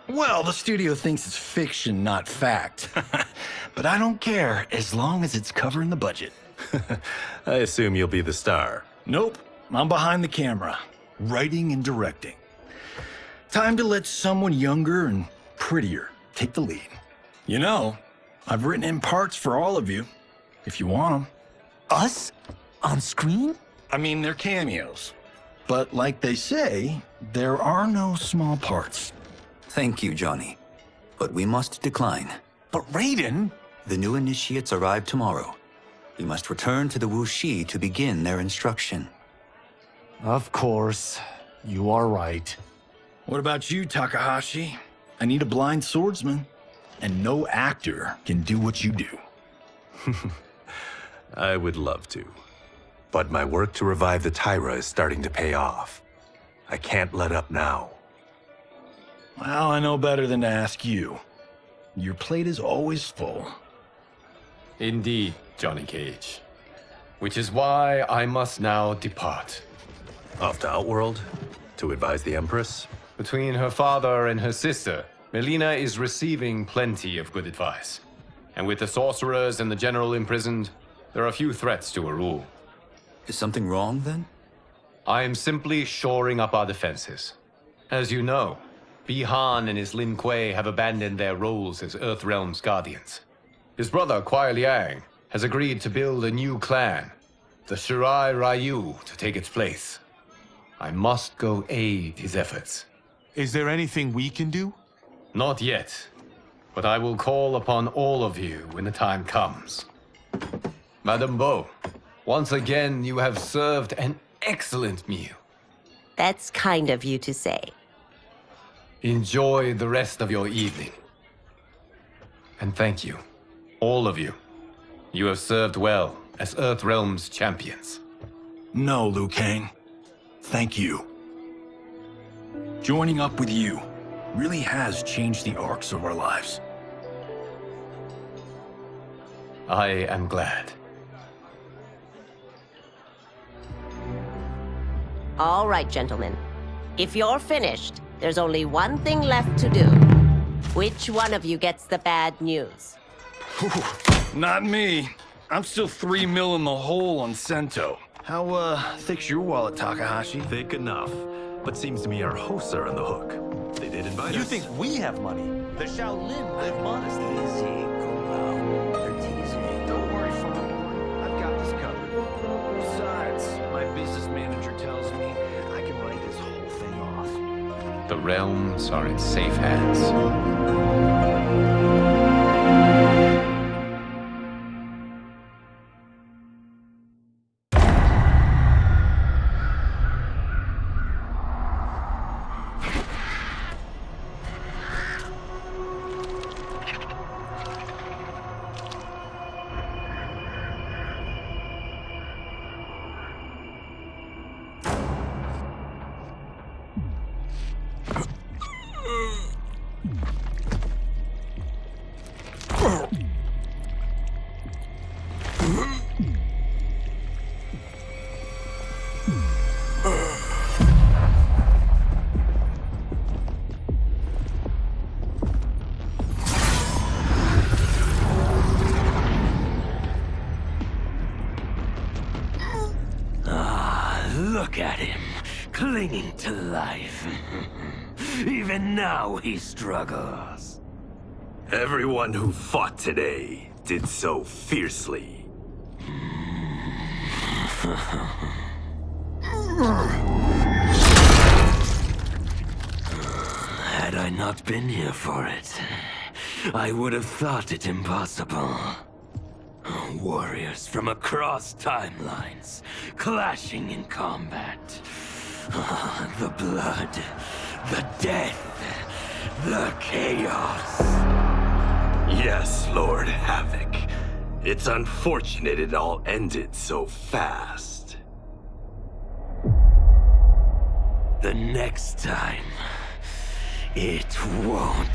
F: Well, the studio thinks it's fiction, not fact. But I don't care, as long as it's covering the budget.
O: I assume you'll be the star.
F: Nope, I'm behind the camera, writing and directing. Time to let someone younger and prettier take the lead. You know, I've written in parts for all of you, if you want them.
Q: Us? On screen?
F: I mean, they're cameos. But like they say, there are no small parts.
T: Thank you, Johnny. But we must decline.
Q: But Raiden?
T: The new initiates arrive tomorrow. We must return to the Wuxi to begin their instruction.
D: Of course. You are right.
F: What about you, Takahashi? I need a blind swordsman. and no actor can do what you do.
O: I would love to. But my work to revive the Tyra is starting to pay off. I can't let up now.
F: Well, I know better than to ask you. Your plate is always full.
E: Indeed, Johnny Cage. Which is why I must now depart.
O: Off to Outworld? To advise the Empress?
E: Between her father and her sister, Melina is receiving plenty of good advice. And with the sorcerers and the general imprisoned, there are few threats to her rule.
T: Is something wrong, then?
E: I am simply shoring up our defenses. As you know, Bi-Han and his Lin Kuei have abandoned their roles as Earthrealm's guardians. His brother, Kuai Liang, has agreed to build a new clan, the Shirai Ryu, to take its place. I must go aid his efforts.
D: Is there anything we can do?
E: Not yet, but I will call upon all of you when the time comes. Madame Bo, once again you have served an excellent meal.
J: That's kind of you to say.
E: Enjoy the rest of your evening. And thank you, all of you. You have served well as Earthrealm's champions.
F: No, Liu Kang. Thank you. Joining up with you really has changed the arcs of our lives.
E: I am glad.
J: All right, gentlemen. If you're finished, there's only one thing left to do. Which one of you gets the bad news?
F: Not me. I'm still 3 mil in the hole on Sento. How, thick's your wallet, Takahashi?
O: Thick enough. But seems to me our hosts are on the hook. They did invite us.
D: You think we have money? The Shaolin live modestly.
Q: Easy, Kung-Lao. They're teasing. Don't worry, Father. I've got this covered. Besides, my business manager tells me I can write this whole thing off.
E: The realms are in safe hands.
Q: Look at him, clinging to life. Even now he struggles.
O: Everyone who fought today did so fiercely.
Q: Had I not been here for it, I would have thought it impossible. Warriors from across timelines, clashing in combat. The blood, the death, the chaos.
O: Yes, Lord Havoc. It's unfortunate it all ended so fast.
Q: The next time, it won't.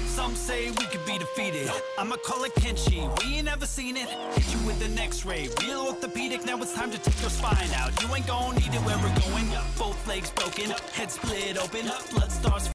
U: Some say we could be defeated. I'ma call it Kenshi. We ain't never seen it. Hit you with an X-ray. Real orthopedic. Now it's time to take your spine out. You ain't gon' need it where we're going. Both legs broken. Head split open. Blood starts